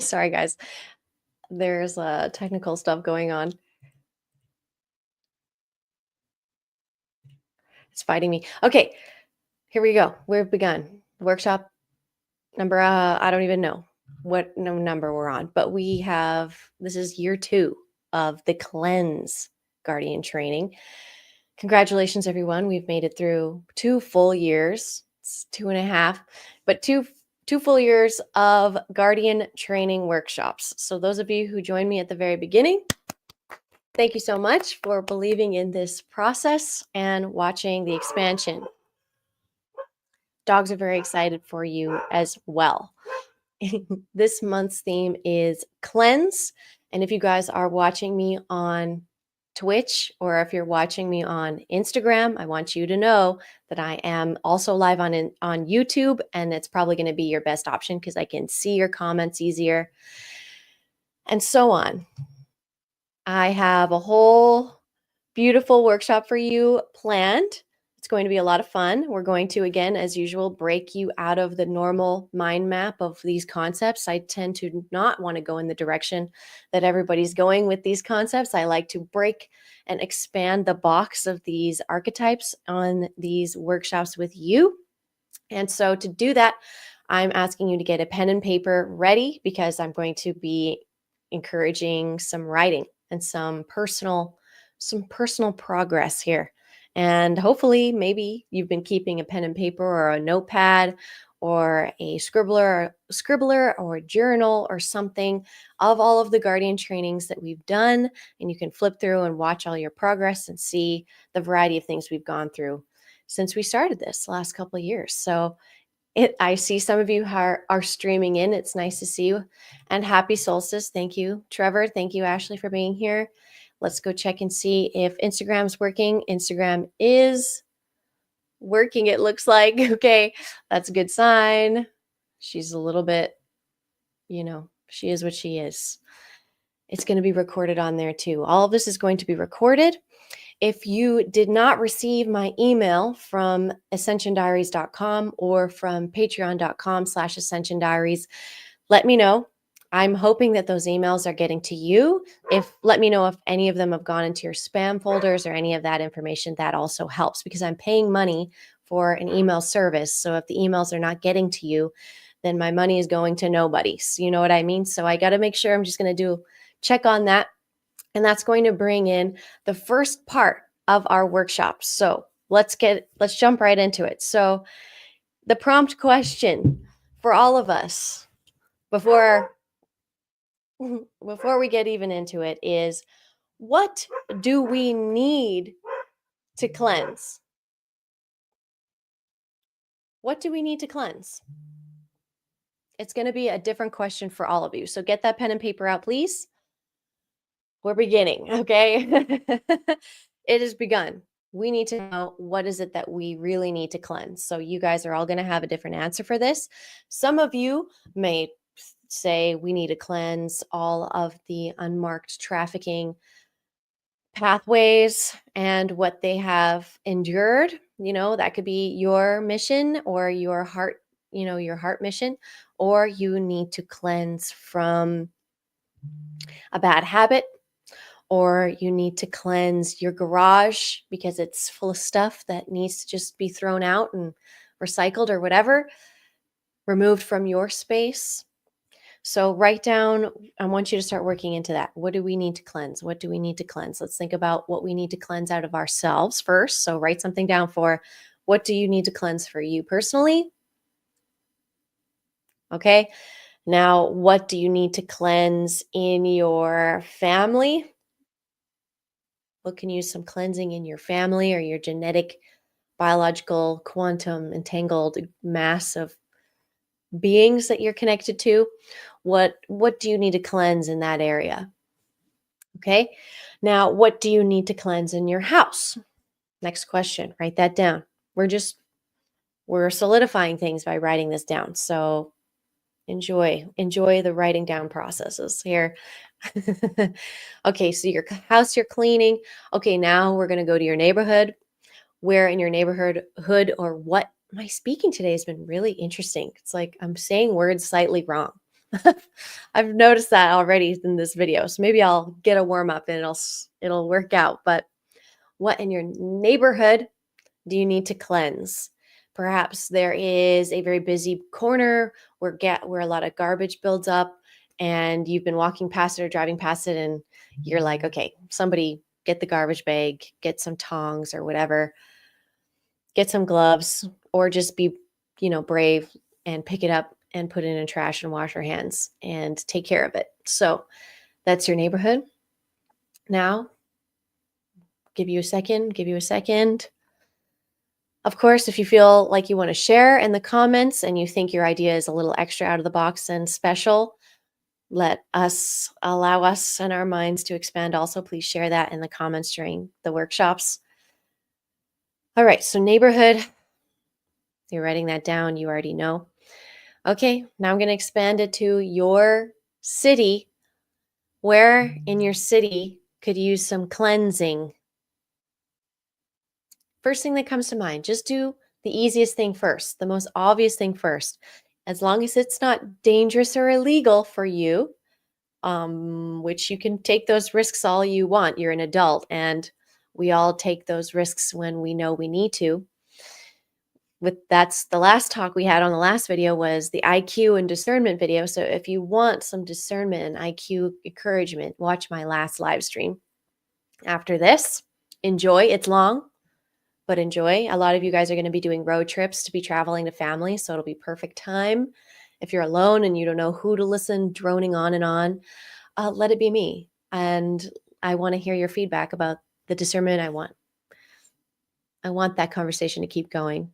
Sorry, guys. There's technical stuff going on. It's fighting me. Okay, here we go. We've begun. Workshop number, I don't even know what number we're on, but this is year 2 of the Cleanse Guardian training. Congratulations, everyone. We've made it through 2 full years. It's 2.5, but two full years of Guardian training workshops. So those of you who joined me at the very beginning, thank you so much for believing in this process and watching the expansion. Dogs are very excited for you as well. This month's theme is cleanse. And if you guys are watching me on Twitch or if you're watching me on Instagram, I want you to know that I am also live on YouTube, and it's probably going to be your best option because I can see your comments easier and so on. I have a whole beautiful workshop for you planned. It's going to be a lot of fun. We're going to, again, as usual, break you out of the normal mind map of these concepts. I tend to not want to go in the direction that everybody's going with these concepts. I like to break and expand the box of these archetypes on these workshops with you. And so to do that, I'm asking you to get a pen and paper ready because I'm going to be encouraging some writing and some personal progress here. And hopefully, maybe you've been keeping a pen and paper or a notepad or a scribbler or a journal or something of all of the Guardian trainings that we've done. And you can flip through and watch all your progress and see the variety of things we've gone through since we started this last couple of years. So I see some of you are streaming in. It's nice to see you. And happy solstice. Thank you, Trevor. Thank you, Ashley, for being here. Let's go check and see if Instagram's working. Instagram is working, it looks like. Okay, that's a good sign. She's a little bit, she is what she is. It's going to be recorded on there too. All of this is going to be recorded. If you did not receive my email from ascensiondiaries.com or from patreon.com/ascensiondiaries, let me know. I'm hoping that those emails are getting to you. Let me know if any of them have gone into your spam folders or any of that information. That also helps because I'm paying money for an email service. So if the emails are not getting to you, then my money is going to nobody. So you know what I mean? So I got to make sure. I'm just going to check on that. And that's going to bring in the first part of our workshop. So let's jump right into it. So the prompt question for all of us before we get even into it is, what do we need to cleanse? What do we need to cleanse? It's going to be a different question for all of you. So get that pen and paper out, please. We're beginning, okay? It has begun. We need to know, what is it that we really need to cleanse? So you guys are all going to have a different answer for this. Some of you may say we need to cleanse all of the unmarked trafficking pathways and what they have endured. That could be your mission or your heart, your heart mission, or you need to cleanse from a bad habit, or you need to cleanse your garage because it's full of stuff that needs to just be thrown out and recycled or whatever, removed from your space. So write down, I want you to start working into that. What do we need to cleanse? What do we need to cleanse? Let's think about what we need to cleanse out of ourselves first. So write something down for what do you need to cleanse for you personally? Okay. Now, what do you need to cleanse in your family? What can use some cleansing in your family or your genetic, biological, quantum, entangled mass of beings that you're connected to? What do you need to cleanse in that area? Okay. Now, what do you need to cleanse in your house? Next question. Write that down. We're solidifying things by writing this down. So enjoy the writing down processes here. Okay, so your house you're cleaning. Okay, now we're going to go to your neighborhood. Where in your neighborhood or what? My speaking today has been really interesting. It's like I'm saying words slightly wrong. I've noticed that already in this video. So maybe I'll get a warm up and it'll work out. But what in your neighborhood do you need to cleanse? Perhaps there is a very busy corner where a lot of garbage builds up, and you've been walking past it or driving past it, and you're like, okay, somebody get the garbage bag, get some tongs or whatever, get some gloves, or just be, brave and pick it up and put it in trash and wash your hands and take care of it. So that's your neighborhood. Now, give you a second. Of course, if you feel like you want to share in the comments and you think your idea is a little extra out of the box and special, allow us and our minds to expand also. Please share that in the comments during the workshops. All right, so neighborhood, you're writing that down, you already know. Okay, now I'm going to expand it to your city. Where in your city could use some cleansing? First thing that comes to mind, just do the easiest thing first, the most obvious thing first. As long as it's not dangerous or illegal for you, which you can take those risks all you want. You're an adult, and we all take those risks when we know we need to. That's the last talk we had on the last video was the IQ and discernment video. So if you want some discernment and IQ encouragement, watch my last live stream. After this, enjoy. It's long, but enjoy. A lot of you guys are going to be doing road trips to be traveling to family, so it'll be perfect time. If you're alone and you don't know who to listen, droning on and on, let it be me. And I want to hear your feedback about the discernment I want that conversation to keep going.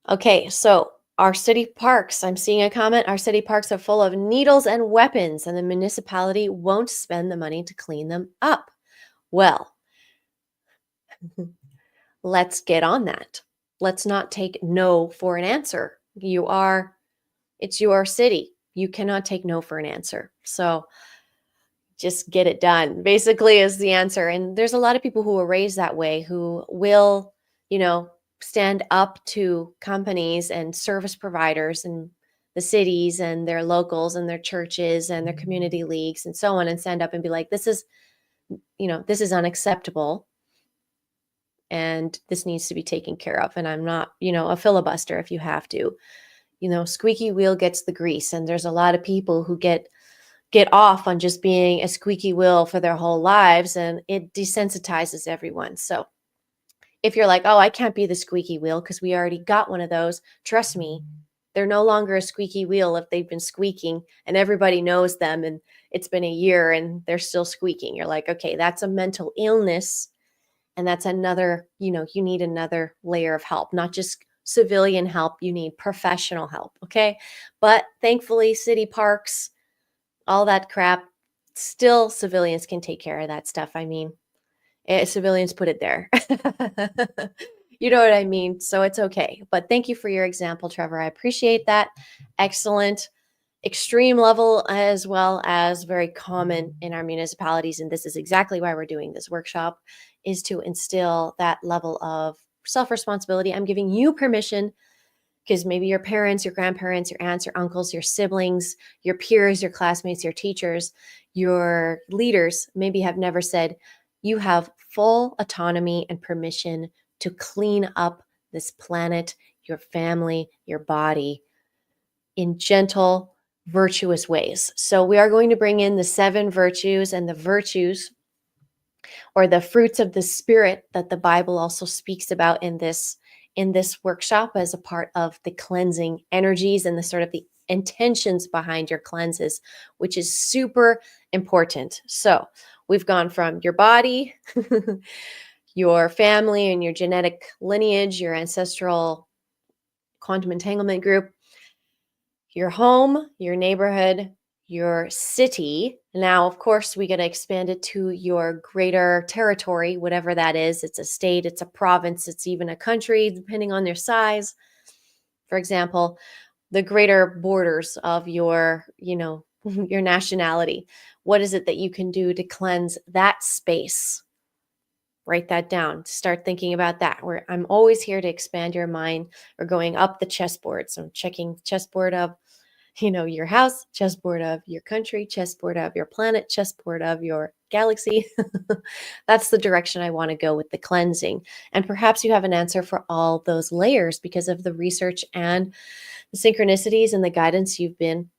Okay, so our city parks, I'm seeing a comment, our city parks are full of needles and weapons, and the municipality won't spend the money to clean them up. Well, let's get on that. Let's not take no for an answer. It's your city. You cannot take no for an answer. So just get it done, basically, is the answer. And there's a lot of people who were raised that way who will, stand up to companies and service providers and the cities and their locals and their churches and their community leagues and so on, and stand up and be like, this is unacceptable. And this needs to be taken care of. And I'm not, a filibuster if you have to. Squeaky wheel gets the grease. And there's a lot of people who get off on just being a squeaky wheel for their whole lives, and it desensitizes everyone. So if you're like, oh, I can't be the squeaky wheel because we already got one of those, trust me, they're no longer a squeaky wheel if they've been squeaking and everybody knows them and it's been a year and they're still squeaking. You're like, okay, that's a mental illness. And that's another, you need another layer of help, not just civilian help. You need professional help. Okay. But thankfully, city parks, all that crap, still civilians can take care of that stuff. I mean, civilians put it there. You know what I mean? So it's okay. But thank you for your example, Trevor. I appreciate that. Excellent. Extreme level as well as very common in our municipalities. And this is exactly why we're doing this workshop, is to instill that level of self-responsibility. I'm giving you permission, because maybe your parents, your grandparents, your aunts, your uncles, your siblings, your peers, your classmates, your teachers, your leaders maybe have never said, you have full autonomy and permission to clean up this planet, your family, your body in gentle, virtuous ways. So we are going to bring in the 7 virtues and the virtues, or the fruits of the Spirit, that the Bible also speaks about in this workshop as a part of the cleansing energies and the sort of the intentions behind your cleanses, which is super important. So we've gone from your body, your family and your genetic lineage, your ancestral quantum entanglement group, your home, your neighborhood, your city. Now, of course, we got to expand it to your greater territory, whatever that is. It's a state, it's a province, it's even a country, depending on their size. For example, the greater borders of your, your nationality. What is it that you can do to cleanse that space? Write that down. Start thinking about that. I'm always here to expand your mind. We're going up the chessboard. So I'm checking the chessboard of your house, chessboard of your country, chessboard of your planet, chessboard of your galaxy. That's the direction I want to go with the cleansing. And perhaps you have an answer for all those layers because of the research and the synchronicities and the guidance you've been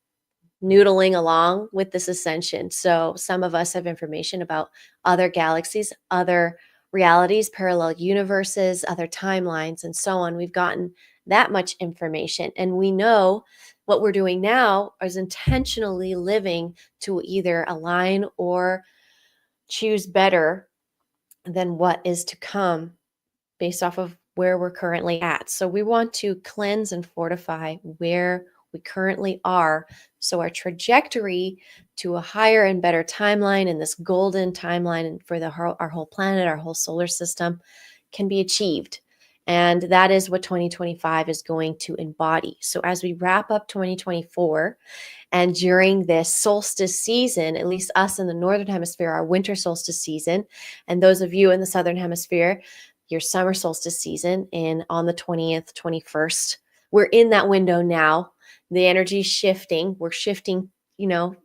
noodling along with this ascension. So some of us have information about other galaxies, other realities, parallel universes, other timelines, and so on. We've gotten that much information. And we know what we're doing now is intentionally living to either align or choose better than what is to come based off of where we're currently at. So we want to cleanse and fortify where we currently are so our trajectory to a higher and better timeline and this golden timeline for our whole planet, our whole solar system can be achieved. And that is what 2025 is going to embody. So as we wrap up 2024 and during this solstice season, at least us in the Northern Hemisphere, our winter solstice season, and those of you in the Southern Hemisphere, your summer solstice season on the 20th, 21st. We're in that window now. The energy shifting. We're shifting,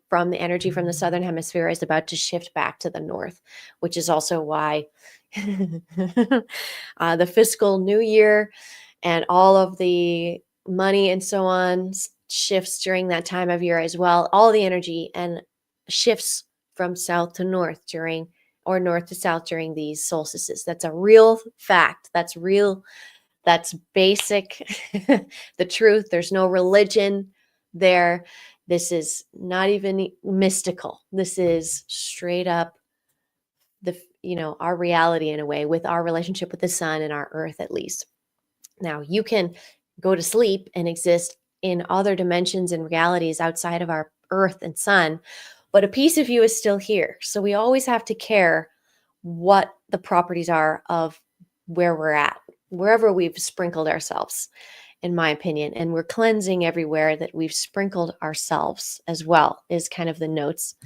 from the energy from the Southern Hemisphere is about to shift back to the North, which is also why the fiscal new year and all of the money and so on shifts during that time of year as well. All the energy and shifts from south to north or north to south during these solstices. That's a real fact. That's real. That's basic. The truth. There's no religion there. This is not even mystical. This is straight up our reality in a way with our relationship with the sun and our earth, at least. Now, you can go to sleep and exist in other dimensions and realities outside of our earth and sun, but a piece of you is still here. So we always have to care what the properties are of where we're at, wherever we've sprinkled ourselves, in my opinion. And we're cleansing everywhere that we've sprinkled ourselves as well, is kind of the notes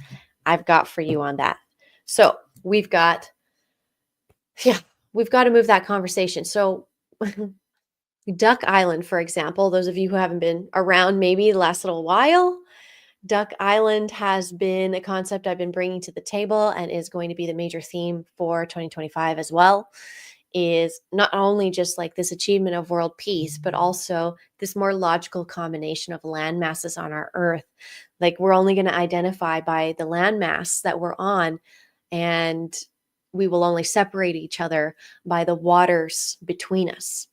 I've got for you on that. So we've got to move that conversation. So Duck Island, for example, those of you who haven't been around maybe the last little while, Duck Island has been a concept I've been bringing to the table and is going to be the major theme for 2025 as well, is not only just like this achievement of world peace, but also this more logical combination of land masses on our earth. Like we're only going to identify by the land mass that we're on, and we will only separate each other by the waters between us.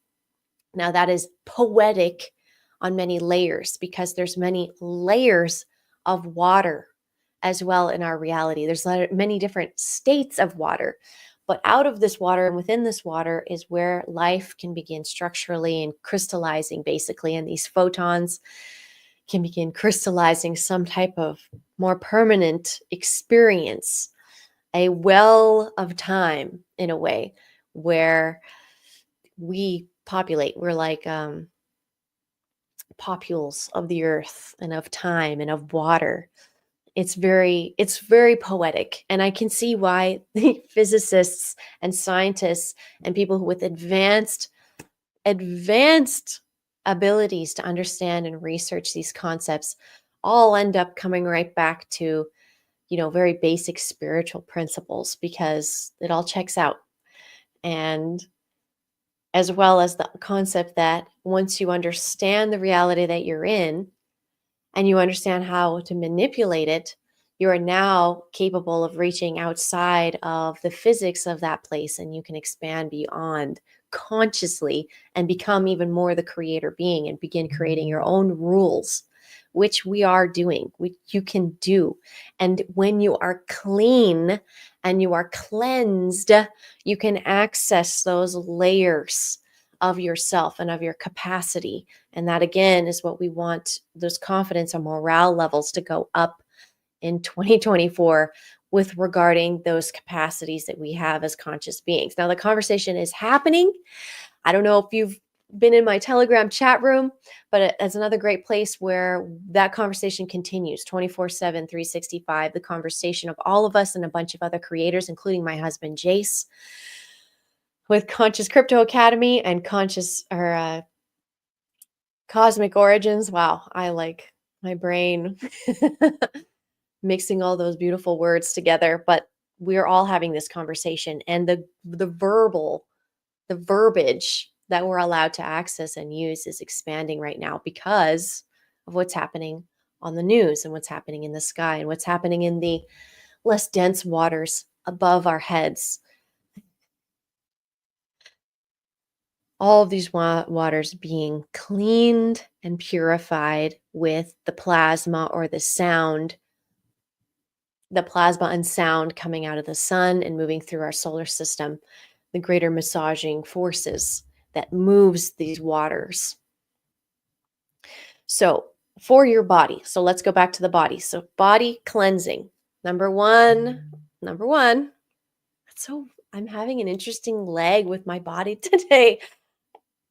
Now that is poetic on many layers because there's many layers of water as well in our reality. There's many different states of water, but out of this water and within this water is where life can begin structurally and crystallizing basically, and these photons can begin crystallizing some type of more permanent experience, a well of time in a way where we populate. We're like popules of the earth and of time and of water. It's very poetic, and I can see why the physicists and scientists and people with advanced abilities to understand and research these concepts all end up coming right back to very basic spiritual principles, because it all checks out. And as well as the concept that once you understand the reality that you're in and you understand how to manipulate it, you are now capable of reaching outside of the physics of that place, and you can expand beyond consciously and become even more the creator being and begin creating your own rules, which we are doing, which you can do. And when you are clean and you are cleansed, you can access those layers of yourself and of your capacity. And that again is what we want, those confidence and morale levels to go up in 2024 with regarding those capacities that we have as conscious beings. Now the conversation is happening. I don't know if you've been in my Telegram chat room, but it's another great place where that conversation continues 24/7, 365, the conversation of all of us and a bunch of other creators, including my husband, Jace, with Conscious Crypto Academy and Cosmic Origins. Wow, I like my brain mixing all those beautiful words together, but we're all having this conversation, and the verbiage that we're allowed to access and use is expanding right now because of what's happening on the news and what's happening in the sky and what's happening in the less dense waters above our heads. All of these waters being cleaned and purified with the plasma or the plasma and sound coming out of the sun and moving through our solar system, the greater massaging forces that moves these waters. So for your body, so let's go back to the body. So body cleansing, number one, so I'm having an interesting leg with my body today,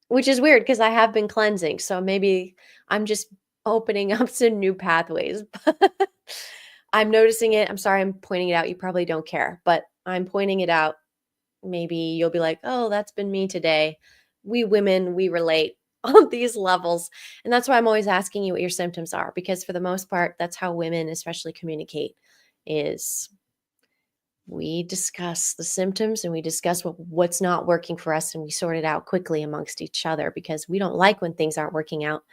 which is weird because I have been cleansing. So maybe I'm just opening up some new pathways. I'm noticing it. I'm sorry I'm pointing it out. You probably don't care, but I'm pointing it out. Maybe you'll be like, oh, that's been me today. We women, we relate on these levels. And that's why I'm always asking you what your symptoms are, because for the most part, that's how women especially communicate, is we discuss the symptoms and we discuss what's not working for us, and we sort it out quickly amongst each other because we don't like when things aren't working out.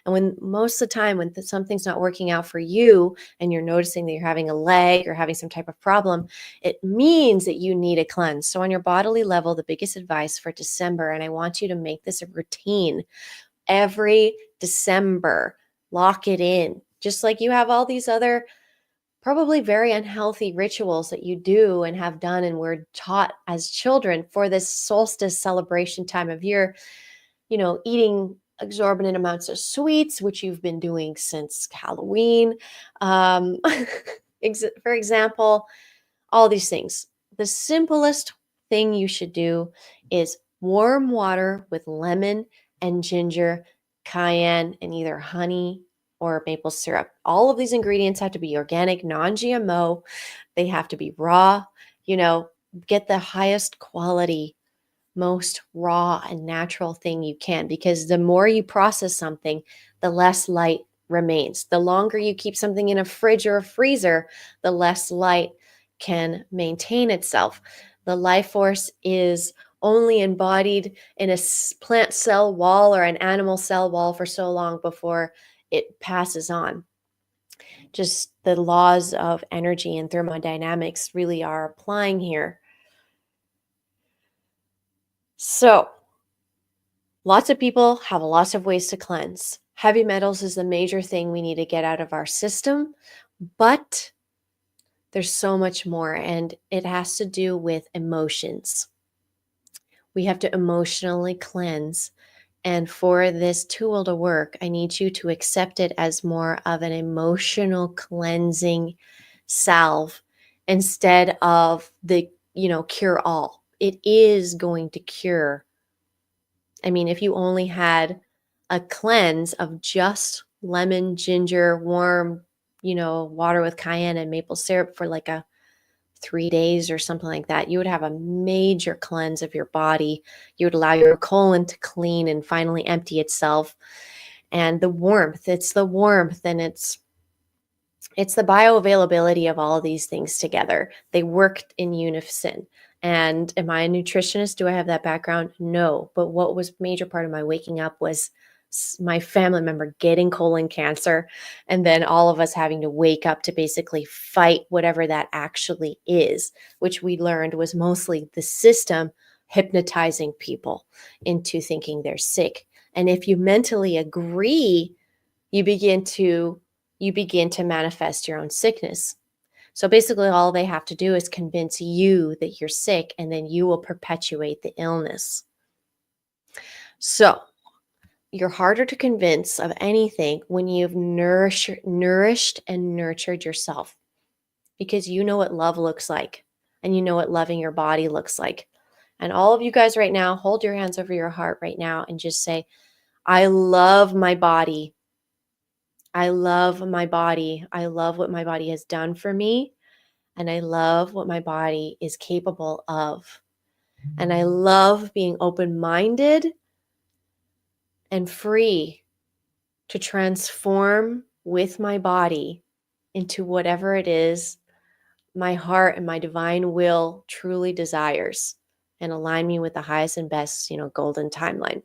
And when most of the time when something's not working out for you and you're noticing that you're having a leg or having some type of problem, it means that you need a cleanse. So on your bodily level, the biggest advice for December, and I want you to make this a routine every December, lock it in, just like you have all these other probably very unhealthy rituals that you do and have done and were taught as children for this solstice celebration time of year, eating exorbitant amounts of sweets, which you've been doing since Halloween. Um, for example, all these things. The simplest thing you should do is warm water with lemon and ginger, cayenne, and either honey or maple syrup. All of these ingredients have to be organic, non-GMO. They have to be raw. Get the highest quality, most raw and natural thing you can, because the more you process something, the less light remains. The longer you keep something in a fridge or a freezer, the less light can maintain itself. The life force is only embodied in a plant cell wall or an animal cell wall for so long before it passes on. Just the laws of energy and thermodynamics really are applying here. So, lots of people have lots of ways to cleanse. Heavy metals is the major thing we need to get out of our system, but there's so much more, and it has to do with emotions. We have to emotionally cleanse. And for this tool to work, I need you to accept it as more of an emotional cleansing salve instead of the, cure all. It is going to cure. I mean, if you only had a cleanse of just lemon, ginger, warm, water with cayenne and maple syrup for like a 3 days or something like that, you would have a major cleanse of your body. You would allow your colon to clean and finally empty itself. And the warmth, it's the warmth, and it's the bioavailability of all of these things together. They worked in unison. And am I a nutritionist? Do I have that background? No. But what was a major part of my waking up was my family member getting colon cancer, and then all of us having to wake up to basically fight whatever that actually is, which we learned was mostly the system hypnotizing people into thinking they're sick. And if you mentally agree, you begin to manifest your own sickness. So basically all they have to do is convince you that you're sick, and then you will perpetuate the illness. So you're harder to convince of anything when you've nourished and nurtured yourself, because you know what love looks like, and you know what loving your body looks like. And all of you guys right now, hold your hands over your heart right now and just say, I love my body. I love my body. I love what my body has done for me. And I love what my body is capable of. And I love being open-minded and free to transform with my body into whatever it is my heart and my divine will truly desires, and align me with the highest and best, golden timeline.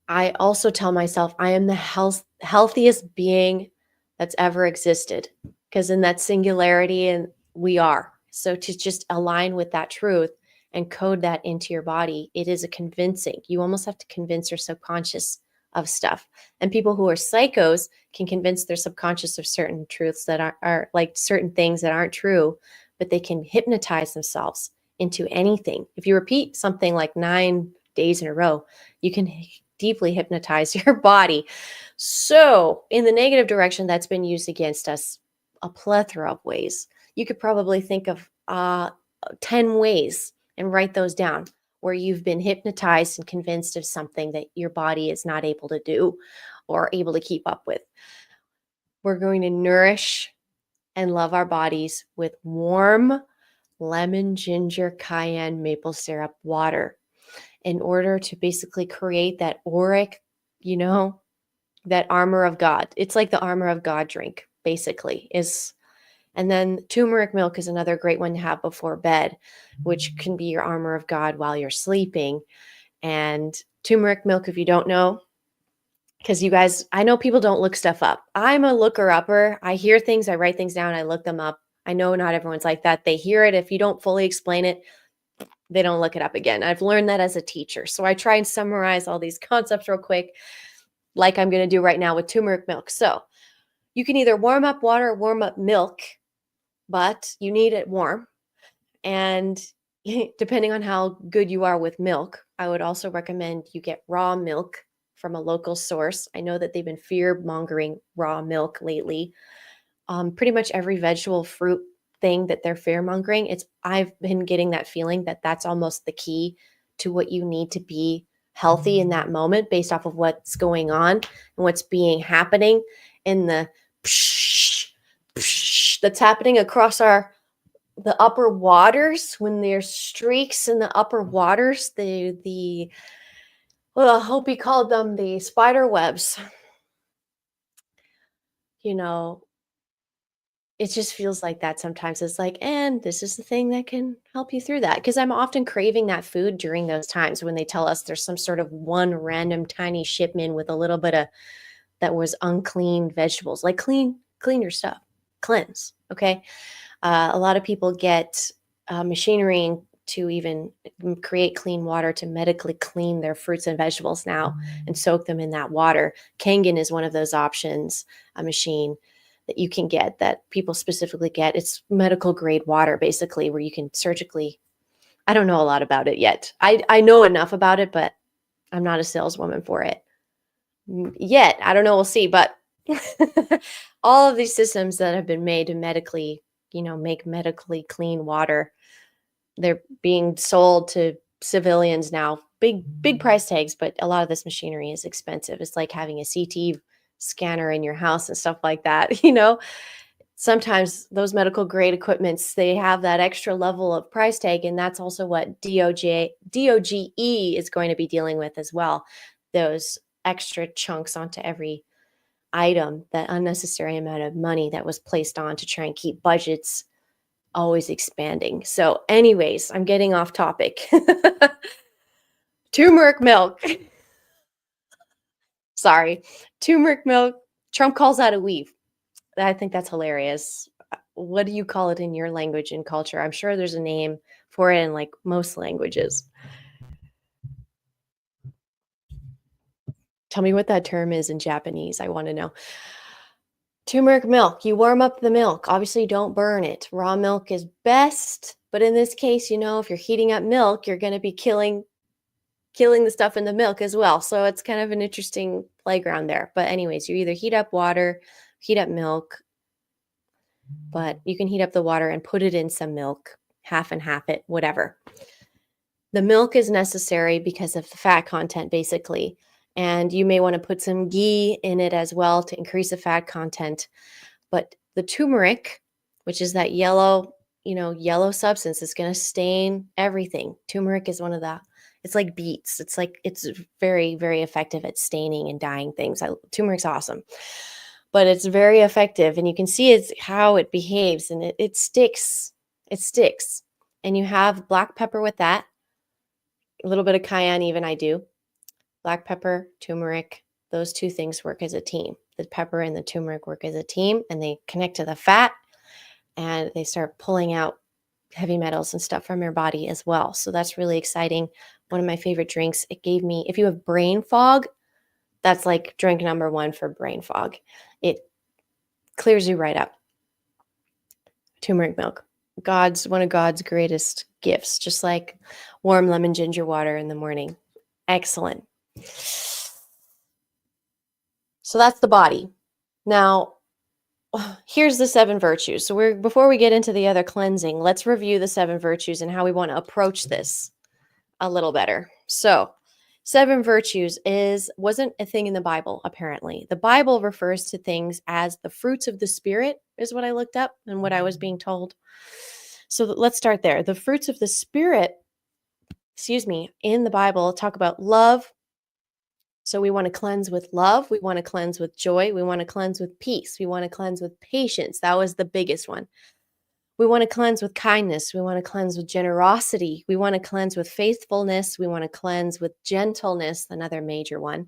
I also tell myself I am the healthiest being that's ever existed, because in that singularity, and we are. So to just align with that truth and code that into your body, it is a convincing. You almost have to convince your subconscious of stuff. And people who are psychos can convince their subconscious of certain truths that are like certain things that aren't true, but they can hypnotize themselves into anything. If you repeat something like 9 days in a row, you can deeply hypnotize your body. So in the negative direction, that's been used against us a plethora of ways. You could probably think of 10 ways and write those down where you've been hypnotized and convinced of something that your body is not able to do or able to keep up with. We're going to nourish and love our bodies with warm lemon, ginger, cayenne, maple syrup water in order to basically create that auric, that armor of God. It's like the armor of God drink, basically, is. And then turmeric milk is another great one to have before bed, which can be your armor of God while you're sleeping. And turmeric milk, if you don't know, because you guys, I know people don't look stuff up. I'm a looker-upper. I hear things, I write things down, I look them up. I know not everyone's like that. They hear it. If you don't fully explain it, they don't look it up again. I've learned that as a teacher. So I try and summarize all these concepts real quick, like I'm going to do right now with turmeric milk. So you can either warm up water or warm up milk, but you need it warm. And depending on how good you are with milk, I would also recommend you get raw milk from a local source. I know that they've been fear mongering raw milk lately. Pretty much every vegetable, fruit thing that they're fear mongering, I've been getting that feeling that that's almost the key to what you need to be healthy in that moment, based off of what's going on and what's happening in the that's happening across the upper waters. When there's streaks in the upper waters, well, Hopi called them the spider webs. It just feels like that sometimes. It's like, and this is the thing that can help you through that. Because I'm often craving that food during those times when they tell us there's some sort of one random tiny shipment with a little bit of that was unclean vegetables. Like clean your stuff, cleanse. Okay. A lot of people get machinery to even create clean water to medically clean their fruits and vegetables now and soak them in that water. Kangen is one of those options, a machine that you can get, that people specifically get. It's medical grade water, basically, where you can surgically, I don't know a lot about it yet. I know enough about it, but I'm not a saleswoman for it yet. I don't know. We'll see. But all of these systems that have been made to medically, make medically clean water, they're being sold to civilians now. Big price tags, but a lot of this machinery is expensive. It's like having a CT scanner in your house and stuff like that. Sometimes those medical grade equipments, they have that extra level of price tag, and that's also what DOGE is going to be dealing with as well. Those extra chunks onto every item, that unnecessary amount of money that was placed on to try and keep budgets always expanding. So anyways, I'm getting off topic. Turmeric milk. Sorry. Turmeric milk. Trump calls that a weave. I think that's hilarious. What do you call it in your language and culture? I'm sure there's a name for it in like most languages. Tell me what that term is in Japanese. I want to know. Turmeric milk. You warm up the milk. Obviously, don't burn it. Raw milk is best. But in this case, if you're heating up milk, you're going to be killing the stuff in the milk as well. So it's kind of an interesting playground there. But anyways, you either heat up water, heat up milk, but you can heat up the water and put it in some milk, half and half it, whatever. The milk is necessary because of the fat content, basically. And you may want to put some ghee in it as well to increase the fat content. But the turmeric, which is that yellow substance, is going to stain everything. Turmeric is one of the It's like beets. It's very, very effective at staining and dyeing things. Turmeric's awesome, but it's very effective, and you can see it's how it behaves, and it sticks. It sticks. And you have black pepper with that, a little bit of cayenne, even I do. Black pepper, turmeric, those two things work as a team. The pepper and the turmeric work as a team, and they connect to the fat, and they start pulling out heavy metals and stuff from your body as well. So that's really exciting. One of my favorite drinks. It gave me, if you have brain fog, that's like drink number one for brain fog. It clears you right up. Turmeric milk. One of God's greatest gifts, just like warm lemon ginger water in the morning. Excellent. So that's the body. Now, here's the 7 virtues. So before we get into the other cleansing, let's review the 7 virtues and how we want to approach this a little better. So 7 virtues wasn't a thing in the Bible, apparently. The Bible refers to things as the fruits of the Spirit, is what I looked up and what I was being told. So let's start there. The fruits of the Spirit, in the Bible talk about love. So we want to cleanse with love. We want to cleanse with joy. We want to cleanse with peace. We want to cleanse with patience. That was the biggest one. We want to cleanse with kindness. We want to cleanse with generosity. We want to cleanse with faithfulness. We want to cleanse with gentleness, another major one.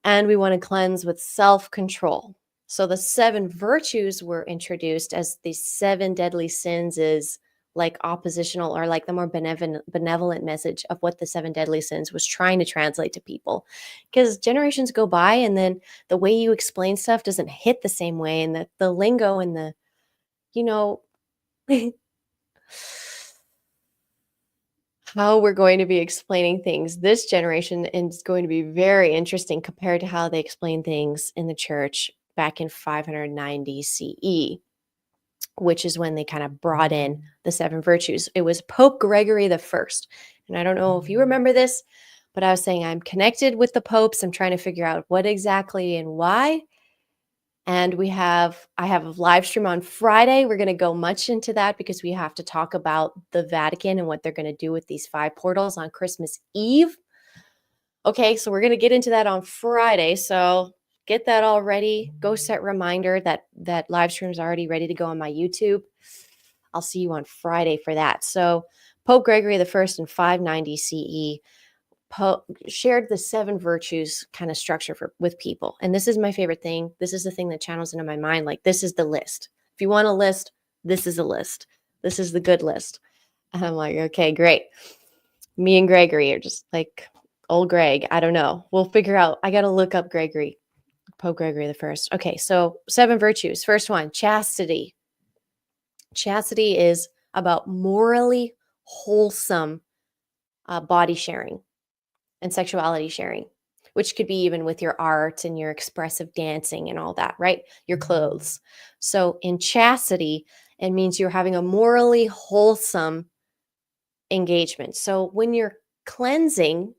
And we want to cleanse with self-control. So the 7 virtues were introduced as the 7 deadly sins is like oppositional, or like the more benevolent message of what the 7 deadly sins was trying to translate to people. Because generations go by, and then the way you explain stuff doesn't hit the same way, and the lingo and the, how we're going to be explaining things this generation is going to be very interesting compared to how they explain things in the church back in 590 CE, which is when they kind of brought in the 7 virtues. It was Pope Gregory the First. And I don't know if you remember this, but I was saying I'm connected with the popes. I'm trying to figure out what exactly and why. And I have a live stream on Friday. We're going to go much into that because we have to talk about the Vatican and what they're going to do with these 5 portals on Christmas Eve. Okay, so we're going to get into that on Friday. So get that all ready. Go set reminder that live stream is already ready to go on my YouTube. I'll see you on Friday for that. So Pope Gregory the First in 590 CE shared the 7 virtues kind of structure with people. And this is my favorite thing. This is the thing that channels into my mind. Like, this is the list. If you want a list, this is a list. This is the good list. And I'm like, okay, great. Me and Gregory are just like old Greg. I don't know. We'll figure out. I got to look up Gregory, Pope Gregory the First. Okay, so 7 virtues. First one, chastity. Chastity is about morally wholesome body sharing and sexuality sharing, which could be even with your art and your expressive dancing and all that, right? Your clothes. So in chastity, it means you're having a morally wholesome engagement. So when you're cleansing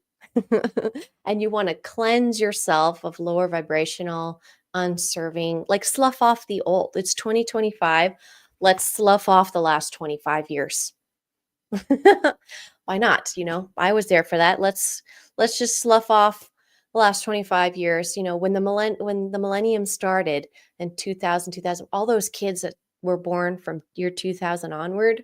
and you want to cleanse yourself of lower vibrational, unserving, like slough off the old. It's 2025. Let's slough off the last 25 years. Why not? I was there for that. Let's just slough off the last 25 years. When the millennium started in 2000, all those kids that were born from year 2000 onward,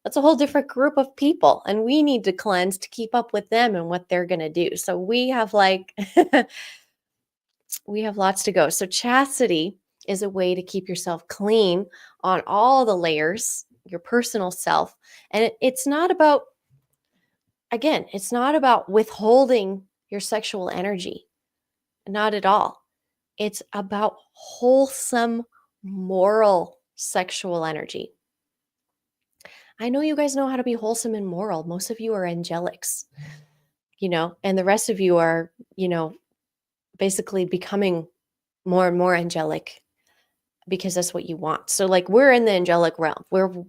that's a whole different group of people. And we need to cleanse to keep up with them and what they're going to do. So we have we have lots to go. So chastity is a way to keep yourself clean on all the layers, your personal self. And it's not about, again, it's not about withholding your sexual energy. Not at all. It's about wholesome, moral sexual energy. I know you guys know how to be wholesome and moral. Most of you are angelics, and the rest of you are, basically becoming more and more angelic because that's what you want. So like, we're in the angelic realm.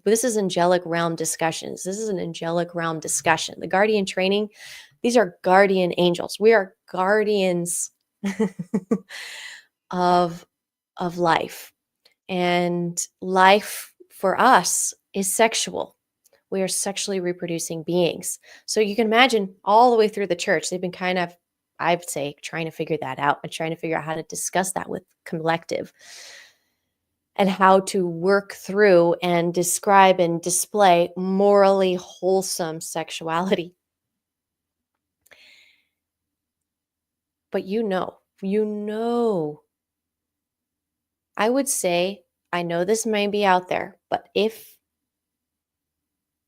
This is angelic realm discussions. This is an angelic realm discussion. The guardian training, these are guardian angels. We are guardians of life. And life for us is sexual. We are sexually reproducing beings. So you can imagine all the way through the church, they've been kind of, I'd say, trying to figure that out and trying to figure out how to discuss that with collective and how to work through and describe and display morally wholesome sexuality. But I would say, I know this may be out there, but if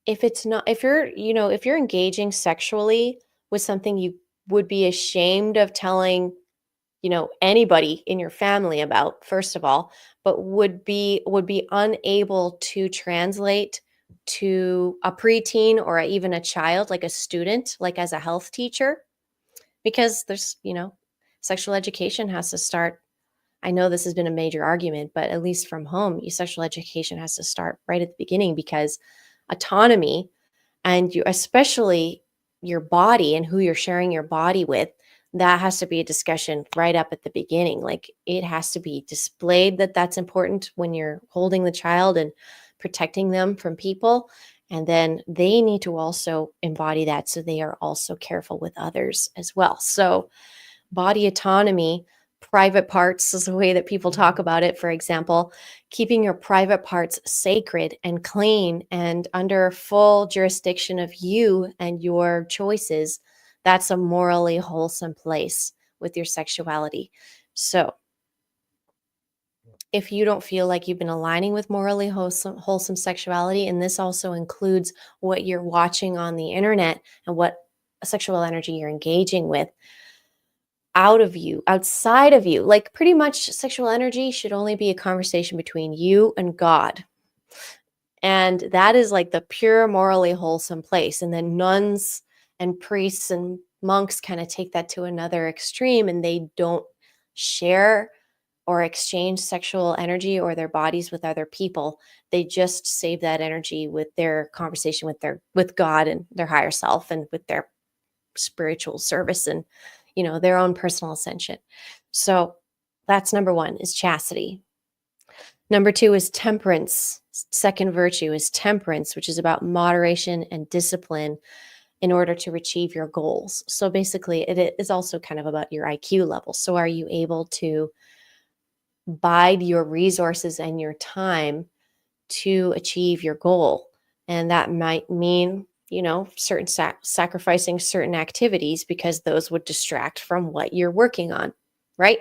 it's not, if you're, if you're engaging sexually with something you would be ashamed of telling, anybody in your family about, first of all, but would be unable to translate to a preteen or even a child, like a student, like as a health teacher, because there's, sexual education has to start. I know this has been a major argument, but at least from home, your sexual education has to start right at the beginning, because autonomy, and you, especially your body and who you're sharing your body with, that has to be a discussion right up at the beginning. Like, it has to be displayed that that's important when you're holding the child and protecting them from people. And then they need to also embody that, so they are also careful with others as well. So body autonomy, private parts is the way that people talk about it. For example, keeping your private parts sacred and clean and under full jurisdiction of you and your choices, that's a morally wholesome place with your sexuality. So if you don't feel like you've been aligning with morally wholesome sexuality, and this also includes what you're watching on the internet and what sexual energy you're engaging with, outside of you, like, pretty much sexual energy should only be a conversation between you and God. And that is like the pure morally wholesome place. And then nuns and priests and monks kind of take that to another extreme, and they don't share or exchange sexual energy or their bodies with other people. They just save that energy with their conversation with God and their higher self, and with their spiritual service, and their own personal ascension. So that's number one, is chastity. Number two is temperance. Second virtue is temperance, which is about moderation and discipline in order to achieve your goals. So basically, it is also kind of about your IQ level. So are you able to bide your resources and your time to achieve your goal? And that might mean, certain sacrificing certain activities, because those would distract from what you're working on, right?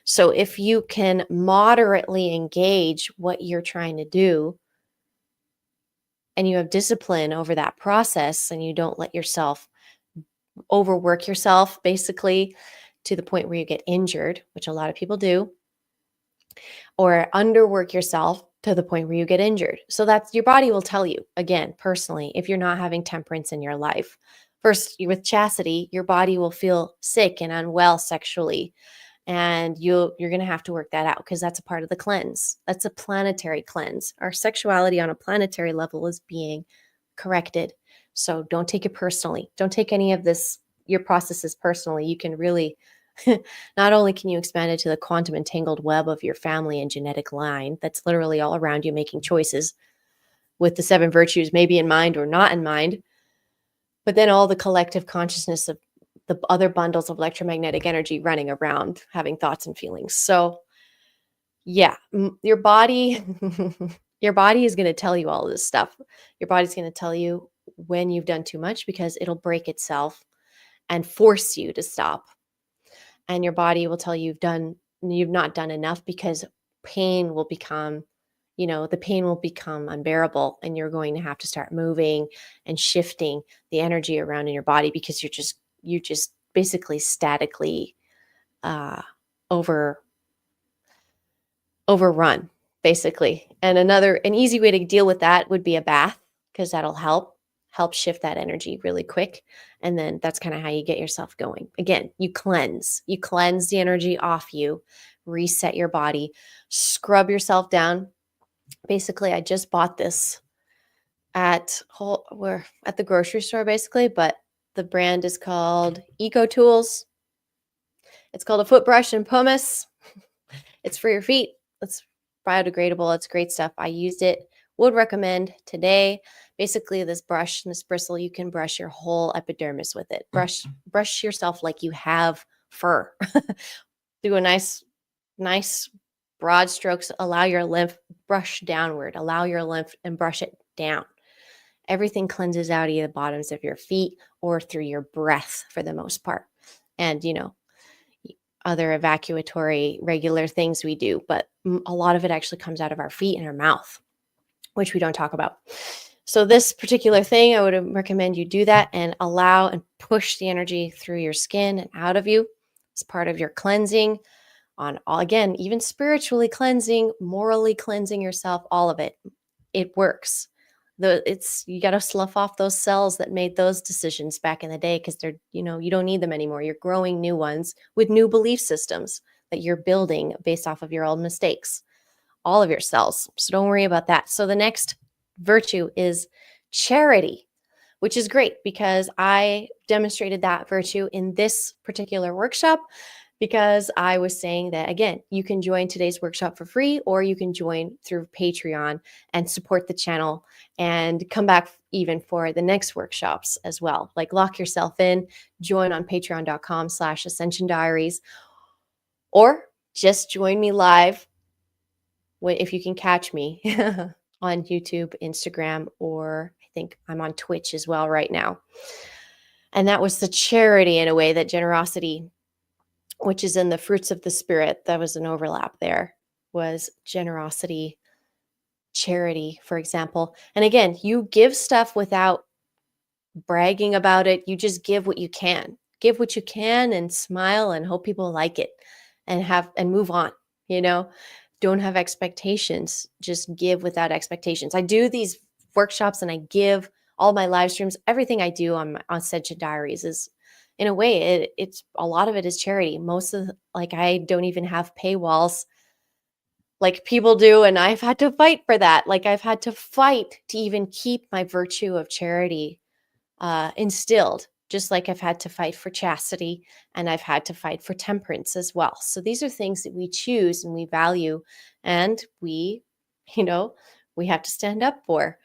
So if you can moderately engage what you're trying to do, and you have discipline over that process, and you don't let yourself overwork yourself, basically to the point where you get injured, which a lot of people do, or underwork yourself to the point where you get injured. So that's, your body will tell you, again, personally, if you're not having temperance in your life. First, with chastity, your body will feel sick and unwell sexually, and you're going to have to work that out, because that's a part of the cleanse. That's a planetary cleanse. Our sexuality on a planetary level is being corrected. So don't take it personally. Don't take any of this, your processes, personally. You can really not only can you expand it to the quantum entangled web of your family and genetic line that's literally all around you, making choices with the 7 virtues maybe in mind or not in mind, but then all the collective consciousness of the other bundles of electromagnetic energy running around, having thoughts and feelings. So yeah, your body your body is going to tell you all of this stuff. Your body's going to tell you when you've done too much, because it'll break itself and force you to stop. And your body will tell you you've not done enough, because pain will become, the pain will become unbearable, and you're going to have to start moving and shifting the energy around in your body, because you're just basically statically overrun, basically. And an easy way to deal with that would be a bath, because that'll help shift that energy really quick. And then that's kind of how you get yourself going. Again, you cleanse the energy off you, reset your body, scrub yourself down. Basically, I just bought this we're at the grocery store, basically, but the brand is called Eco Tools. It's called a foot brush and pumice. It's for your feet. It's biodegradable. It's great stuff. I used it. Would recommend today. Basically, this brush and this bristle, you can brush your whole epidermis with it. Brush yourself like you have fur. Do a nice broad strokes. Allow your lymph, brush downward. Allow your lymph and brush it down. Everything cleanses out of the bottoms of your feet or through your breath for the most part. And, other evacuatory regular things we do, but a lot of it actually comes out of our feet and our mouth, which we don't talk about. So this particular thing, I would recommend you do that and allow and push the energy through your skin and out of you. It's part of your cleansing on all, again, even spiritually cleansing, morally cleansing yourself, all of it. It works. You got to slough off those cells that made those decisions back in the day, because they're, you don't need them anymore. You're growing new ones with new belief systems that you're building based off of your old mistakes, all of your cells. So don't worry about that. So the next virtue is charity, which is great because I demonstrated that virtue in this particular workshop, because I was saying that, again, you can join today's workshop for free, or you can join through Patreon and support the channel and come back even for the next workshops as well. Like, lock yourself in, join on patreon.com/Ascension Diaries, or just join me live if you can catch me on YouTube, Instagram, or I think I'm on Twitch as well right now. And that was the charity, in a way, that generosity, which is in the fruits of the spirit. That was an overlap there, was generosity, charity, for example. And again, you give stuff without bragging about it. You just give what you can. Give what you can and smile and hope people like it and move on, Don't have expectations. Just give without expectations. I do these workshops and I give all my live streams. Everything I do on Ascension Diaries is, in a way, it's a lot of it is charity. Most of I don't even have paywalls like people do, and I've had to fight for that. I've had to fight to even keep my virtue of charity instilled, just like I've had to fight for chastity and I've had to fight for temperance as well. So these are things that we choose and we value, and we have to stand up for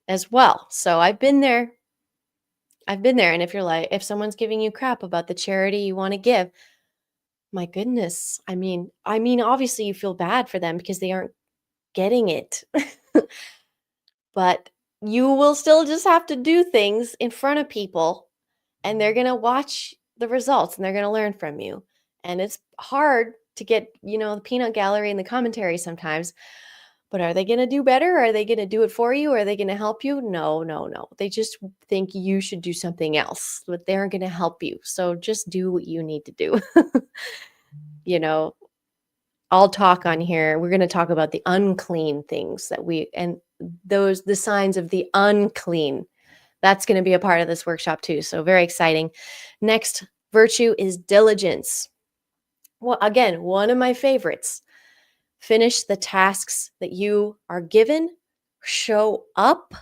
as well. So I've been there. And if someone's giving you crap about the charity you want to give, my goodness, I mean, obviously you feel bad for them because they aren't getting it. But you will still just have to do things in front of people, and they're going to watch the results and they're going to learn from you. And it's hard to get, the peanut gallery and the commentary sometimes. But are they going to do better? Are they going to do it for you? Are they going to help you? No. They just think you should do something else, but they aren't going to help you. So just do what you need to do. I'll talk on here. We're going to talk about the unclean things and the signs of the unclean. That's going to be a part of this workshop too. So very exciting. Next virtue is diligence. Well, again, one of my favorites. Finish the tasks that you are given. Show up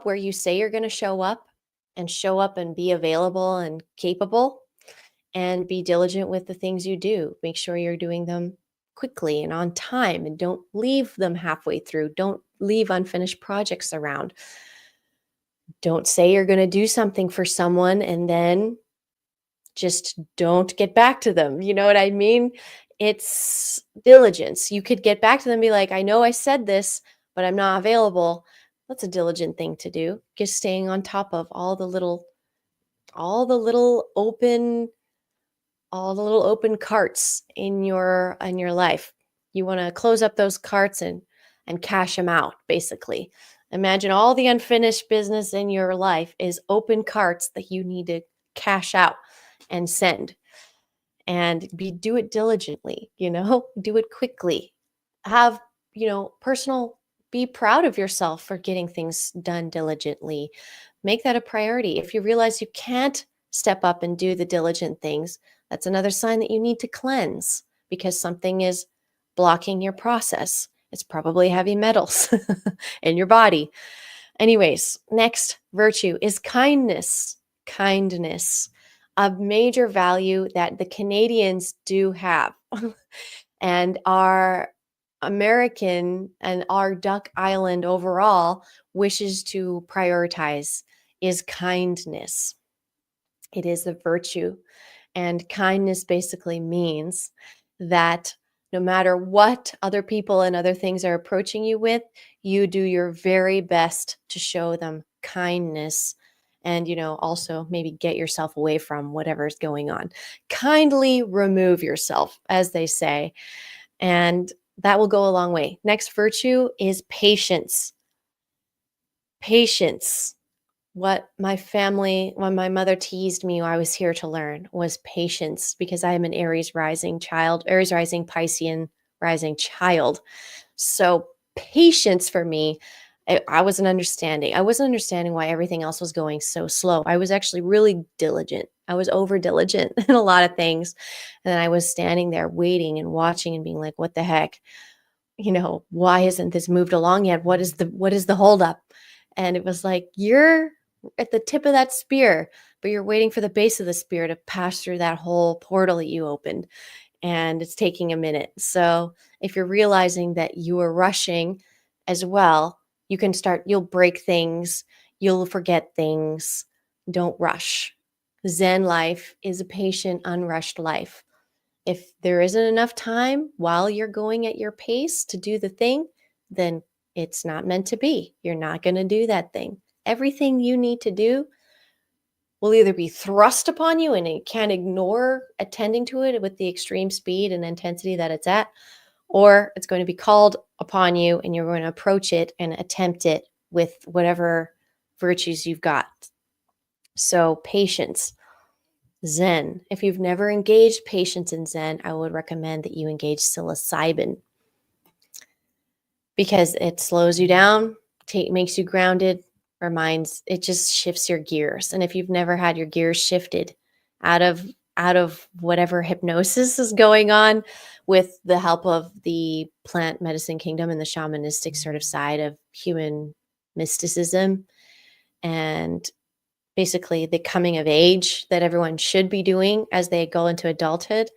where you say you're going to show up and be available and capable, and be diligent with the things you do. Make sure you're doing them quickly and on time, and don't leave them halfway through. Don't leave unfinished projects around. Don't say you're going to do something for someone and then just don't get back to them. You know what I mean? It's diligence. You could get back to them and be like, I know I said this, but I'm not available. That's a diligent thing to do. Just staying on top of all the little open carts in your life. You want to close up those carts and cash them out, basically. Imagine all the unfinished business in your life is open carts that you need to cash out and send. And do it diligently, do it quickly. Have, be proud of yourself for getting things done diligently. Make that a priority. If you realize you can't step up and do the diligent things, that's another sign that you need to cleanse, because something is blocking your process. It's probably heavy metals in your body. Anyways, next virtue is kindness. Kindness, a major value that the Canadians do have and are American and our Duck Island overall wishes to prioritize is kindness. It is a virtue. And kindness basically means that no matter what other people and other things are approaching you with, you do your very best to show them kindness and, also maybe get yourself away from whatever's going on. Kindly remove yourself, as they say, and that will go a long way. Next virtue is patience. Patience. What when my mother teased me, I was here to learn was patience because I am an Aries rising child, Aries rising, Piscean rising child. So patience for me, I wasn't understanding. I wasn't understanding why everything else was going so slow. I was actually really diligent. I was over diligent in a lot of things. And then I was standing there waiting and watching and being like, what the heck? Why hasn't this moved along yet? What is the holdup? And it was like, you're at the tip of that spear, but you're waiting for the base of the spear to pass through that whole portal that you opened. And it's taking a minute. So if you're realizing that you are rushing as well, you'll break things, you'll forget things. Don't rush. Zen life is a patient, unrushed life. If there isn't enough time while you're going at your pace to do the thing, then it's not meant to be. You're not going to do that thing. Everything you need to do will either be thrust upon you and you can't ignore attending to it with the extreme speed and intensity that it's at, or it's going to be called upon you and you're going to approach it and attempt it with whatever virtues you've got. So patience. Zen. If you've never engaged patience in Zen, I would recommend that you engage psilocybin because it slows you down, makes you grounded, it just shifts your gears. And if you've never had your gears shifted out of whatever hypnosis is going on with the help of the plant medicine kingdom and the shamanistic sort of side of human mysticism and basically the coming of age that everyone should be doing as they go into adulthood,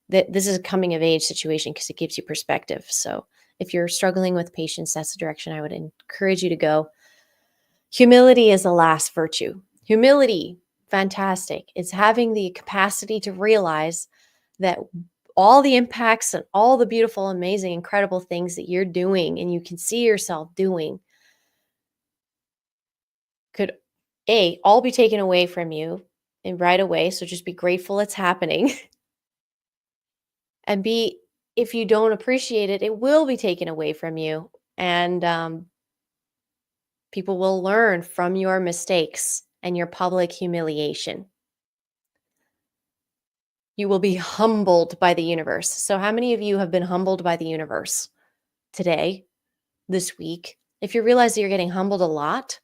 that this is a coming of age situation because it gives you perspective. So if you're struggling with patience, that's the direction I would encourage you to go. Humility is the last virtue. Humility, fantastic. It's having the capacity to realize that all the impacts and all the beautiful, amazing, incredible things that you're doing and you can see yourself doing could all be taken away from you and right away. So just be grateful it's happening. And B, if you don't appreciate it, it will be taken away from you. And people will learn from your mistakes and your public humiliation. You will be humbled by the universe. So how many of you have been humbled by the universe today, this week? If you realize that you're getting humbled a lot,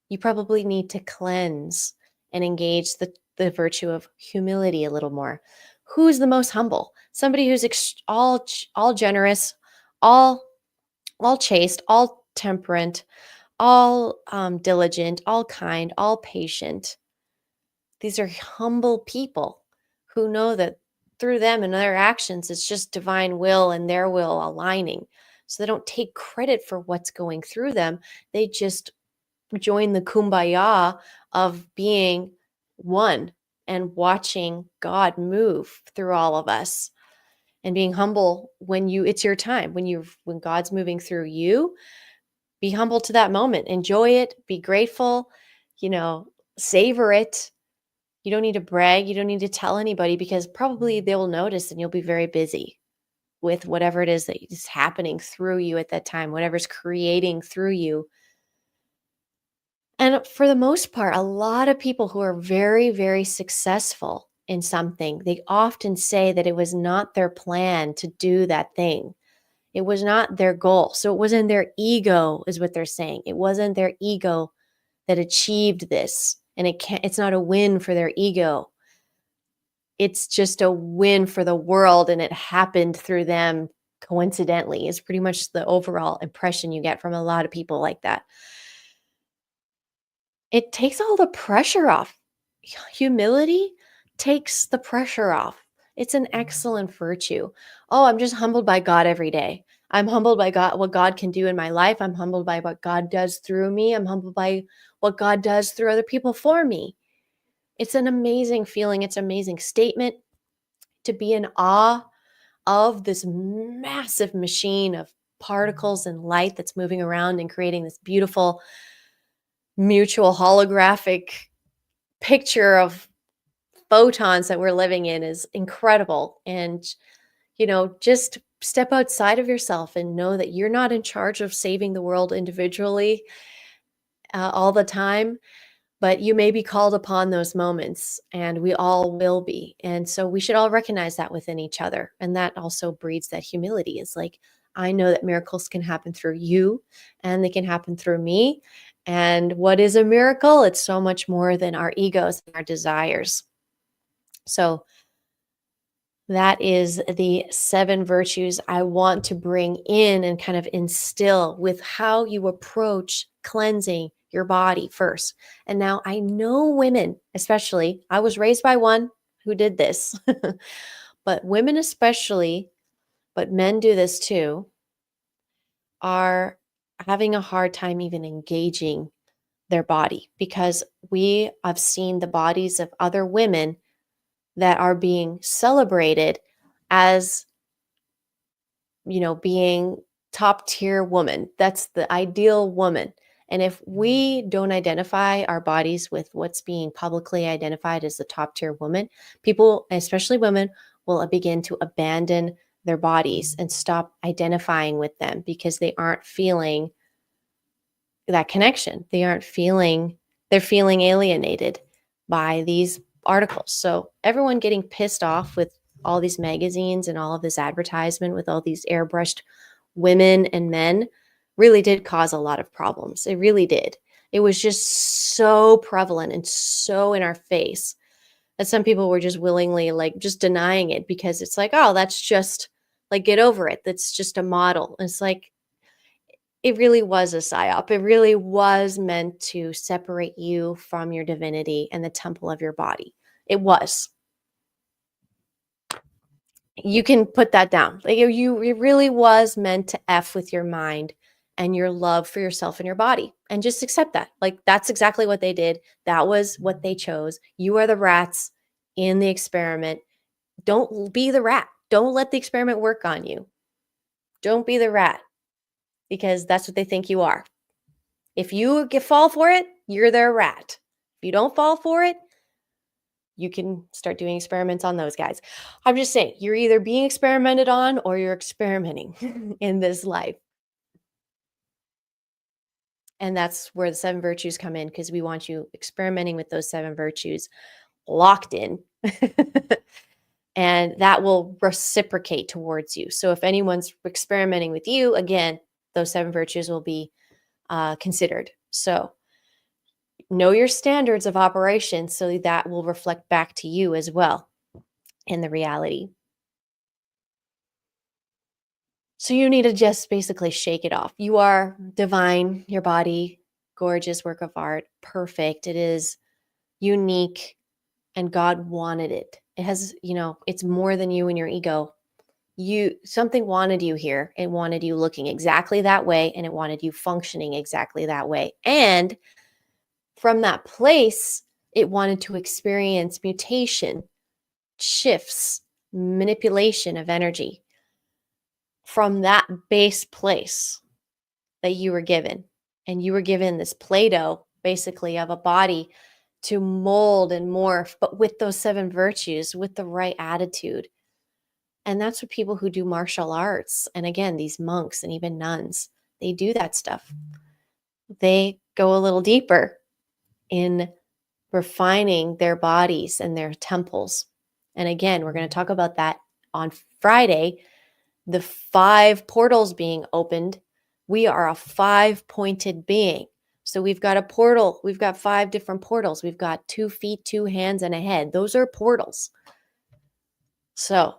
you probably need to cleanse and engage the virtue of humility a little more. Who's the most humble? Somebody who's all generous, all chaste, all temperate, all diligent, all kind, all patient. These are humble people who know that through them and their actions, it's just divine will and their will aligning. So they don't take credit for what's going through them. They just join the kumbaya of being one and watching God move through all of us and being humble when it's your time, when God's moving through you. Be humble to that moment, enjoy it, be grateful, savor it. You don't need to brag, you don't need to tell anybody because probably they will notice and you'll be very busy with whatever it is that is happening through you at that time, whatever's creating through you. And for the most part, a lot of people who are very, very successful in something, they often say that it was not their plan to do that thing. It was not their goal. So it wasn't their ego, is what they're saying. It wasn't their ego that achieved this. And it's not a win for their ego. It's just a win for the world. And it happened through them coincidentally, is pretty much the overall impression you get from a lot of people like that. It takes all the pressure off. Humility takes the pressure off. It's an excellent virtue. Oh, I'm just humbled by God every day. I'm humbled by God, what God can do in my life. I'm humbled by what God does through me. I'm humbled by what God does through other people for me. It's an amazing feeling. It's an amazing statement to be in awe of this massive machine of particles and light that's moving around and creating this beautiful mutual holographic picture of photons that we're living in is incredible. And, just step outside of yourself and know that you're not in charge of saving the world individually all the time, but you may be called upon those moments, and we all will be. And so we should all recognize that within each other. And that also breeds that humility. Is like, I know that miracles can happen through you and they can happen through me. And what is a miracle? It's so much more than our egos and our desires. So that is the 7 virtues I want to bring in and kind of instill with how you approach cleansing your body first. And now I know women, especially, I was raised by one who did this, but women especially, but men do this too, are having a hard time even engaging their body because we have seen the bodies of other women that are being celebrated as, being top tier woman. That's the ideal woman. And if we don't identify our bodies with what's being publicly identified as the top tier woman, people, especially women, will begin to abandon their bodies and stop identifying with them because they aren't feeling that connection. They're feeling alienated by these articles. So everyone getting pissed off with all these magazines and all of this advertisement with all these airbrushed women and men really did cause a lot of problems. It really did. It was just so prevalent and so in our face that some people were just willingly just denying it because it's like, oh, that's just get over it. That's just a model. And it's like, it really was a psyop. It really was meant to separate you from your divinity and the temple of your body. It was. You can put that down. It really was meant to F with your mind and your love for yourself and your body. And just accept that. That's exactly what they did. That was what they chose. You are the rats in the experiment. Don't be the rat. Don't let the experiment work on you. Don't be the rat because that's what they think you are. If you fall for it, you're their rat. If you don't fall for it, you can start doing experiments on those guys. I'm just saying, you're either being experimented on or you're experimenting in this life. And that's where the 7 virtues come in because we want you experimenting with those 7 virtues locked in. And that will reciprocate towards you. So if anyone's experimenting with you, again, those 7 virtues will be considered. So know your standards of operation so that will reflect back to you as well in the reality. So you need to just basically shake it off. You are divine, your body, gorgeous work of art, perfect. It is unique, and God wanted it. It has, it's more than you and your ego. Something wanted you here. It wanted you looking exactly that way, and it wanted you functioning exactly that way. And from that place, it wanted to experience mutation, shifts, manipulation of energy from that base place that you were given. And you were given this Play-Doh, basically, of a body to mold and morph, but with those 7 virtues, with the right attitude. And that's what people who do martial arts, and again, these monks and even nuns, they do that stuff. They go a little deeper in refining their bodies and their temples. And again, we're going to talk about that on Friday, the 5 portals being opened. We are a 5-pointed being. So we've got a portal. We've got 5 different portals. We've got 2 feet, 2 hands, and a head. Those are portals. So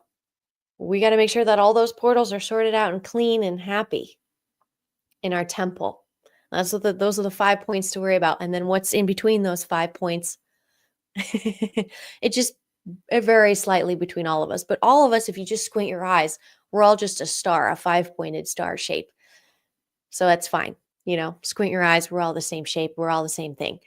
we got to make sure that all those portals are sorted out and clean and happy in our temple. Those are the 5 points to worry about. And then what's in between those 5 points? It just It varies slightly between all of us, but all of us, if you just squint your eyes, we're all just a star, a 5-pointed star shape. So that's fine. Squint your eyes, we're all the same shape, we're all the same thing.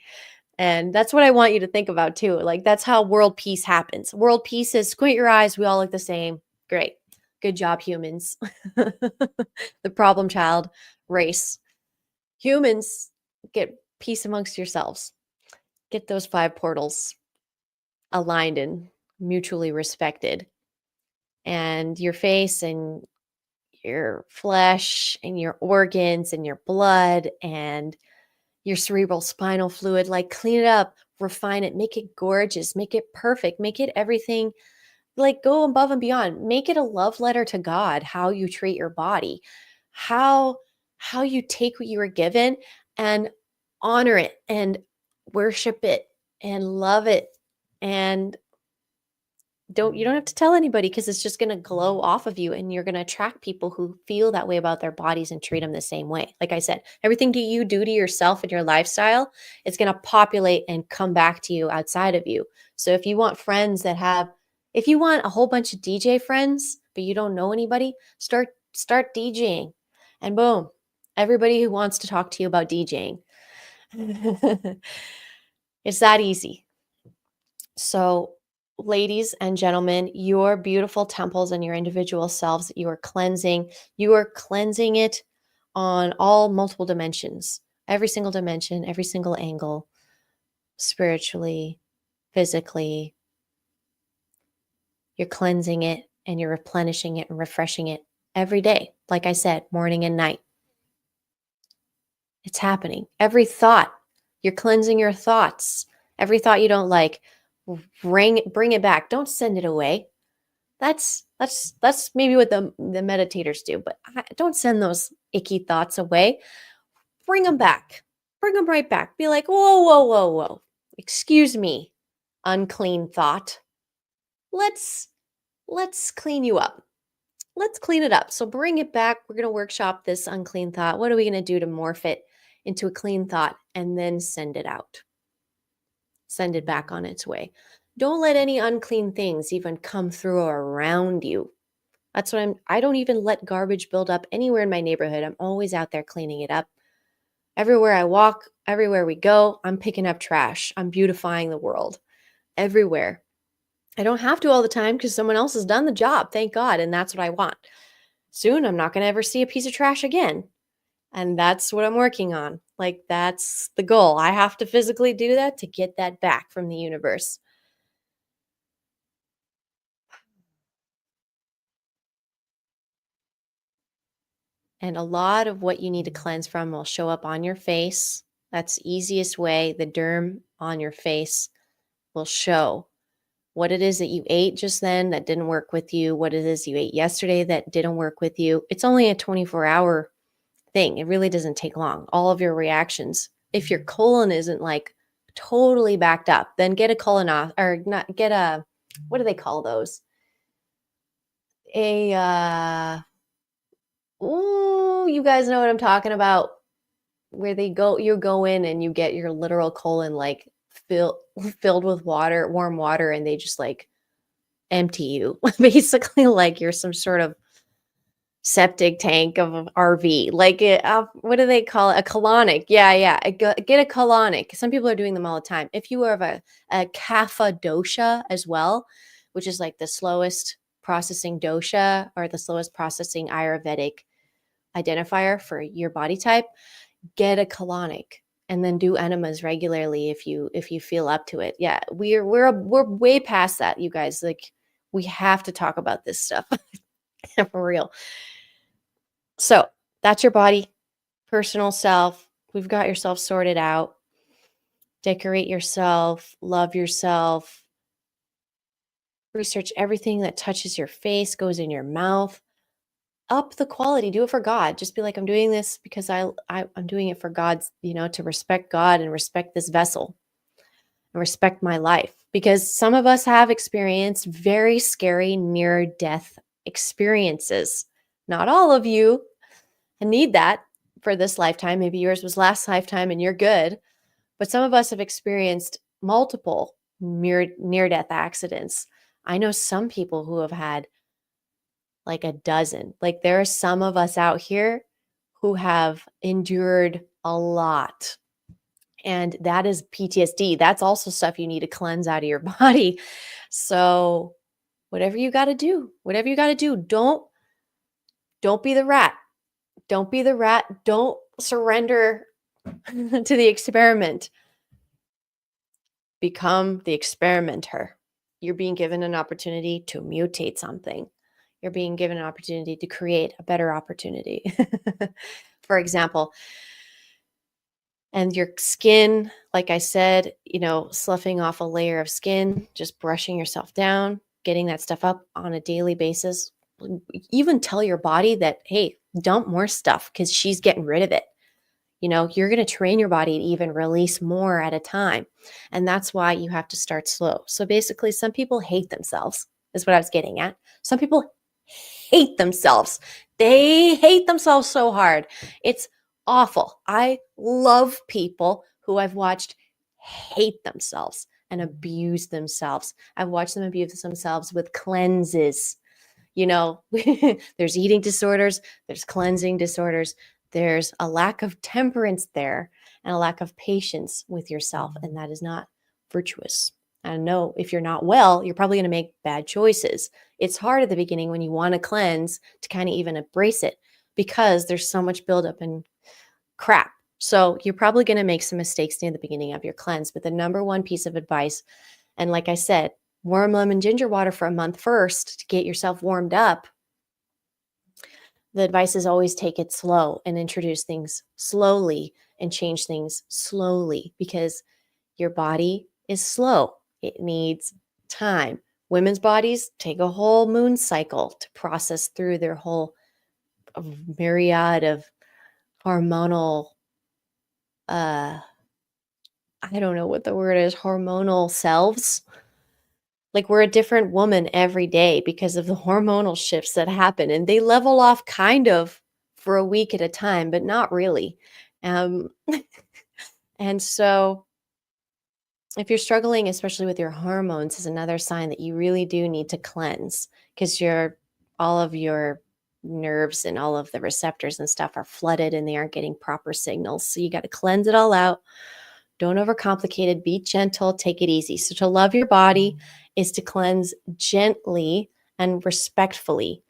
And that's what I want you to think about too. Like, that's how world peace happens. World peace is squint your eyes, we all look the same. Great. Good job, humans. The problem child race. Humans, get peace amongst yourselves. Get those 5 portals aligned and mutually respected. And your face and your flesh and your organs and your blood and your cerebral spinal fluid, like, clean it up, refine it, make it gorgeous, make it perfect, make it everything, like, go above and beyond. Make it a love letter to God, how you treat your body, how you take what you were given and honor it and worship it and love it. And you don't have to tell anybody, because it's just going to glow off of you, and you're going to attract people who feel that way about their bodies and treat them the same way. Like I said, everything you do to yourself and your lifestyle, it's going to populate and come back to you outside of you. So if you want if you want a whole bunch of DJ friends, but you don't know anybody, start DJing, and boom, everybody who wants to talk to you about DJing. It's that easy. So, ladies and gentlemen, your beautiful temples and your individual selves that you are cleansing it on all multiple dimensions, every single dimension, every single angle, spiritually, physically. You're cleansing it and you're replenishing it and refreshing it every day. Like I said, morning and night. It's happening. Every thought, you're cleansing your thoughts. Every thought you don't like, bring it back. Don't send it away. That's maybe what the meditators do, but don't send those icky thoughts away. Bring them back. Bring them right back. Be like, whoa, whoa, whoa, whoa. Excuse me, unclean thought. Let's clean you up. Let's clean it up. So bring it back. We're going to workshop this unclean thought. What are we going to do to morph it into a clean thought and then send it out? Send it back on its way. Don't let any unclean things even come through or around you. That's what I don't even let garbage build up anywhere in my neighborhood. I'm always out there cleaning it up. Everywhere I walk, everywhere we go, I'm picking up trash. I'm beautifying the world everywhere. I don't have to all the time because someone else has done the job, thank God, and that's what I want. Soon, I'm not going to ever see a piece of trash again. And that's what I'm working on. Like, that's the goal. I have to physically do that to get that back from the universe. And a lot of what you need to cleanse from will show up on your face. That's the easiest way. The derm on your face will show what it is that you ate just then that didn't work with you, what it is you ate yesterday that didn't work with you. It's only a 24-hour thing. It really doesn't take long. All of your reactions. If your colon isn't like totally backed up, then get a what do they call those? You guys know what I'm talking about, where you go in and you get your literal colon like filled with water, warm water, and they just like empty you. Basically, like you're some sort of septic tank of an RV. Like, what do they call it? A colonic. Yeah. Get a colonic. Some people are doing them all the time. If you have a kapha dosha as well, which is like the slowest processing dosha or the slowest processing Ayurvedic identifier for your body type, get a colonic and then do enemas regularly if you feel up to it. Yeah, we're way past that, you guys. Like, we have to talk about this stuff for real. So that's your body, personal self. We've got yourself sorted out. Decorate yourself, love yourself. Research everything that touches your face, goes in your mouth. Up the quality. Do it for God. Just be like, I'm doing this because I'm doing it for God's, to respect God and respect this vessel and respect my life. Because some of us have experienced very scary near-death experiences. Not all of you need that for this lifetime. Maybe yours was last lifetime and you're good. But some of us have experienced multiple near-death accidents. I know some people who have had like a dozen. Like there are some of us out here who have endured a lot. And that is PTSD. That's also stuff you need to cleanse out of your body. So whatever you got to do, whatever you got to do, don't be the rat. Don't be the rat. Don't surrender to the experiment. Become the experimenter. You're being given an opportunity to mutate something. You're being given an opportunity to create a better opportunity. For example, and your skin, like I said, sloughing off a layer of skin, just brushing yourself down, getting that stuff up on a daily basis. Even tell your body that, hey, dump more stuff because she's getting rid of it. You're going to train your body to even release more at a time. And that's why you have to start slow. So basically, some people hate themselves, is what I was getting at. Some people hate themselves. They hate themselves so hard. It's awful. I love people who I've watched hate themselves and abuse themselves. I've watched them abuse themselves with cleanses. There's eating disorders, there's cleansing disorders, there's a lack of temperance there and a lack of patience with yourself. And that is not virtuous. I know if you're not well, you're probably going to make bad choices. It's hard at the beginning when you want to cleanse to kind of even embrace it because there's so much buildup and crap. So you're probably going to make some mistakes near the beginning of your cleanse. But the number one piece of advice, and like I said, warm lemon ginger water for a month first to get yourself warmed up. The advice is always take it slow and introduce things slowly and change things slowly because your body is slow. It needs time. Women's bodies take a whole moon cycle to process through their whole myriad of hormonal, I don't know what the word is, hormonal selves. Like we're a different woman every day because of the hormonal shifts that happen, and they level off kind of for a week at a time, but not really. Um, and so if you're struggling, especially with your hormones, is another sign that you really do need to cleanse because all of your nerves and all of the receptors and stuff are flooded and they aren't getting proper signals. So you got to cleanse it all out. Don't overcomplicate it. Be gentle. Take it easy. So to love your body is to cleanse gently and respectfully.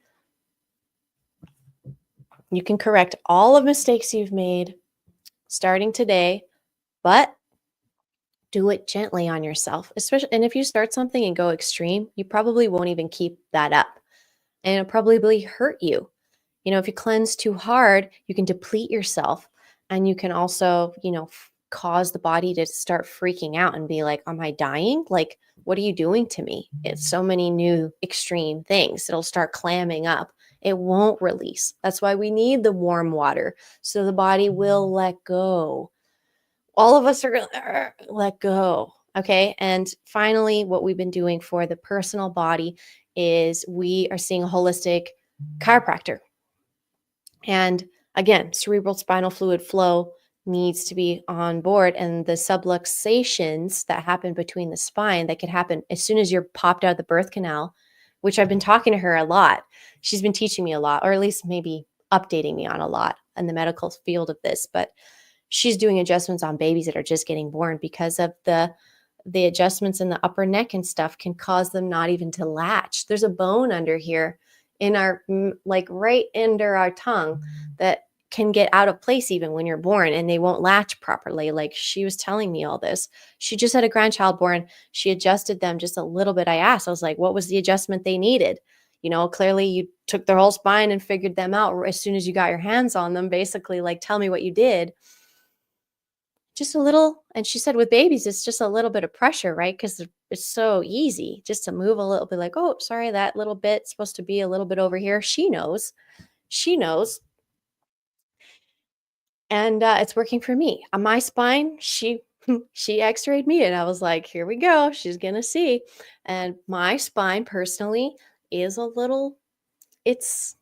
You can correct all of mistakes you've made starting today, but do it gently on yourself. And if you start something and go extreme, you probably won't even keep that up. And it'll probably hurt you. If you cleanse too hard, you can deplete yourself. And you can also, cause the body to start freaking out and be like, am I dying? Like, what are you doing to me? It's so many new extreme things. It'll start clamming up. It won't release. That's why we need the warm water. So the body will let go. All of us are going to let go. Okay. And finally, what we've been doing for the personal body is we are seeing a holistic chiropractor. And again, cerebral spinal fluid flow needs to be on board, and the subluxations that happen between the spine that could happen as soon as you're popped out of the birth canal, which I've been talking to her a lot. She's been teaching me a lot, or at least maybe updating me on a lot in the medical field of this, but she's doing adjustments on babies that are just getting born because of the adjustments in the upper neck and stuff can cause them not even to latch. There's a bone under here in our, like right under our tongue that can get out of place even when you're born and they won't latch properly. Like she was telling me all this. She just had a grandchild born. She adjusted them just a little bit. I asked, I was like, what was the adjustment they needed? Clearly you took their whole spine and figured them out as soon as you got your hands on them, basically like, tell me what you did. Just a little. And she said with babies, it's just a little bit of pressure, right? Because it's so easy just to move a little bit like, oh, sorry, that little bit's supposed to be a little bit over here. She knows. And it's working for me. On my spine, she x-rayed me and I was like, here we go. She's going to see. And my spine personally is a little, it's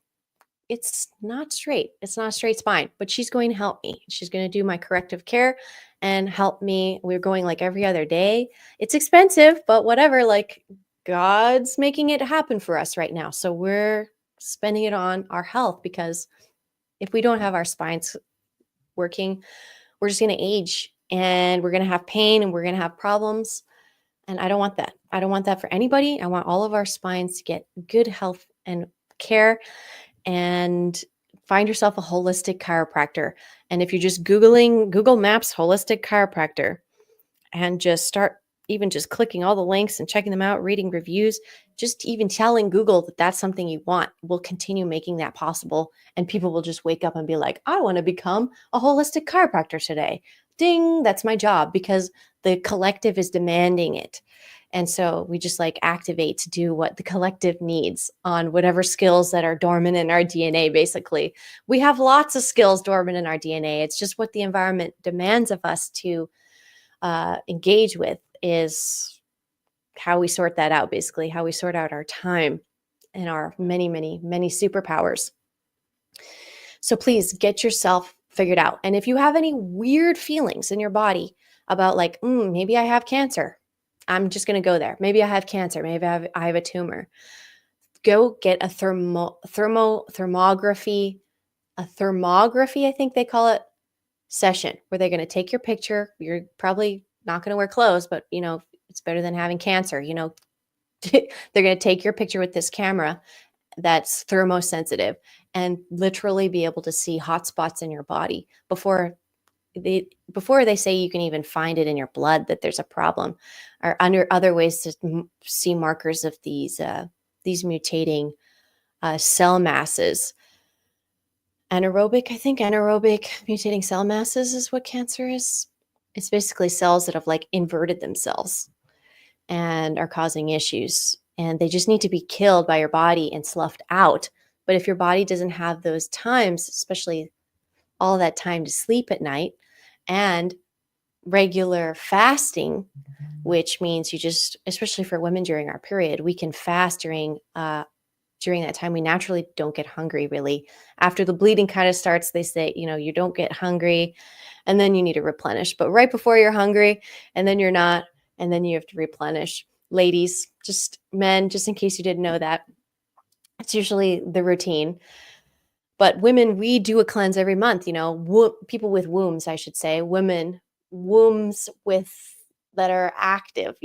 not straight. It's not a straight spine, but she's going to help me. She's going to do my corrective care and help me. We're going like every other day. It's expensive, but whatever. Like God's making it happen for us right now. So we're spending it on our health, because if we don't have our spines working, we're just going to age and we're going to have pain and we're going to have problems. And I don't want that. I don't want that for anybody. I want all of our spines to get good health and care. And find yourself a holistic chiropractor. And if you're just Googling Google Maps holistic chiropractor, and just start even just clicking all the links and checking them out, reading reviews, just even telling Google that that's something you want, will continue making that possible. And people will just wake up and be like, I want to become a holistic chiropractor today. Ding, that's my job, because the collective is demanding it. And so we just like activate to do what the collective needs on whatever skills that are dormant in our DNA, basically. We have lots of skills dormant in our DNA. It's just what the environment demands of us to engage with is how we sort that out, basically, how we sort out our time and our many, many, many superpowers. So please get yourself figured out. And if you have any weird feelings in your body about like, maybe I have cancer, I'm just going to go there. Maybe I have cancer. Maybe I have a tumor. Go get a thermography, I think they call it, session, where they're going to take your picture. You're probably not going to wear clothes, but it's better than having cancer. They're going to take your picture with this camera that's thermosensitive and literally be able to see hot spots in your body before they say you can even find it in your blood that there's a problem, or under other ways to see markers of these mutating cell masses. Anaerobic mutating cell masses is what cancer is. It's basically cells that have like inverted themselves and are causing issues. And they just need to be killed by your body and sloughed out. But if your body doesn't have those times, especially all that time to sleep at night and regular fasting, which means you just, especially for women during our period, we can fast during that time. We naturally don't get hungry, really. After the bleeding kind of starts, they say, you don't get hungry and then you need to replenish. But right before you're hungry and then you're not, and then you have to replenish. Ladies, men, just in case you didn't know that, it's usually the routine. But women, we do a cleanse every month, people with wombs, I should say, wombs that are active,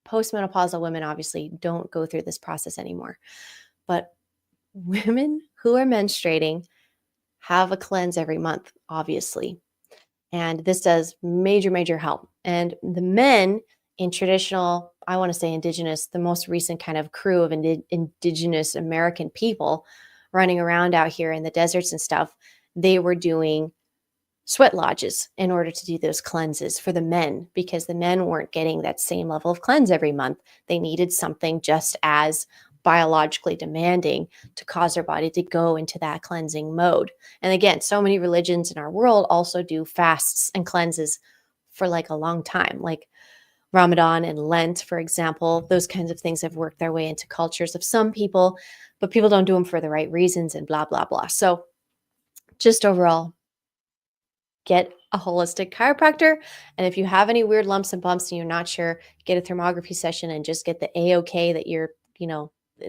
postmenopausal women obviously don't go through this process anymore. But women who are menstruating have a cleanse every month, obviously. And this does major, major help. And the men in traditional, I want to say indigenous, the most recent kind of crew of indigenous American people running around out here in the deserts and stuff, they were doing sweat lodges in order to do those cleanses for the men, because the men weren't getting that same level of cleanse every month. They needed something just as biologically demanding to cause their body to go into that cleansing mode. And again, so many religions in our world also do fasts and cleanses for like a long time, like Ramadan and Lent, for example. Those kinds of things have worked their way into cultures of some people, but people don't do them for the right reasons and blah, blah, blah. So just overall, get a holistic chiropractor. And if you have any weird lumps and bumps and you're not sure, get a thermography session and just get the A-OK that you're,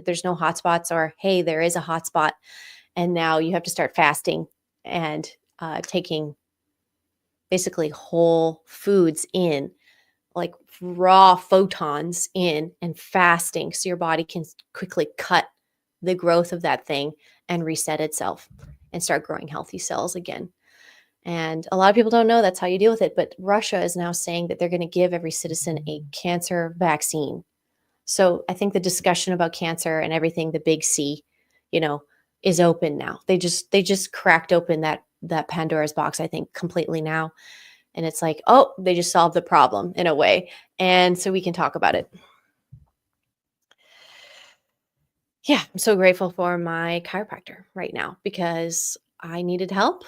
there's no hot spots, or, hey, there is a hot spot. And now you have to start fasting and taking basically whole foods in, like raw photons in, and fasting so your body can quickly cut the growth of that thing and reset itself and start growing healthy cells again. And a lot of people don't know that's how you deal with it. But Russia is now saying that they're going to give every citizen a cancer vaccine. So I think the discussion about cancer and everything, the big C, is open now. They just cracked open that Pandora's box, I think, completely now. And it's like, oh, they just solved the problem in a way. And so we can talk about it. Yeah, I'm so grateful for my chiropractor right now, because I needed help.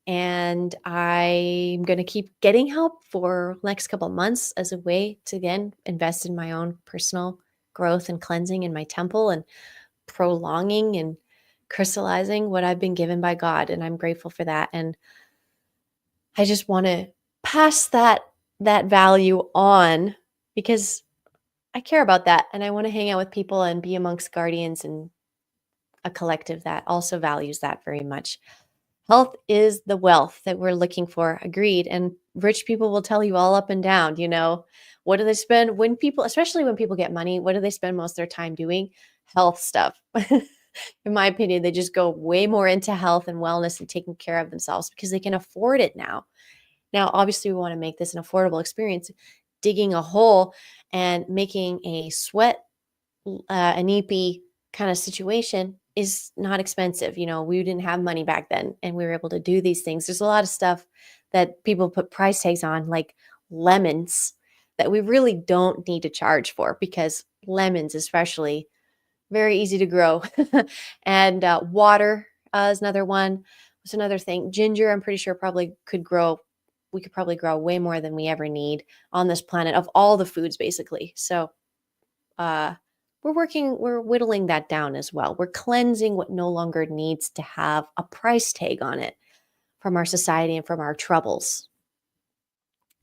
And I'm going to keep getting help for the next couple of months as a way to, again, invest in my own personal growth and cleansing in my temple and prolonging and crystallizing what I've been given by God. And I'm grateful for that. And I just want to pass that value on, because I care about that, and I want to hang out with people and be amongst guardians and a collective that also values that very much. Health is the wealth that we're looking for. Agreed. And rich people will tell you all up and down, what do they spend when people, especially when people get money, what do they spend most of their time doing? Health stuff. In my opinion, they just go way more into health and wellness and taking care of themselves because they can afford it now. Now, obviously, we want to make this an affordable experience. Digging a hole and making a sweat an EP kind of situation is not expensive. We didn't have money back then and we were able to do these things. There's a lot of stuff that people put price tags on, like lemons, that we really don't need to charge for because lemons, especially, very easy to grow. And water is another one. What's another thing? Ginger, I'm pretty sure probably could grow. We could probably grow way more than we ever need on this planet of all the foods, basically. So, we're whittling that down as well. We're cleansing what no longer needs to have a price tag on it from our society and from our troubles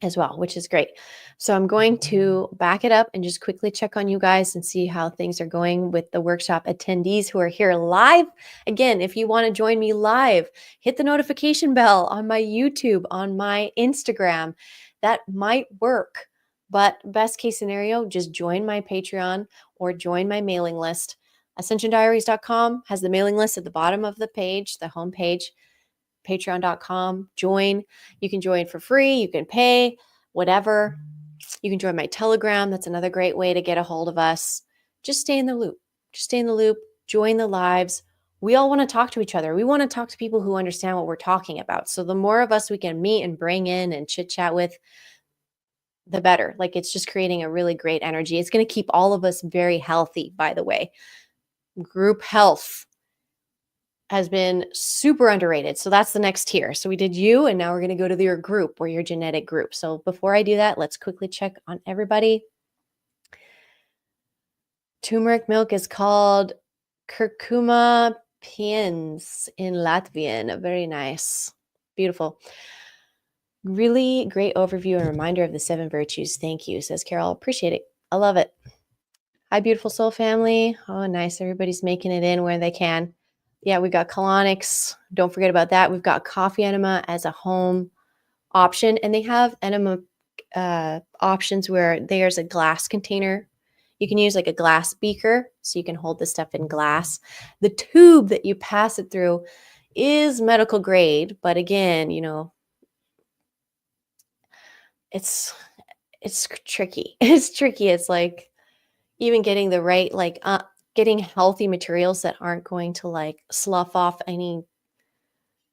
as well, which is great. So I'm going to back it up and just quickly check on you guys and see how things are going with the workshop attendees who are here live. Again, if you want to join me live, hit the notification bell on my YouTube, on my Instagram. That might work. But best case scenario, just join my Patreon or join my mailing list. AscensionDiaries.com has the mailing list at the bottom of the page, the home page. Patreon.com, join. You can join for free. You can pay, whatever. You can join my Telegram. That's another great way to get a hold of us. Just stay in the loop. Just stay in the loop. Join the lives. We all want to talk to each other. We want to talk to people who understand what we're talking about. So the more of us we can meet and bring in and chit chat with, the better. Like, it's just creating a really great energy. It's going to keep all of us very healthy, by the way. Group health has been super underrated. So that's the next tier. So we did you, and now we're going to go to your group or your genetic group. So before I do that, let's quickly check on everybody. Turmeric milk is called curcuma piens in Latvian. Very nice. Beautiful. Really great overview and reminder of the 7 virtues. Thank you, says Carol. Appreciate it. I love it. Hi, beautiful soul family. Oh, nice. Everybody's making it in where they can. Yeah, we've got colonics. Don't forget about that. We've got coffee enema as a home option, and they have enema options where there's a glass container. You can use like a glass beaker, so you can hold this stuff in glass. The tube that you pass it through is medical grade, but again, it's tricky. It's tricky. It's like even getting the right, getting healthy materials that aren't going to like slough off any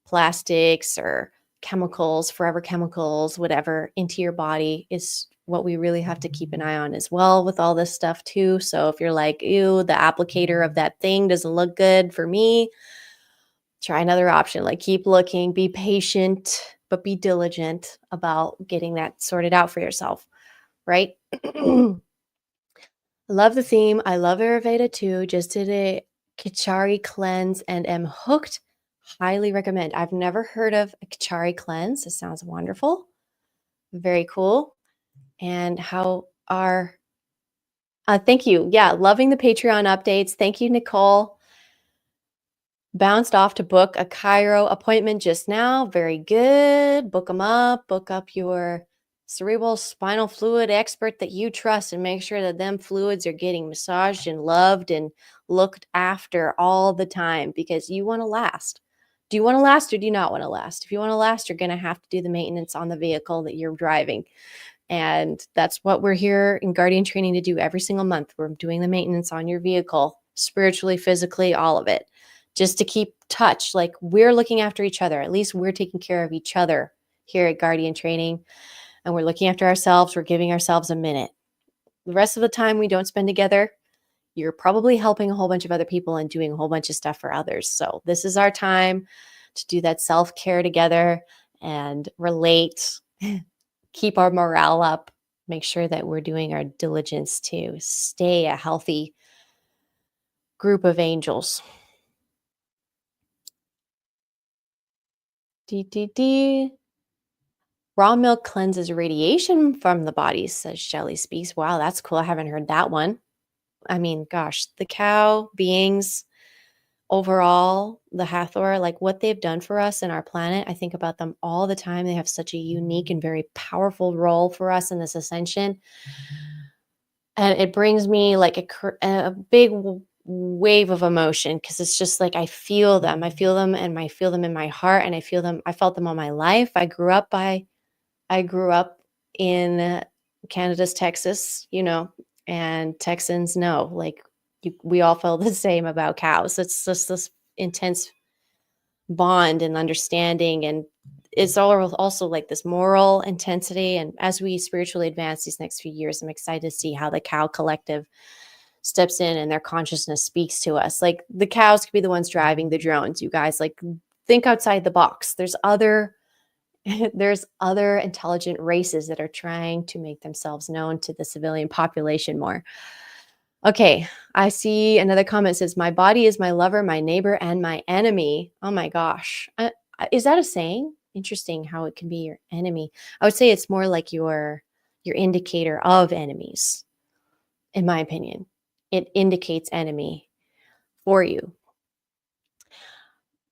plastics or chemicals, forever chemicals, whatever, into your body is what we really have to keep an eye on as well with all this stuff too. So if you're like, ew, the applicator of that thing doesn't look good for me, try another option. Like, keep looking, be patient, but be diligent about getting that sorted out for yourself, right? Love the theme. I love Ayurveda too. Just did a Kichari cleanse and am hooked. Highly recommend. I've never heard of a Kichari cleanse. It sounds wonderful. Very cool. And how are, thank you. Yeah, loving the Patreon updates. Thank you, Nicole. Bounced off to book a Cairo appointment just now. Very good. Book them up. Book up your cerebral spinal fluid expert that you trust and make sure that them fluids are getting massaged and loved and looked after all the time, because you want to last. Do you want to last or do you not want to last? If you want to last, you're going to have to do the maintenance on the vehicle that you're driving. And that's what we're here in Guardian Training to do every single month. We're doing the maintenance on your vehicle, spiritually, physically, all of it, just to keep touch. Like, we're looking after each other. At least we're taking care of each other here at Guardian Training. And we're looking after ourselves. We're giving ourselves a minute. The rest of the time we don't spend together, you're probably helping a whole bunch of other people and doing a whole bunch of stuff for others. So this is our time to do that self-care together and relate, keep our morale up, make sure that we're doing our diligence to stay a healthy group of angels. . Raw milk cleanses radiation from the body, says Shelly Speaks. Wow, that's cool. I haven't heard that one. I mean, gosh, the cow beings overall, the Hathor, like what they've done for us and our planet, I think about them all the time. They have such a unique and very powerful role for us in this ascension. And it brings me like a big wave of emotion because it's just like I feel them. I feel them and I feel them in my heart and I feel them. I felt them all my life. I grew up in Canada's Texas, and Texans know, like we all feel the same about cows. It's just this intense bond and understanding, and it's all also like this moral intensity. And as we spiritually advance these next few years, I'm excited to see how the cow collective steps in and their consciousness speaks to us. Like the cows could be the ones driving the drones, you guys. Like think outside the box. There's other intelligent races that are trying to make themselves known to the civilian population more. Okay, I see another comment says, my body is my lover, my neighbor, and my enemy. Oh my gosh. Is that a saying? Interesting how it can be your enemy. I would say it's more like your indicator of enemies, in my opinion. It indicates enemy for you.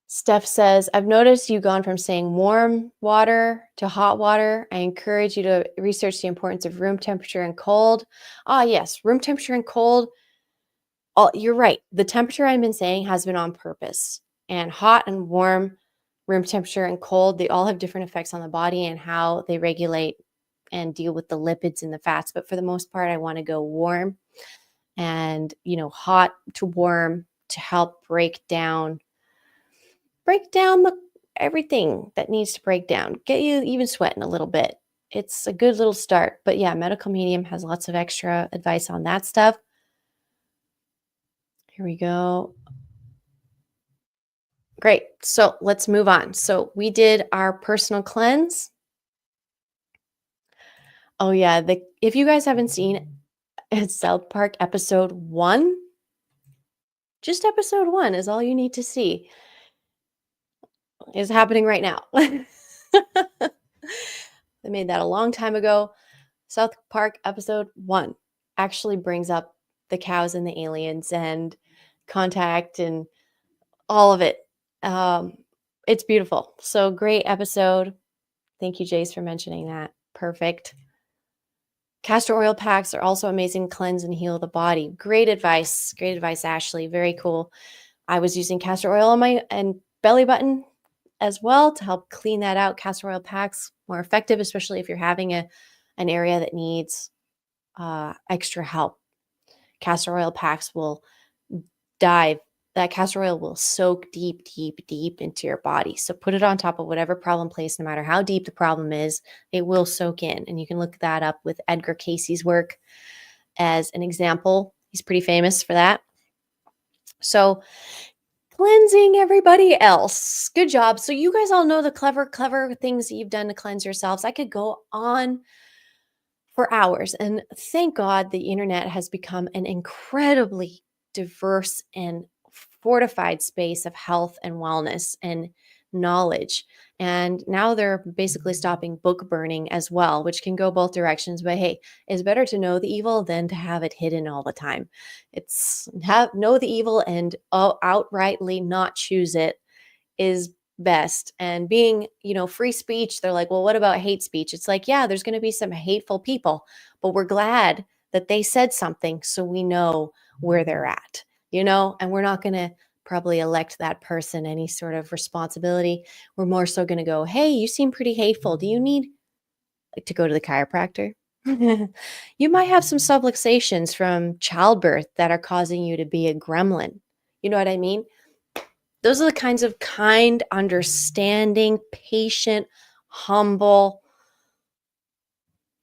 Steph says, I've noticed you've gone from saying warm water to hot water. I encourage you to research the importance of room temperature and cold. Ah, yes, room temperature and cold. Oh, you're right. The temperature I've been saying has been on purpose. And hot and warm, room temperature and cold, they all have different effects on the body and how they regulate and deal with the lipids and the fats. But for the most part, I want to go warm and, hot to warm to help break down everything that needs to break down, get you even sweating a little bit. It's a good little start. But yeah, Medical Medium has lots of extra advice on that stuff. Here we go. Great. So let's move on. So we did our personal cleanse. Oh yeah, if you guys haven't seen South Park episode 1, just episode 1 is all you need to see. Is happening right now. They made that a long time ago. South Park episode 1 actually brings up the cows and the aliens and contact and all of it. It's beautiful. So great episode. Thank you, Jace, for mentioning that. Perfect. Castor oil packs are also amazing to cleanse and heal the body. Great advice. Great advice, Ashley. Very cool. I was using castor oil on my belly button as well to help clean that out. Castor oil packs more effective, especially if you're having an area that needs extra help. Castor oil packs will that castor oil will soak deep, deep, deep into your body. So put it on top of whatever problem place, no matter how deep the problem is, it will soak in. And you can look that up with Edgar Casey's work as an example. He's pretty famous for that. So cleansing everybody else. Good job. So you guys all know the clever things that you've done to cleanse yourselves. I could go on for hours. And thank God the internet has become an incredibly diverse and fortified space of health and wellness and knowledge. And now they're basically stopping book burning as well, which can go both directions. But hey, it's better to know the evil than to have it hidden all the time. It's know the evil and outrightly not choose it is best. And being, free speech, they're like, well, what about hate speech? It's like, yeah, there's going to be some hateful people, but we're glad that they said something so we know where they're at, and we're not going to probably elect that person any sort of responsibility. We're more so going to go, hey, you seem pretty hateful. Do you need to go to the chiropractor? You might have some subluxations from childbirth that are causing you to be a gremlin. You know what I mean? Those are the kinds of kind, understanding, patient, humble,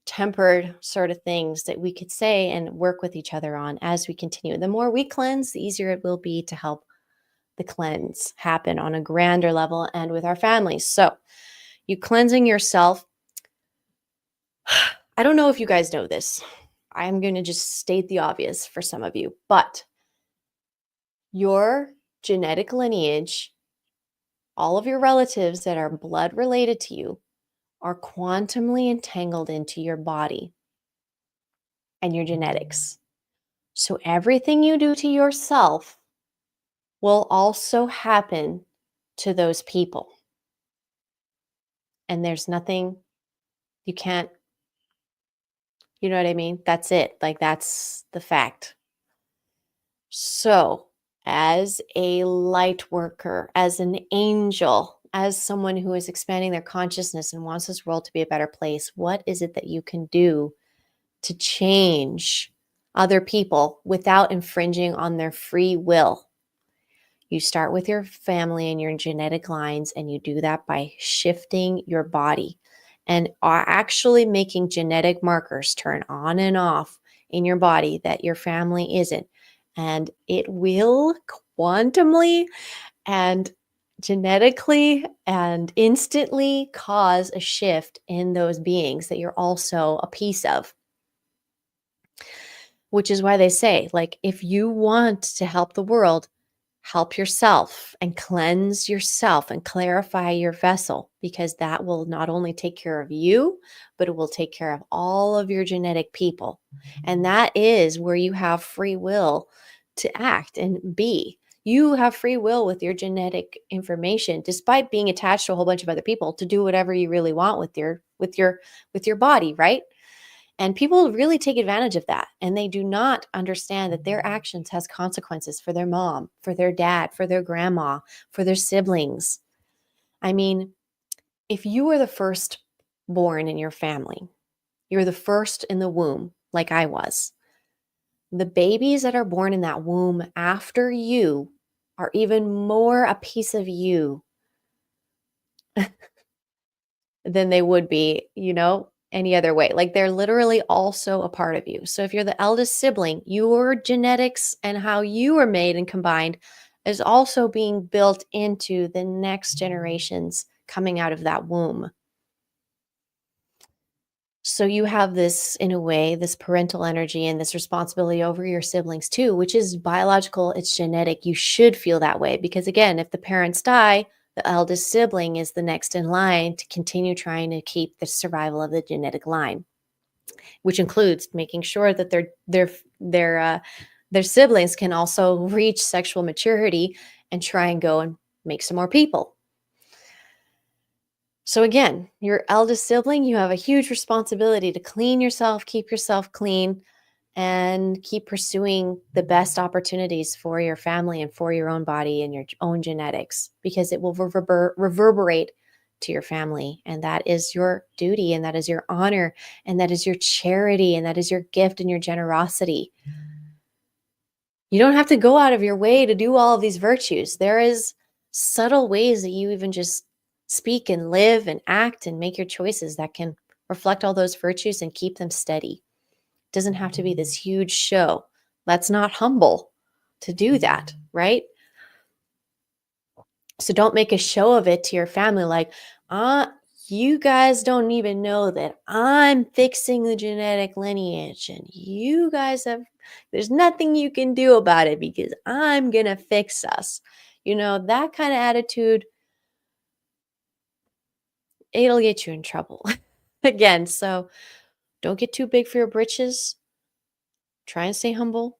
tempered sort of things that we could say and work with each other on as we continue. The more we cleanse, the easier it will be to help the cleanse happen on a grander level and with our families. So you cleansing yourself. I don't know if you guys know this. I'm going to just state the obvious for some of you, but your genetic lineage, all of your relatives that are blood related to you, are quantumly entangled into your body and your genetics. So everything you do to yourself will also happen to those people. And there's nothing you can't, you know what I mean? That's it. Like, that's the fact. So, as a light worker, as an angel, as someone who is expanding their consciousness and wants this world to be a better place, what is it that you can do to change other people without infringing on their free will? You start with your family and your genetic lines, and you do that by shifting your body and are actually making genetic markers turn on and off in your body that your family isn't. And it will quantumly and genetically and instantly cause a shift in those beings that you're also a piece of. Which is why they say, like, if you want to help the world, help yourself and cleanse yourself and clarify your vessel, because that will not only take care of you, but it will take care of all of your genetic people. And that is where you have free will to act and be. You have free will with your genetic information, despite being attached to a whole bunch of other people, to do whatever you really want with your body, right? And people really take advantage of that. And they do not understand that their actions has consequences for their mom, for their dad, for their grandma, for their siblings. I mean, if you were the first born in your family, you're the first in the womb, like I was. The babies that are born in that womb after you are even more a piece of you than they would be, any other way. Like, they're literally also a part of you. So if you're the eldest sibling, your genetics and how you are made and combined is also being built into the next generations coming out of that womb. So you have this, in a way, this parental energy and this responsibility over your siblings too, which is biological, it's genetic. You should feel that way because, again, if the parents die, the eldest sibling is the next in line to continue trying to keep the survival of the genetic line, which includes making sure that their siblings can also reach sexual maturity and try and go and make some more people. So again, your eldest sibling, you have a huge responsibility to clean yourself, keep yourself clean, and keep pursuing the best opportunities for your family and for your own body and your own genetics, because it will reverberate to your family. And that is your duty, and that is your honor, and that is your charity, and that is your gift and your generosity. You don't have to go out of your way to do all of these virtues. There is subtle ways that you even just speak and live and act and make your choices that can reflect all those virtues and keep them steady. It doesn't have to be this huge show. That's not humble to do that, right? So don't make a show of it to your family like, you guys don't even know that I'm fixing the genetic lineage, and there's nothing you can do about it because I'm going to fix us. That kind of attitude, it'll get you in trouble. Again, so don't get too big for your britches. Try and stay humble,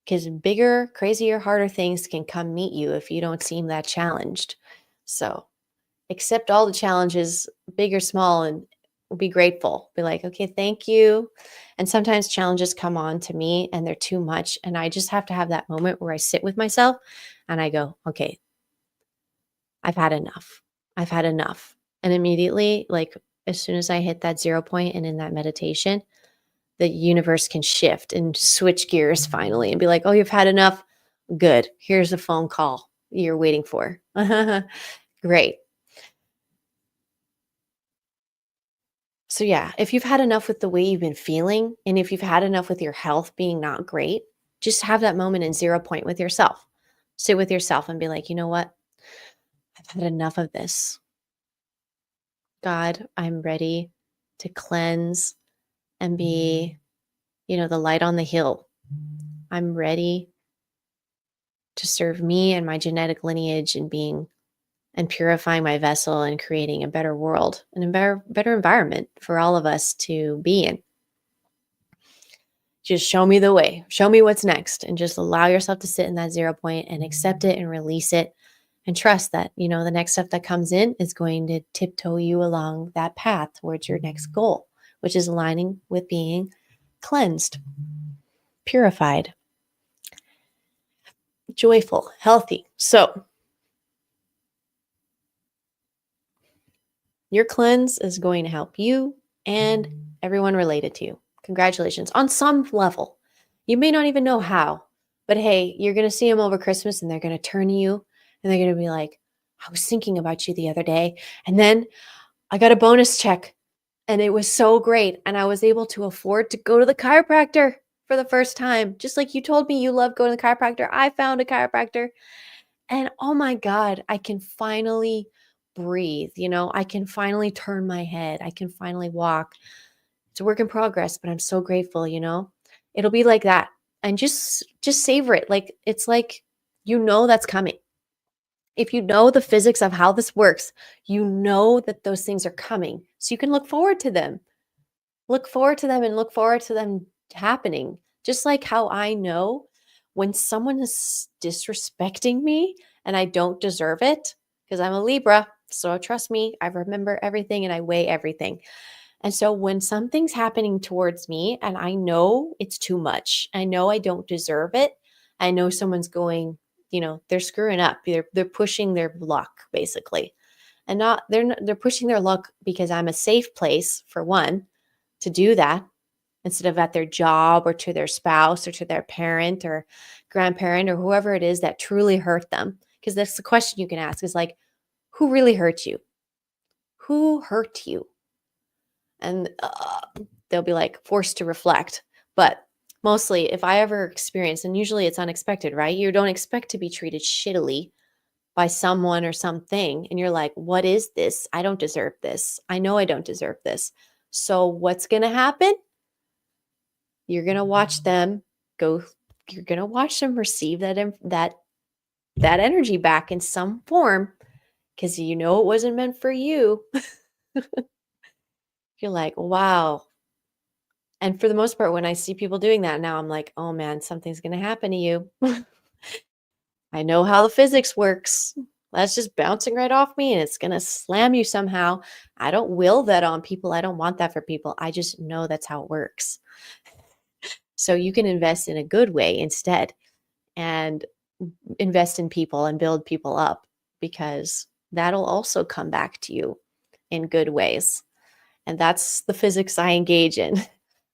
because bigger, crazier, harder things can come meet you if you don't seem that challenged. So accept all the challenges, big or small, and be grateful. Be like, okay, thank you. And sometimes challenges come on to me and they're too much. And I just have to have that moment where I sit with myself and I go, okay, I've had enough. I've had enough. And immediately, like, as soon as I hit that 0 point and in that meditation, the universe can shift and switch gears finally and be like, oh, you've had enough. Good. Here's a phone call you're waiting for. Great. So yeah, if you've had enough with the way you've been feeling, and if you've had enough with your health being not great, just have that moment in 0 point with yourself. Sit with yourself and be like, you know what? I've had enough of this. God, I'm ready to cleanse and be, the light on the hill. I'm ready to serve me and my genetic lineage and being and purifying my vessel and creating a better world and a better environment for all of us to be in. Just show me the way, show me what's next, and just allow yourself to sit in that 0 point and accept it and release it and trust that, the next stuff that comes in is going to tiptoe you along that path towards your next goal, which is aligning with being cleansed, purified, joyful, healthy. So, your cleanse is going to help you and everyone related to you. Congratulations on some level. You may not even know how, but hey, you're going to see them over Christmas and they're going to turn to you and they're going to be like, I was thinking about you the other day. And then I got a bonus check and it was so great. And I was able to afford to go to the chiropractor for the first time. Just like you told me you love going to the chiropractor, I found a chiropractor. And oh my God, I can finally breathe. I can finally turn my head. I can finally walk. It's a work in progress, but I'm so grateful. It'll be like that. And just savor it. Like it's like that's coming. If you know the physics of how this works, you know that those things are coming. So you can look forward to them. Look forward to them and look forward to them happening. Just like how I know when someone is disrespecting me and I don't deserve it, because I'm a Libra. So trust me, I remember everything and I weigh everything. And so when something's happening towards me and I know it's too much, I know I don't deserve it, I know someone's going, they're screwing up. They're pushing their luck basically. And they're pushing their luck because I'm a safe place for one to do that instead of at their job or to their spouse or to their parent or grandparent or whoever it is that truly hurt them. Because that's the question you can ask is like, who really hurt you? Who hurt you? And they'll be like forced to reflect. But mostly, if I ever experience, and usually it's unexpected, right? You don't expect to be treated shittily by someone or something. And you're like, what is this? I don't deserve this. I know I don't deserve this. So what's going to happen? You're going to watch them go. You're going to watch them receive that energy back in some form because it wasn't meant for you. You're like, wow. And for the most part, when I see people doing that now, I'm like, oh man, something's going to happen to you. I know how the physics works. That's just bouncing right off me and it's going to slam you somehow. I don't will that on people. I don't want that for people. I just know that's how it works. So you can invest in a good way instead and invest in people and build people up because that'll also come back to you in good ways. And that's the physics I engage in.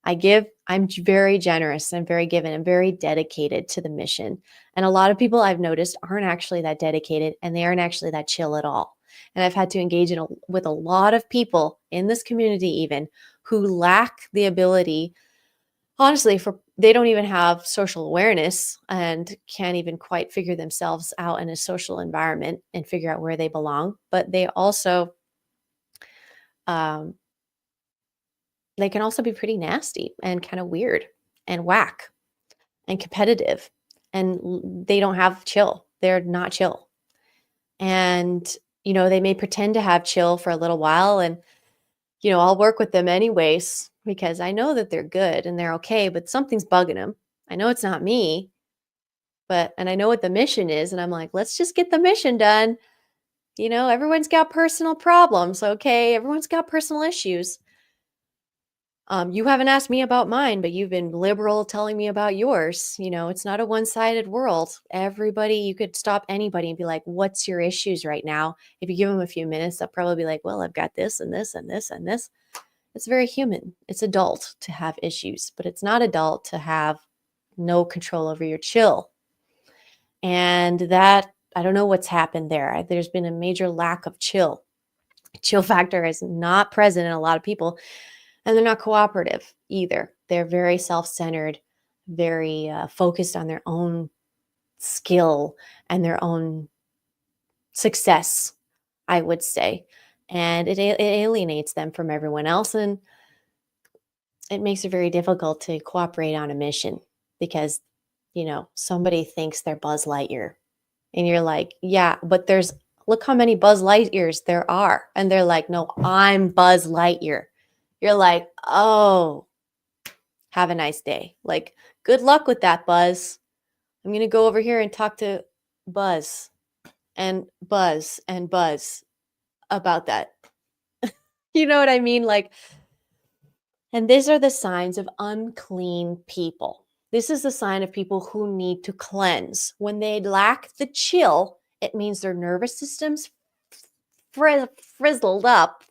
I'm very generous. I'm very given. I'm very dedicated to the mission. And a lot of people I've noticed aren't actually that dedicated and they aren't actually that chill at all. And I've had to engage with a lot of people in this community even who lack the ability, honestly, they don't even have social awareness and can't even quite figure themselves out in a social environment and figure out where they belong. But they also, they can also be pretty nasty and kind of weird and whack and competitive. And they don't have chill. They're not chill. And, they may pretend to have chill for a little while. And, I'll work with them anyways because I know that they're good and they're okay, but something's bugging them. I know it's not me, and I know what the mission is. And I'm like, let's just get the mission done. Everyone's got personal problems. Okay. Everyone's got personal issues. You haven't asked me about mine, but you've been liberal telling me about yours. It's not a one-sided world. Everybody, you could stop anybody and be like, what's your issues right now? If you give them a few minutes, they'll probably be like, well, I've got this and this and this and this. It's very human. It's adult to have issues, but it's not adult to have no control over your chill. And that, I don't know what's happened there. There's been a major lack of chill. Chill factor is not present in a lot of people. And they're not cooperative either. They're very self-centered, very focused on their own skill and their own success, I would say. And it alienates them from everyone else. And it makes it very difficult to cooperate on a mission because, somebody thinks they're Buzz Lightyear. And you're like, yeah, but there's look how many Buzz Lightyears there are. And they're like, no, I'm Buzz Lightyear. You're like, oh, have a nice day. Like, good luck with that, Buzz. I'm going to go over here and talk to Buzz and Buzz and Buzz about that. You know what I mean? Like, and these are the signs of unclean people. This is the sign of people who need to cleanse. When they lack the chill, it means their nervous system's frizzled up,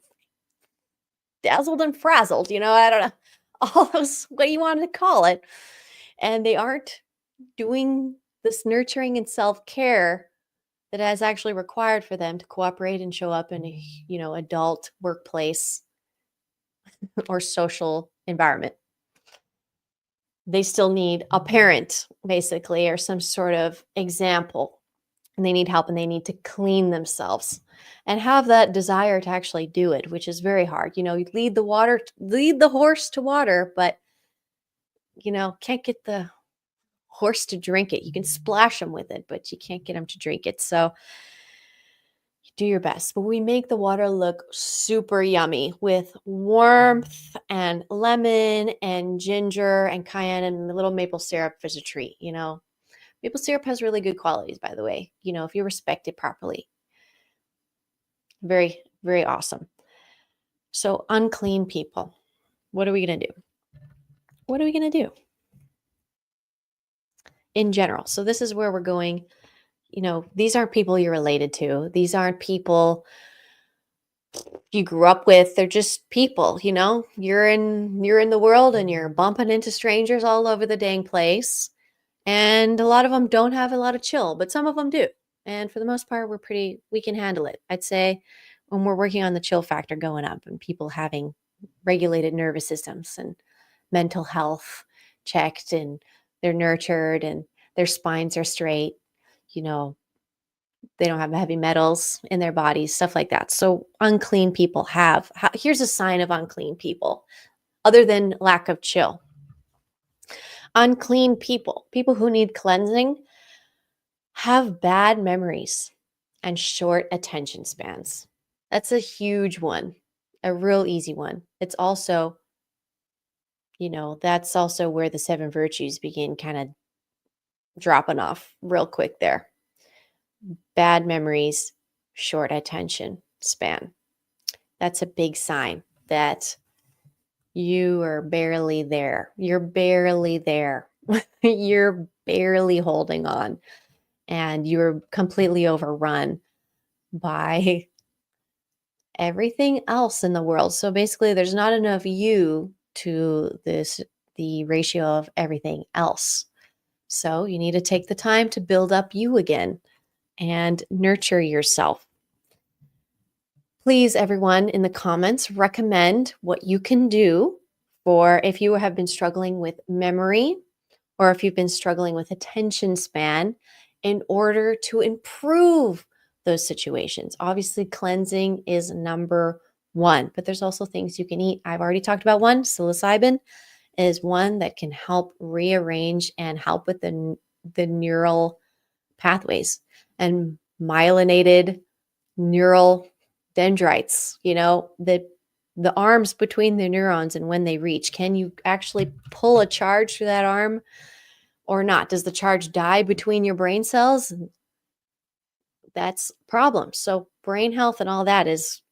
dazzled and frazzled, I don't know, all those, what you want to call it. And they aren't doing this nurturing and self-care that is actually required for them to cooperate and show up in a, adult workplace or social environment. They still need a parent, basically, or some sort of example. And they need help and they need to clean themselves and have that desire to actually do it, which is very hard. You lead the horse to water, but, can't get the horse to drink it. You can splash them with it, but you can't get them to drink it. So do your best. But we make the water look super yummy with warmth and lemon and ginger and cayenne and a little maple syrup as a treat. Maple syrup has really good qualities, by the way, if you respect it properly. Very, very awesome. So unclean people, what are we going to do? What are we going to do in general? So this is where we're going. These aren't people you're related to. These aren't people you grew up with. They're just people, you're in the world and you're bumping into strangers all over the dang place. And a lot of them don't have a lot of chill, but some of them do. And for the most part, we can handle it. I'd say when we're working on the chill factor going up and people having regulated nervous systems and mental health checked and they're nurtured and their spines are straight, they don't have heavy metals in their bodies, stuff like that. So unclean people here's a sign of unclean people, other than lack of chill. Unclean people who need cleansing, have bad memories and short attention spans. That's a huge one, a real easy one. It's also, that's also where the 7 virtues begin kind of dropping off real quick there. Bad memories, short attention span. That's a big sign that you are barely there. You're barely there. You're barely holding on. And you're completely overrun by everything else in the world. So basically, there's not enough you to the ratio of everything else. So you need to take the time to build up you again and nurture yourself. Please, everyone in the comments, recommend what you can do for if you have been struggling with memory or if you've been struggling with attention span in order to improve those situations. Obviously, cleansing is number 1, but there's also things you can eat. I've already talked about one. Psilocybin is one that can help rearrange and help with the neural pathways and myelinated neural dendrites, the arms between the neurons and when they reach. Can you actually pull a charge through that arm or not? Does the charge die between your brain cells? That's a problem. So brain health and all that is,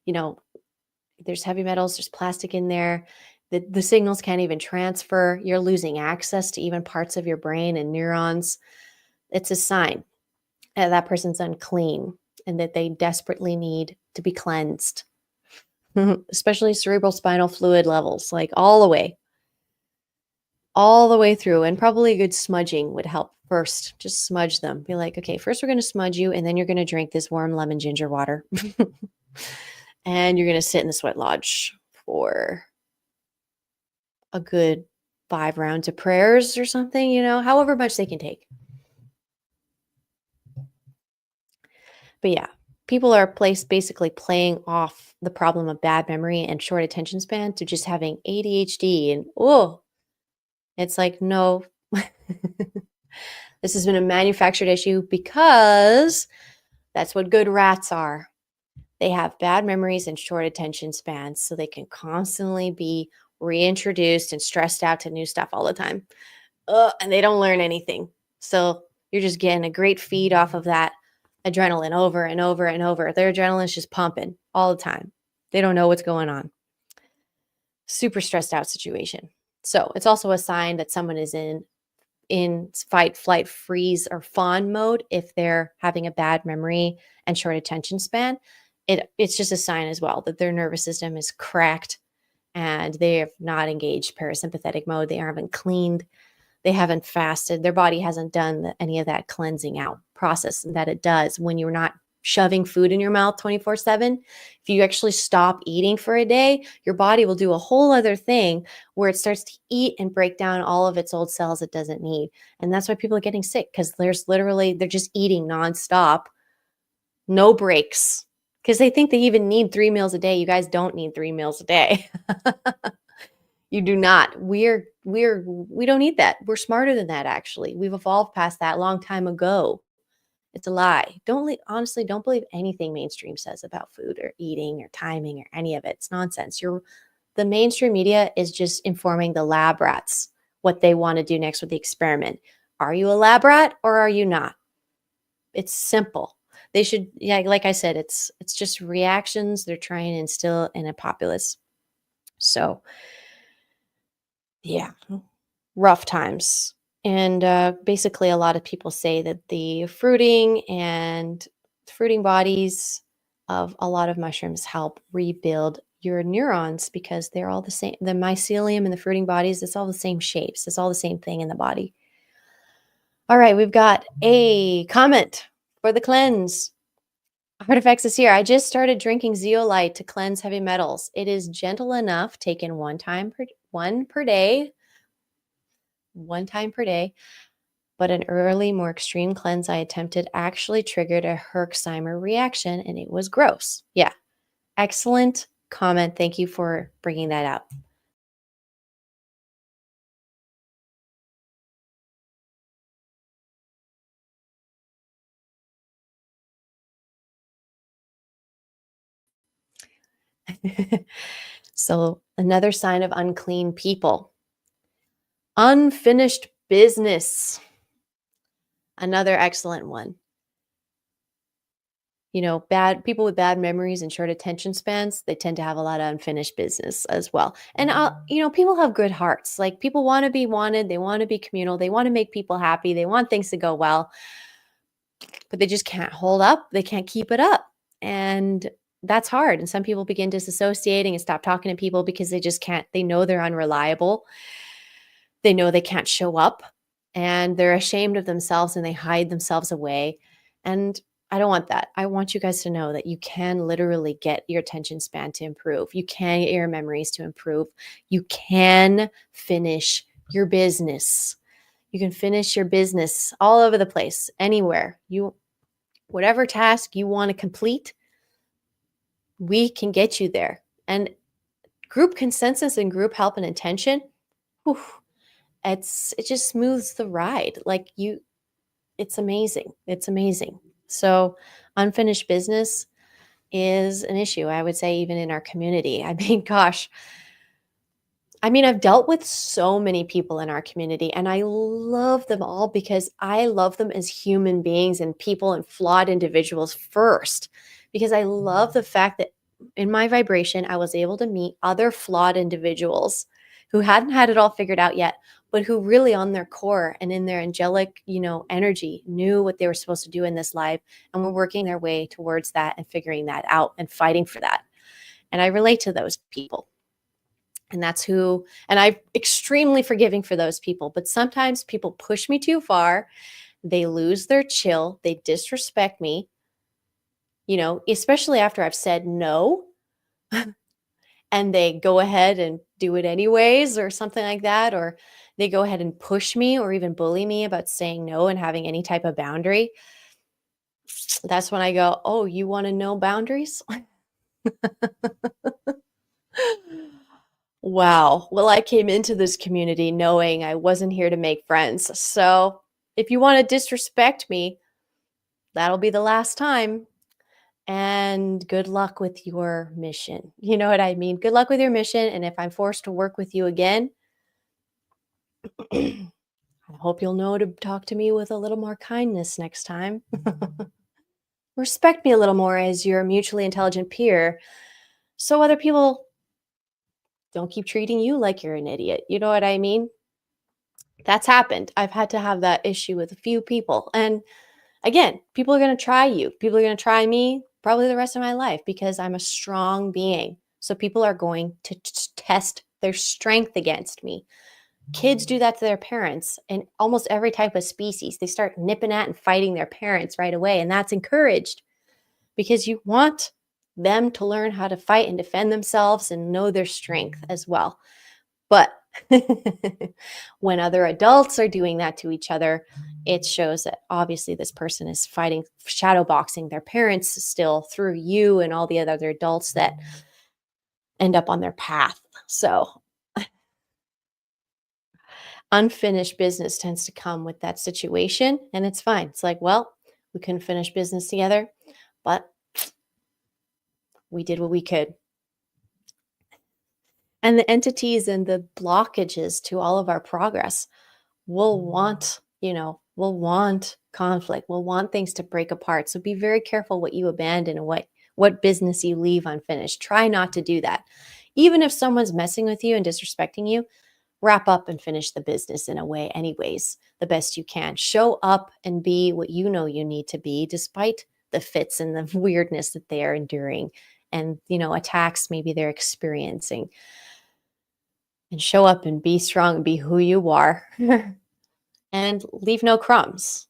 there's heavy metals, there's plastic in there. The signals can't even transfer. You're losing access to even parts of your brain and neurons. It's a sign that that person's unclean and that they desperately need to be cleansed, especially cerebral spinal fluid levels, like all the way through. And probably a good smudging would help first. Just smudge them. Be like, okay, first we're going to smudge you, and then you're going to drink this warm lemon ginger water. And you're going to sit in the sweat lodge for a good 5 rounds of prayers or something, however much they can take. But yeah, people are basically playing off the problem of bad memory and short attention span to just having ADHD. And it's like, no, this has been a manufactured issue because That's what good rats are. They have bad memories and short attention spans, so they can constantly be reintroduced and stressed out to new stuff all the time. And they don't learn anything. So you're just getting a great feed off of that adrenaline over and over and over. Their adrenaline's just pumping all the time. They don't know what's going on. Super stressed out situation. So it's also a sign that someone is in fight, flight, freeze, or fawn mode if they're having a bad memory and short attention span. It's just a sign as well that their nervous system is cracked and they have not engaged parasympathetic mode. They haven't cleaned. They haven't fasted. Their body hasn't done any of that cleansing out process that it does when you're not shoving food in your mouth 24/7. If you actually stop eating for a day, your body will do a whole other thing where it starts to eat and break down all of its old cells it doesn't need. And that's why people are getting sick, because they're just eating nonstop, no breaks, because they think they even need 3 meals a day. You guys don't need 3 meals a day. You do not. We don't need that. We're smarter than that, actually. We've evolved past that a long time ago. It's a lie. Honestly, don't believe anything mainstream says about food or eating or timing or any of it. It's nonsense. The mainstream media is just informing the lab rats what they want to do next with the experiment. Are you a lab rat or are you not? It's simple. They should, yeah, like I said, it's just reactions they're trying to instill in a populace. So, yeah, rough times. And basically, a lot of people say that the fruiting bodies of a lot of mushrooms help rebuild your neurons because they're all the same. The mycelium and the fruiting bodies, it's all the same shapes. It's all the same thing in the body. All right, we've got a comment for the cleanse. Artifacts is here. I just started drinking zeolite to cleanse heavy metals. It is gentle enough, taken one time per day, but an early, more extreme cleanse I attempted actually triggered a Herxheimer reaction, and it was gross. Yeah, excellent comment. Thank you for bringing that up. So another sign of unclean people. Unfinished business. Another excellent one. You know, bad people with bad memories and short attention spans, they tend to have a lot of unfinished business as well. And people have good hearts. Like, people want to be wanted, they want to be communal, they want to make people happy, they want things to go well, but they just can't hold up, they can't keep it up. And that's hard. And some people begin disassociating and stop talking to people because they just can't, they know they're unreliable. They know they can't show up and they're ashamed of themselves and they hide themselves away. And I don't want that. I want you guys to know that you can literally get your attention span to improve. You can get your memories to improve. You can finish your business. You can finish your business all over the place, anywhere. Whatever task you want to complete, we can get you there. And group consensus and group help and intention, whew, it just smooths the ride. It's amazing. It's amazing. So unfinished business is an issue, I would say, even in our community. I mean, gosh, I've dealt with so many people in our community and I love them all because I love them as human beings and people and flawed individuals first, because I love the fact that in my vibration, I was able to meet other flawed individuals who hadn't had it all figured out yet, but who really on their core and in their angelic, energy knew what they were supposed to do in this life and were working their way towards that and figuring that out and fighting for that. And I relate to those people. And I'm extremely forgiving for those people. But sometimes people push me too far. They lose their chill. They disrespect me, especially after I've said no. And they go ahead and do it anyways or something like that. Or they go ahead and push me or even bully me about saying no and having any type of boundary. That's when I go, oh, you want to know boundaries? Wow. Well, I came into this community knowing I wasn't here to make friends. So if you want to disrespect me, that'll be the last time. And good luck with your mission. You know what I mean? Good luck with your mission. And if I'm forced to work with you again, I hope you'll know to talk to me with a little more kindness next time. Respect me a little more as your mutually intelligent peer so other people don't keep treating you like you're an idiot. You know what I mean? That's happened. I've had to have that issue with a few people. And again, people are going to try you. People are going to try me probably the rest of my life because I'm a strong being. So people are going to test their strength against me. Kids do that to their parents in almost every type of species. They start nipping at and fighting their parents right away. And that's encouraged because you want them to learn how to fight and defend themselves and know their strength as well. But when other adults are doing that to each other, it shows that obviously this person is fighting, shadow boxing their parents still through you and all the other adults that end up on their path. So unfinished business tends to come with that situation, and it's fine. It's like, well, we couldn't finish business together, but we did what we could. And the entities and the blockages to all of our progress will want, will want conflict, will want things to break apart. So be very careful what you abandon and what business you leave unfinished. Try not to do that. Even if someone's messing with you and disrespecting you, wrap up and finish the business in a way anyways, the best you can. Show up and be what you know you need to be, despite the fits and the weirdness that they are enduring and, attacks maybe they're experiencing. And show up and be strong and be who you are and leave no crumbs.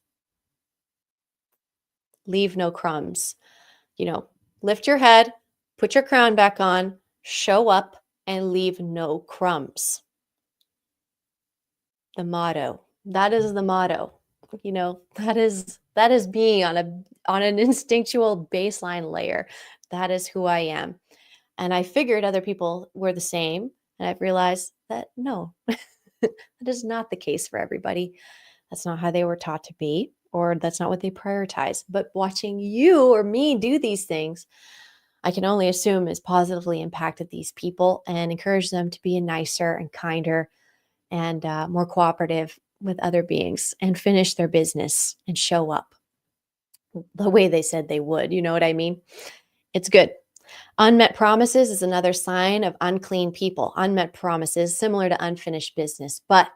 Leave no crumbs. Lift your head, put your crown back on, show up, and leave no crumbs. The motto. That is the motto. That is being on an instinctual baseline layer. That is who I am. And I figured other people were the same. And I've realized that no, that is not the case for everybody. That's not how they were taught to be, or that's not what they prioritize. But watching you or me do these things, I can only assume has positively impacted these people and encouraged them to be nicer and kinder and more cooperative with other beings and finish their business and show up the way they said they would. You know what I mean? It's good. Unmet promises is another sign of unclean people. Unmet promises, similar to unfinished business, but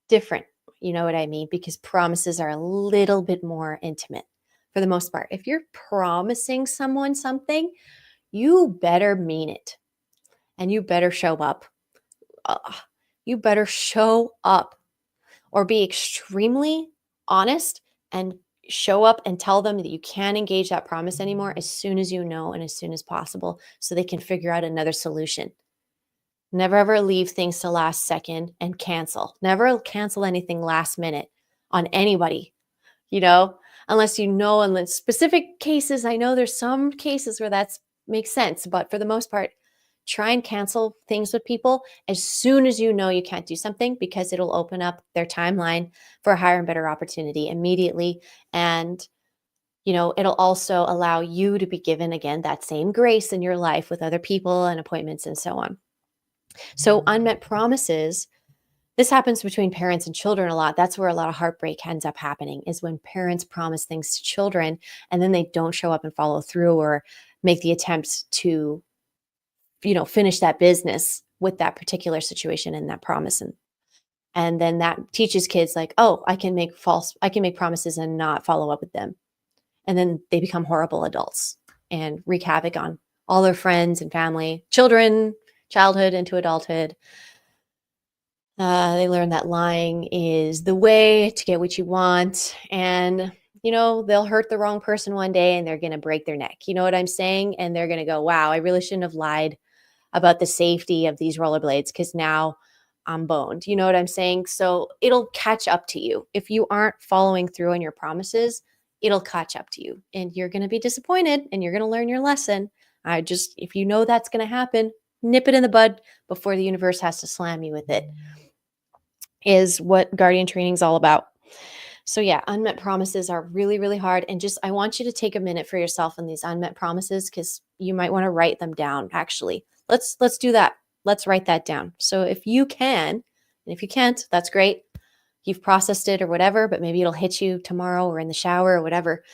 different. You know what I mean? Because promises are a little bit more intimate for the most part. If you're promising someone something, you better mean it and you better show up. You better show up or be extremely honest and show up and tell them that you can't engage that promise anymore as soon as you know and as soon as possible so they can figure out another solution. Never ever leave things to last second and cancel. Never cancel anything last minute on anybody, unless in specific cases. I know there's some cases where that makes sense, but for the most part, try and cancel things with people as soon as you know you can't do something, because it'll open up their timeline for a higher and better opportunity immediately. And, it'll also allow you to be given, again, that same grace in your life with other people and appointments and so on. So unmet promises, this happens between parents and children a lot. That's where a lot of heartbreak ends up happening, is when parents promise things to children and then they don't show up and follow through or make the attempts to finish that business with that particular situation and that promise. And then that teaches kids like, oh, I can make promises and not follow up with them. And then they become horrible adults and wreak havoc on all their friends and family, childhood into adulthood. They learn that lying is the way to get what you want. And, they'll hurt the wrong person one day and they're going to break their neck. You know what I'm saying? And they're going to go, wow, I really shouldn't have lied about the safety of these rollerblades because now I'm boned. You know what I'm saying? So it'll catch up to you. If you aren't following through on your promises, it'll catch up to you and you're going to be disappointed and you're going to learn your lesson. If you know that's going to happen, nip it in the bud before the universe has to slam you with it, is what guardian training is all about. So yeah, unmet promises are really, really hard. And just I want you to take a minute for yourself on these unmet promises because you might want to write them down. Actually, let's do that. Let's write that down. So if you can, and if you can't, that's great. You've processed it or whatever, but maybe it'll hit you tomorrow or in the shower or whatever.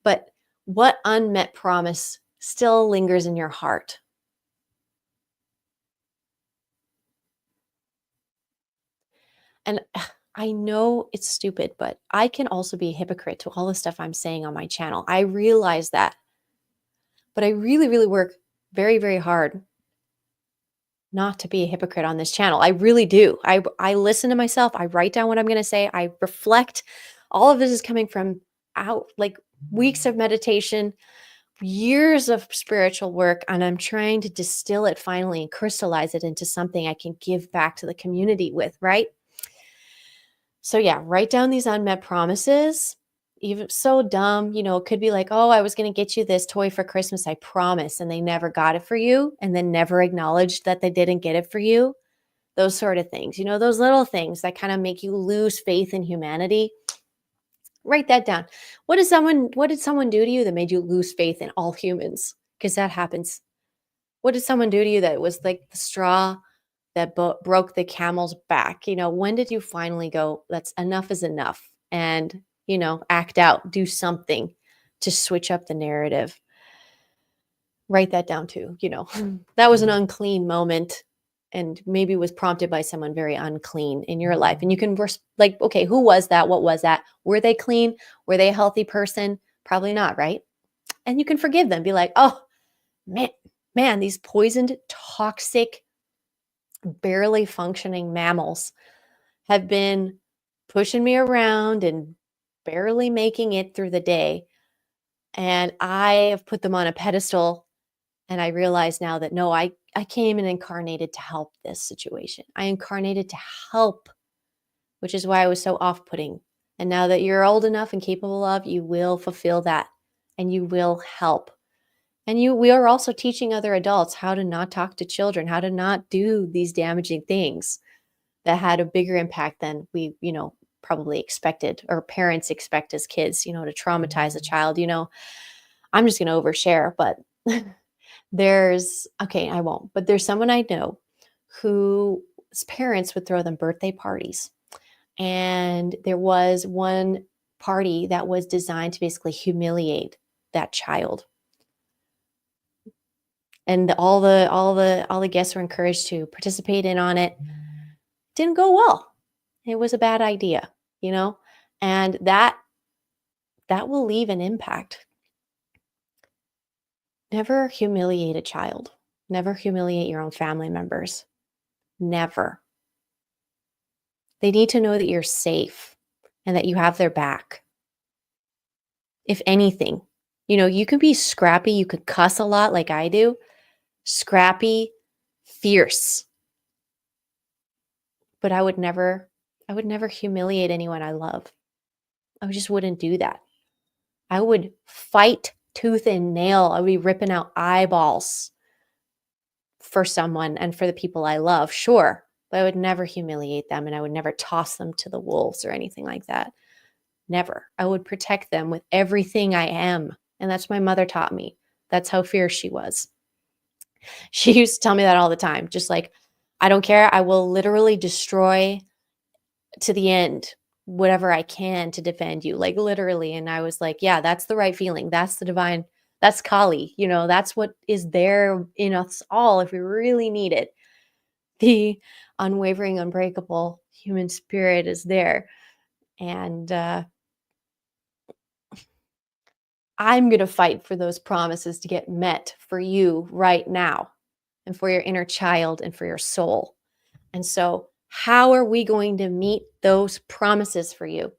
But what unmet promise still lingers in your heart? And I know it's stupid, but I can also be a hypocrite to all the stuff I'm saying on my channel. I realize that. But I really, really work very, very hard not to be a hypocrite on this channel. I really do. I listen to myself. I write down what I'm going to say. I reflect. All of this is coming from out like weeks of meditation, years of spiritual work, and I'm trying to distill it finally and crystallize it into something I can give back to the community with, right? So yeah, write down these unmet promises. Even so dumb, it could be like, oh, I was going to get you this toy for Christmas, I promise. And they never got it for you and then never acknowledged that they didn't get it for you. Those sort of things, those little things that kind of make you lose faith in humanity. Write that down. What did someone do to you that made you lose faith in all humans? Because that happens. What did someone do to you that was like the straw that broke the camel's back? When did you finally go, that's enough is enough? And, act out, do something to switch up the narrative. Write that down too. That was an unclean moment and maybe was prompted by someone very unclean in your life. And you can, like, okay, who was that? What was that? Were they clean? Were they a healthy person? Probably not, right? And you can forgive them. Be like, oh, man, these poisoned, toxic, barely functioning mammals have been pushing me around and barely making it through the day. And I have put them on a pedestal. And I realize now that no, I came and incarnated to help this situation. I incarnated to help, which is why I was so off putting. And now that you're old enough and capable of, you will fulfill that and you will help. And we are also teaching other adults how to not talk to children, how to not do these damaging things that had a bigger impact than we, probably expected or parents expect as kids, to traumatize a child. I'm just going to overshare, but I won't, but there's someone I know whose parents would throw them birthday parties. And there was one party that was designed to basically humiliate that child. And all the guests were encouraged to participate in on it. Didn't go well. It was a bad idea, and that will leave an impact. Never humiliate a child. Never humiliate your own family members. Never. They need to know that you're safe and that you have their back. If anything, you can be scrappy. You could cuss a lot like I do. Scrappy, fierce. But I would never humiliate anyone I love. I just wouldn't do that. I would fight tooth and nail. I would be ripping out eyeballs for someone and for the people I love, sure. But I would never humiliate them and I would never toss them to the wolves or anything like that. Never. I would protect them with everything I am. And that's what my mother taught me. That's how fierce she was. She used to tell me that all the time. Just like, I don't care. I will literally destroy to the end whatever I can to defend you, like literally. And I was like, yeah, that's the right feeling. That's the divine, that's Kali, that's what is there in us all if we really need it. The unwavering, unbreakable human spirit is there. And I'm going to fight for those promises to get met for you right now and for your inner child and for your soul. And so, how are we going to meet those promises for you?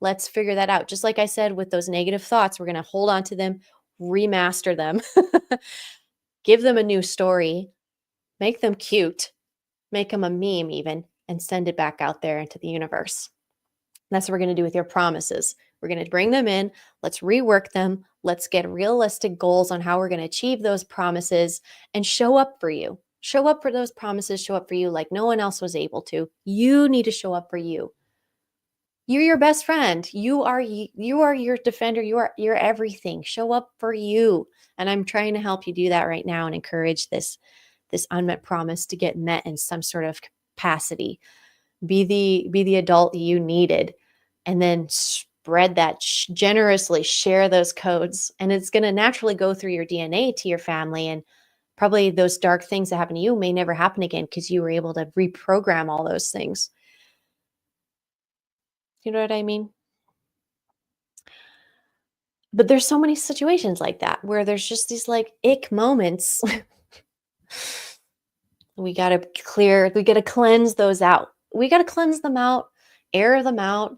Let's figure that out. Just like I said with those negative thoughts, we're going to hold on to them, remaster them, give them a new story, make them cute, make them a meme even, and send it back out there into the universe. That's what we're going to do with your promises. We're going to bring them in. Let's rework them. Let's get realistic goals on how we're going to achieve those promises and show up for you. Show up for those promises. Show up for you like no one else was able to. You need to show up for you. You're your best friend. You are your defender. You are everything. Show up for you. And I'm trying to help you do that right now and encourage this unmet promise to get met in some sort of capacity. Be the adult you needed, and then spread that generously. Share those codes, and it's going to naturally go through your DNA to your family, and probably those dark things that happen to you may never happen again because you were able to reprogram all those things. You know what I mean? But there's so many situations like that where there's just these like ick moments. We got to cleanse those out. We got to cleanse them out, air them out.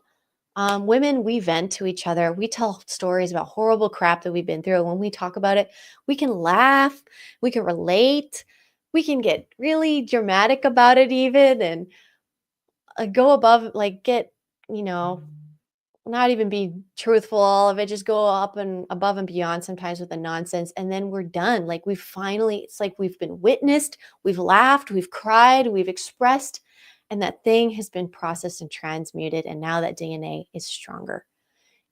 Women, we vent to each other. We tell stories about horrible crap that we've been through. When we talk about it, we can laugh, we can relate, we can get really dramatic about it, even, and go above, like, get, you know, not even be truthful, all of it, just go up and above and beyond sometimes with the nonsense. And then we're done. Like, we finally, it's like we've been witnessed, we've laughed, we've cried, we've expressed, and that thing has been processed and transmuted. And now that DNA is stronger.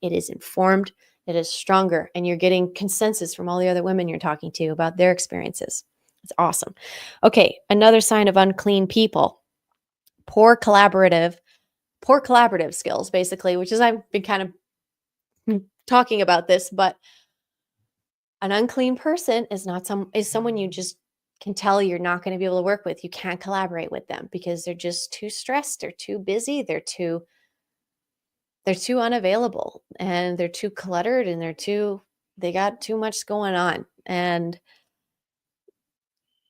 It is informed, it is stronger, and you're getting consensus from all the other women you're talking to about their experiences. It's awesome. Okay, another sign of unclean people, poor collaborative poor collaborative skills, basically, which is, I've been kind of talking about this, but an unclean person is someone you just can tell you're not going to be able to work with. You can't collaborate with them because they're just too stressed, they're too busy, they're too unavailable, and they're too cluttered, and they got too much going on. And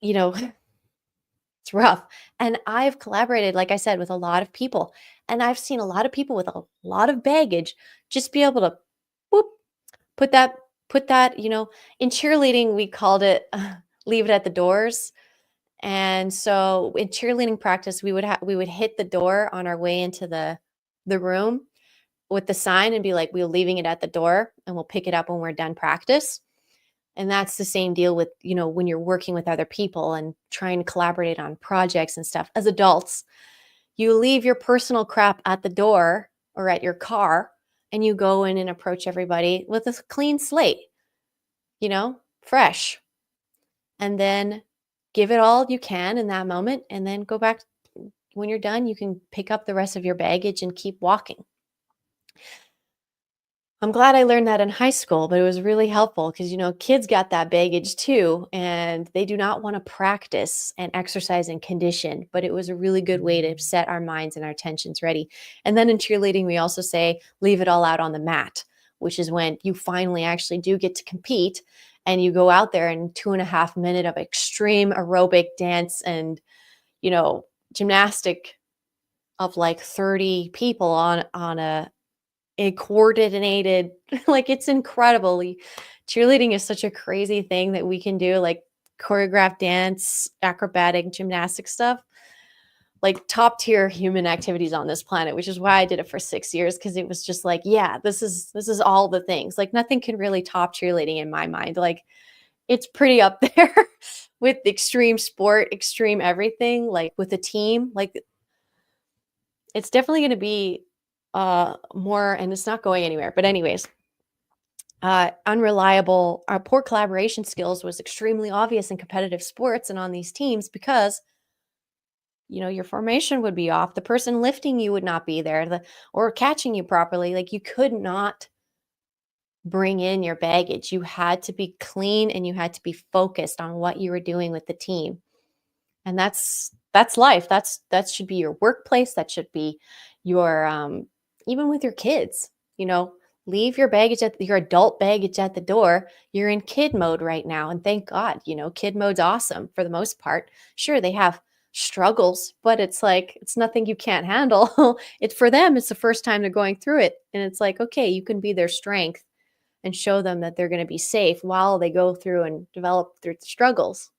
you know, it's rough. And I've collaborated, like I said, with a lot of people, and I've seen a lot of people with a lot of baggage just be able to whoop, put that in cheerleading we called it leave it at the doors. And so in cheerleading practice, we would hit the door on our way into the room with the sign and be like, we're leaving it at the door and we'll pick it up when we're done practice. And that's the same deal with, when you're working with other people and trying to collaborate on projects and stuff. As adults, you leave your personal crap at the door or at your car, and you go in and approach everybody with a clean slate, fresh. And then give it all you can in that moment, and then go back. When you're done, you can pick up the rest of your baggage and keep walking. I'm glad I learned that in high school, but it was really helpful because, kids got that baggage too, and they do not want to practice and exercise and condition, but it was a really good way to set our minds and our tensions ready. And then in cheerleading, we also say, leave it all out on the mat, which is when you finally actually do get to compete, and you go out there in 2.5 minutes of extreme aerobic dance and, gymnastic of like 30 people on a coordinated, like, it's incredible. Cheerleading is such a crazy thing that we can do, like choreographed dance, acrobatic, gymnastic stuff, like top tier human activities on this planet, which is why I did it for 6 years, because it was just like, yeah, this is all the things. Like, nothing can really top cheerleading in my mind. Like, it's pretty up there with extreme sport, extreme everything, like with a team. Like, it's definitely going to be more, and it's not going anywhere. But anyways, unreliable, poor collaboration skills was extremely obvious in competitive sports and on these teams because, your formation would be off. The person lifting you would not be there, or catching you properly. Like, you could not bring in your baggage. You had to be clean, and you had to be focused on what you were doing with the team. And that's life. That should be your workplace. That should be your even with your kids. Leave your adult baggage at the door. You're in kid mode right now, and thank God. Kid mode's awesome for the most part. Sure, they have struggles, but it's like, it's nothing you can't handle. It's for them, it's the first time they're going through it, and it's like, okay, you can be their strength and show them that they're going to be safe while they go through and develop through the struggles.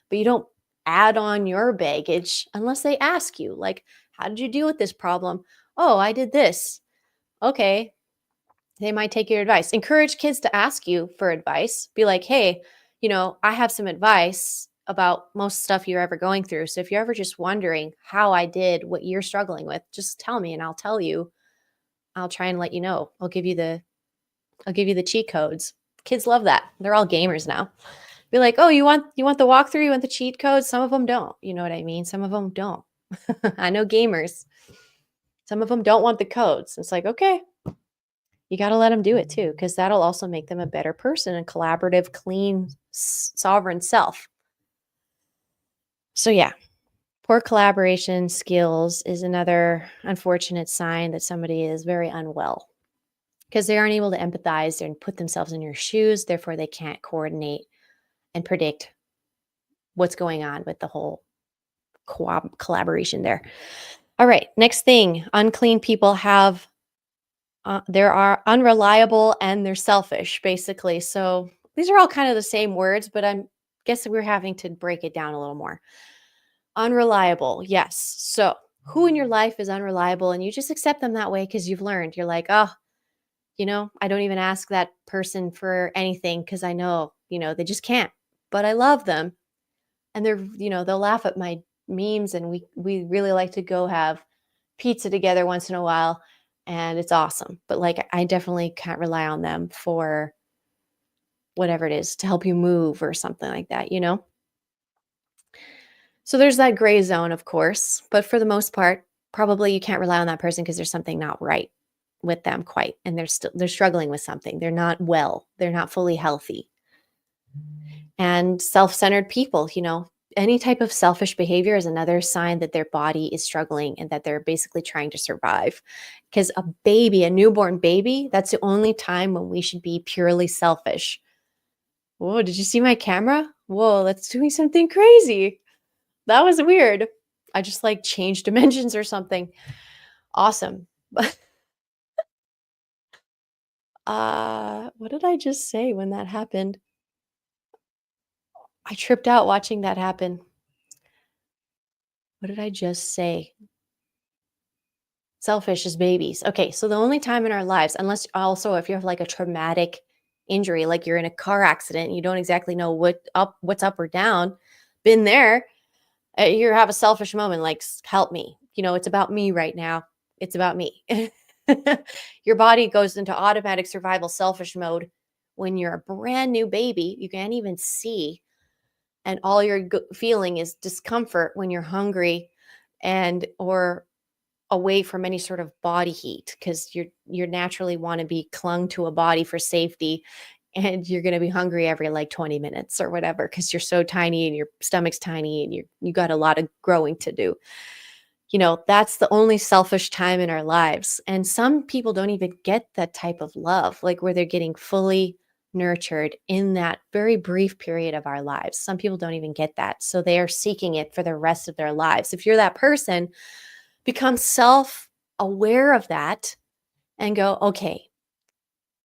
But you don't add on your baggage unless they ask you, like, how did you deal with this problem? Oh, I did this. Okay. They might take your advice. Encourage kids to ask you for advice. Be like, hey, I have some advice about most stuff you're ever going through. So if you're ever just wondering how I did what you're struggling with, just tell me and I'll tell you I'll try and let you know. I'll give you the cheat codes. Kids love that. They're all gamers now. Be like, oh, you want the walkthrough? You want the cheat codes? Some of them don't. You know what I mean? Some of them don't. I know gamers. Some of them don't want the codes. It's like, okay, you got to let them do it too, because that'll also make them a better person, a collaborative, clean, sovereign self. So yeah, poor collaboration skills is another unfortunate sign that somebody is very unwell, because they aren't able to empathize and put themselves in your shoes. Therefore, they can't coordinate and predict what's going on with the whole collaboration there. All right, next thing, unclean people have, there are unreliable and they're selfish, basically. So these are all kind of the same words, but I'm guessing we're having to break it down a little more. Unreliable, yes. So who in your life is unreliable, and you just accept them that way because you've learned. You're like, oh, I don't even ask that person for anything because I know, they just can't. But I love them, and they'll laugh at my memes, and we really like to go have pizza together once in a while, and it's awesome. But like, I definitely can't rely on them for whatever it is, to help you move or something like that, So there's that gray zone, of course, but for the most part, probably you can't rely on that person because there's something not right with them quite, and they're struggling with something. They're not well. They're not fully healthy. And self-centered people, any type of selfish behavior is another sign that their body is struggling and that they're basically trying to survive. Because a newborn baby, that's the only time when we should be purely selfish. Whoa, did you see my camera? Whoa, that's doing something crazy. That was weird. I just like changed dimensions or something. Awesome. What did I just say when that happened? I tripped out watching that happen. What did I just say? Selfish as babies. Okay, so the only time in our lives, unless also if you have like a traumatic injury, like you're in a car accident, and you don't exactly know what's up or down, been there, you have a selfish moment, like, help me. It's about me right now. It's about me. Your body goes into automatic survival selfish mode when you're a brand new baby. You can't even see, and all you're feeling is discomfort when you're hungry and or away from any sort of body heat, because you're naturally want to be clung to a body for safety, and you're going to be hungry every like 20 minutes or whatever, because you're so tiny and your stomach's tiny and you got a lot of growing to do. That's the only selfish time in our lives. And some people don't even get that type of love, like where they're getting fully nurtured in that very brief period of our lives. Some people don't even get that. So they are seeking it for the rest of their lives. If you're that person, become self-aware of that and go, okay,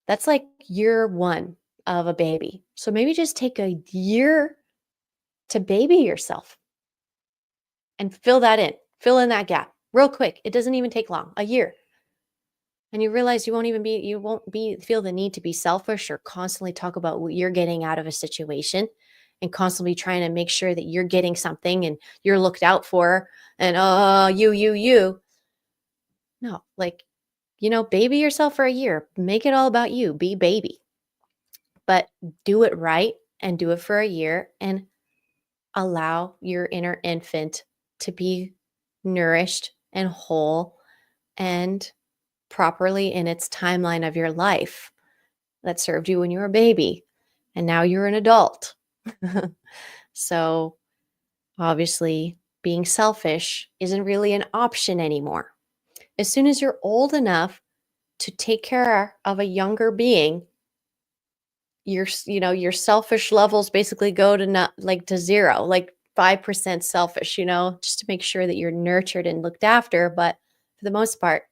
that's like year one of a baby. So maybe just take a year to baby yourself and fill in that gap real quick. It doesn't even take long, a year. And you realize you won't feel the need to be selfish or constantly talk about what you're getting out of a situation and constantly trying to make sure that you're getting something and you're looked out for, and you. No, like, baby yourself for a year. Make it all about you. Be baby. But do it right and do it for a year and allow your inner infant to be nourished and whole and properly in its timeline of your life that served you when you were a baby. And now you're an adult. So obviously, being selfish isn't really an option anymore. As soon as you're old enough to take care of a younger being, your selfish levels basically go to not like to zero, like 5% selfish, just to make sure that you're nurtured and looked after. But for the most part,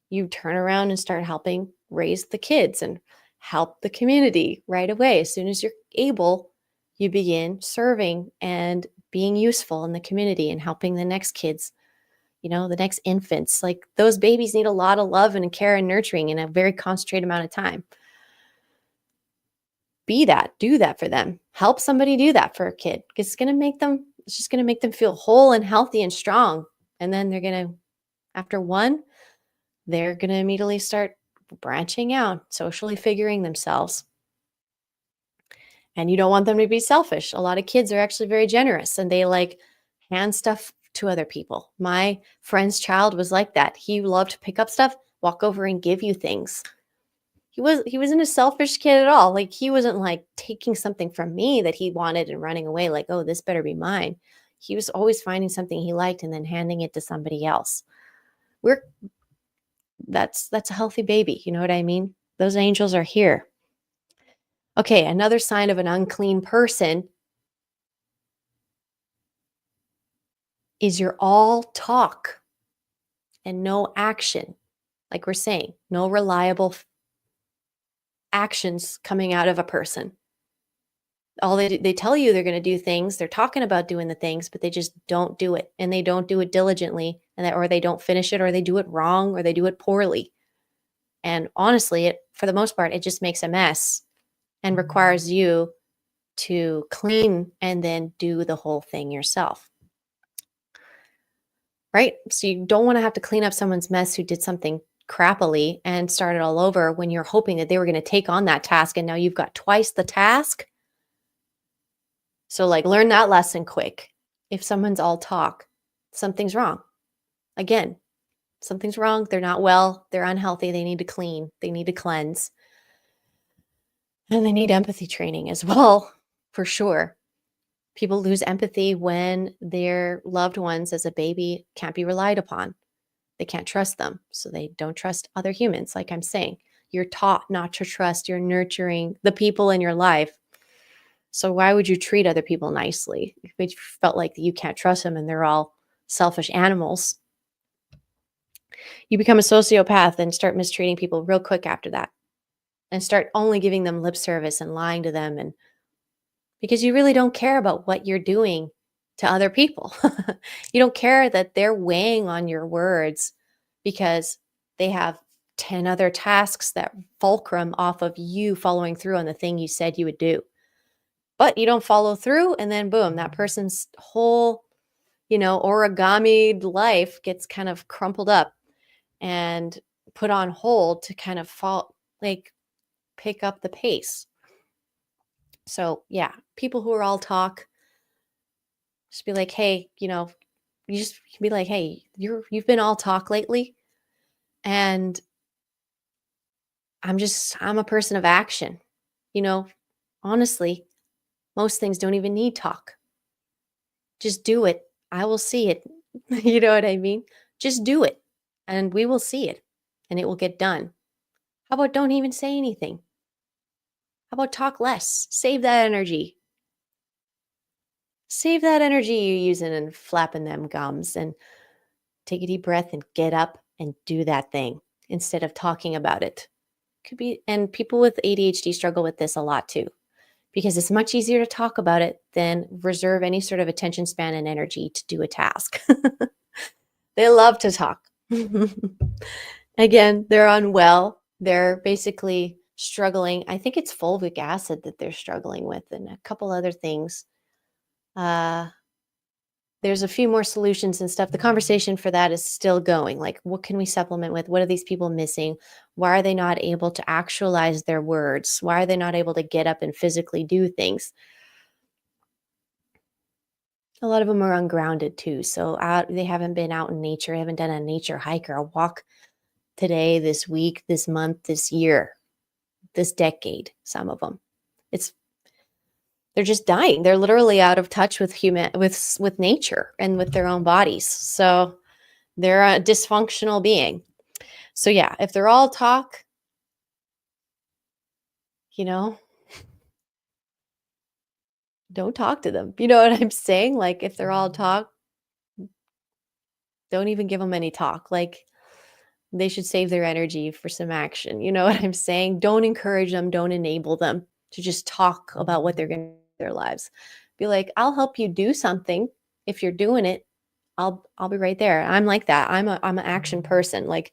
you turn around and start helping raise the kids and help the community right away. As soon as you're able, you begin serving and being useful in the community and helping the next kids, the next infants. Like, those babies need a lot of love and care and nurturing in a very concentrated amount of time. Do that for them. Help somebody do that for a kid. It's just going to make them feel whole and healthy and strong. And then they're going to, after one, they're going to immediately start branching out, socially figuring themselves. And you don't want them to be selfish. A lot of kids are actually very generous and they like hand stuff to other people. My friend's child was like that. He loved to pick up stuff, walk over and give you things. He wasn't a selfish kid at all. Like he wasn't like taking something from me that he wanted and running away like, "Oh, this better be mine." He was always finding something he liked and then handing it to somebody else. We're that's a healthy baby, you know what I mean? Those angels are here. Okay, another sign of an unclean person is you're all talk and no action. Like we're saying, no reliable actions coming out of a person. All they tell you they're going to do things, they're talking about doing the things, but they just don't do it, and they don't do it diligently, and or they don't finish it, or they do it wrong, or they do it poorly. And honestly, for the most part, it just makes a mess and requires you to clean and then do the whole thing yourself. Right? So you don't want to have to clean up someone's mess who did something crappily and start it all over when you're hoping that they were going to take on that task, and now you've got twice the task. So like learn that lesson quick. If someone's all talk, something's wrong. Again, something's wrong. They're not well. They're unhealthy. They need to clean. They need to cleanse. And they need empathy training as well, for sure. People lose empathy when their loved ones as a baby can't be relied upon. They can't trust them. So they don't trust other humans. Like I'm saying, you're taught not to trust. You're nurturing the people in your life. So why would you treat other people nicely if you felt like you can't trust them and they're all selfish animals? You become a sociopath and start mistreating people real quick after that, and start only giving them lip service and lying to them, and because you really don't care about what you're doing to other people. You don't care that they're weighing on your words because they have 10 other tasks that fulcrum off of you following through on the thing you said you would do. But you don't follow through, and then boom, that person's whole, origami life gets kind of crumpled up and put on hold to kind of pick up the pace. So yeah, people who are all talk, just be like, hey, you just be like, hey, you've been all talk lately, and I'm a person of action. Honestly, most things don't even need talk. Just do it. I will see it. You know what I mean? Just do it and we will see it and it will get done. How about don't even say anything? How about talk less? Save that energy. Save that energy you're using and flapping them gums, and take a deep breath and get up and do that thing instead of talking about it. Could be, and people with ADHD struggle with this a lot too, because it's much easier to talk about it than reserve any sort of attention span and energy to do a task. They love to talk. Again, they're unwell. They're basically struggling. I think it's fulvic acid that they're struggling with, and a couple other things. There's a few more solutions and stuff. The conversation for that is still going. Like, what can we supplement with? What are these people missing? Why are they not able to actualize their words? Why are they not able to get up and physically do things? A lot of them are ungrounded too. So they haven't been out in nature, haven't done a nature hike or a walk today, this week, this month, this year, this decade, some of them. They're just dying. They're literally out of touch with with nature and with their own bodies. So they're a dysfunctional being. So yeah, if they're all talk, don't talk to them. You know what I'm saying? Like if they're all talk, don't even give them any talk. Like they should save their energy for some action. You know what I'm saying? Don't encourage them. Don't enable them to just talk about what they're going to do in their lives. Be like, I'll help you do something. If you're doing it, I'll be right there. I'm like that. I'm an action person. Like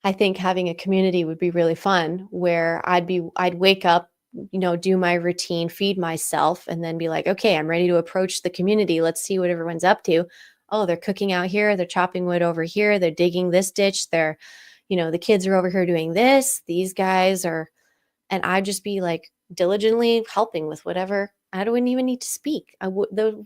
I think having a community would be really fun, where I'd wake up, do my routine, feed myself, and then be like, okay, I'm ready to approach the community. Let's see what everyone's up to. oh, they're cooking out here, they're chopping wood over here, they're digging this ditch, they're, the kids are over here doing this, these guys are, and I'd just be like diligently helping with whatever. I wouldn't even need to speak. The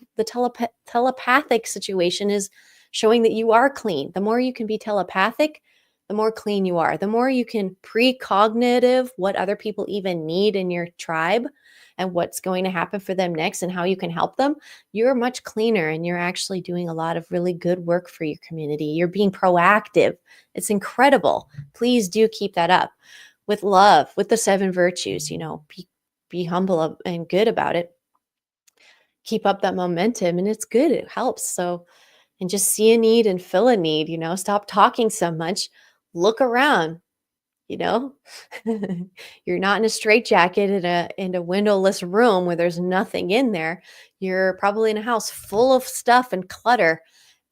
telepathic situation is showing that you are clean. The more you can be telepathic, the more clean you are. The more you can precognitive what other people even need in your tribe and what's going to happen for them next and how you can help them, you're much cleaner and you're actually doing a lot of really good work for your community. You're being proactive. It's incredible. Please do keep that up with love, with the 7 virtues, be humble and good about it. Keep up that momentum and it's good. It helps. So, and just see a need and fill a need, stop talking so much. Look around, you know, you're not in a straitjacket in a windowless room where there's nothing in there. You're probably in a house full of stuff and clutter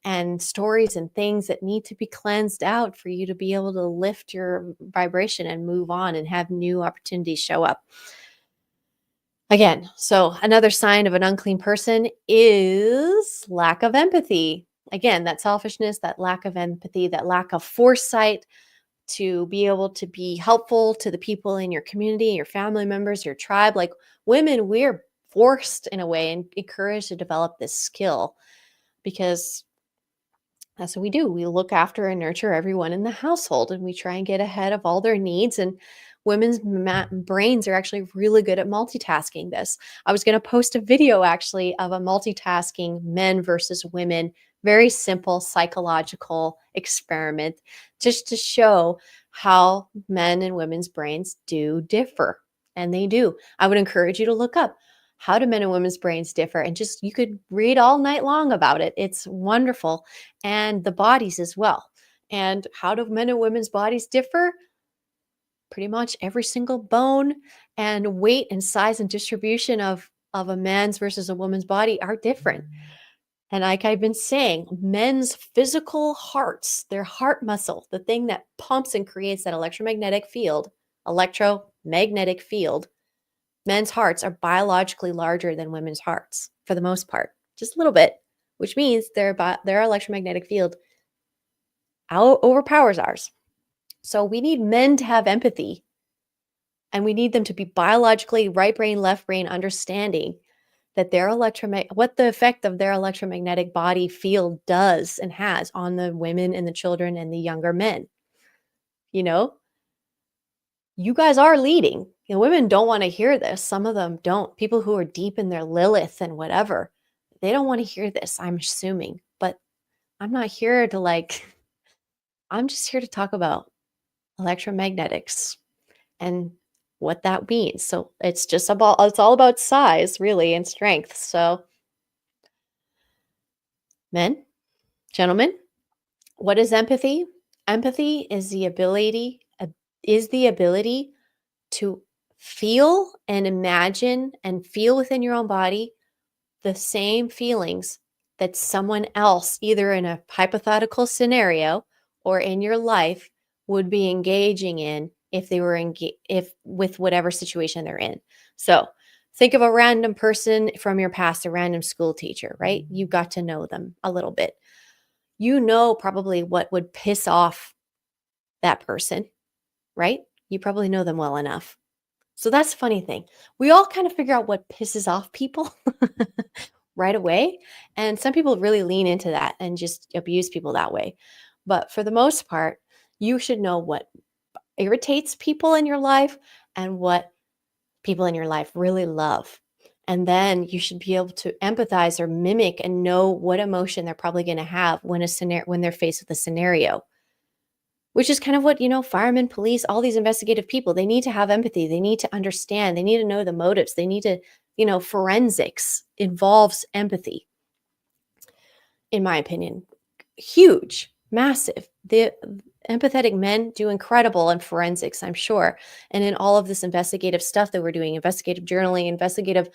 and stories and things that need to be cleansed out for you to be able to lift your vibration and move on and have new opportunities show up. Again, so another sign of an unclean person is lack of empathy. Again, that selfishness, that lack of empathy, that lack of foresight to be able to be helpful to the people in your community, your family members, your tribe. Like women, we're forced in a way and encouraged to develop this skill because that's what we do. We look after and nurture everyone in the household and we try and get ahead of all their needs. And women's brains are actually really good at multitasking this. I was going to post a video actually of a multitasking men versus women, very simple psychological experiment just to show how men and women's brains do differ. And they do. I would encourage you to look up how do men and women's brains differ? And just, you could read all night long about it. It's wonderful. And the bodies as well. And how do men and women's bodies differ? Pretty much every single bone and weight and size and distribution of a man's versus a woman's body are different. And like I've been saying, men's physical hearts, their heart muscle, the thing that pumps and creates that electromagnetic field, men's hearts are biologically larger than women's hearts for the most part, just a little bit, which means their electromagnetic field overpowers ours. So we need men to have empathy and we need them to be biologically right brain, left brain understanding that what the effect of their electromagnetic body field does and has on the women and the children and the younger men. You guys are leading. Women don't want to hear this. Some of them don't. People who are deep in their Lilith and whatever, they don't want to hear this, I'm assuming. But I'm not here to I'm just here to talk about electromagnetics and what that means. So it's all about size, really, and strength. So men, gentlemen, what is empathy? Empathy is the ability to feel and imagine and feel within your own body the same feelings that someone else, either in a hypothetical scenario or in your life, would be engaging in if they were with whatever situation they're in. So think of a random person from your past, a random school teacher, right? You got to know them a little bit. You know probably what would piss off that person, right? You probably know them well enough. So that's the funny thing. We all kind of figure out what pisses off people right away. And some people really lean into that and just abuse people that way. But for the most part, you should know what irritates people in your life and what people in your life really love. And then you should be able to empathize or mimic and know what emotion they're probably going to have when they're faced with a scenario. Which is kind of what, firemen, police, all these investigative people, they need to have empathy. They need to understand. They need to know the motives. They need to, forensics involves empathy, in my opinion. Huge, massive. The empathetic men do incredible in forensics, I'm sure. And in all of this investigative stuff that we're doing, investigative journaling, investigative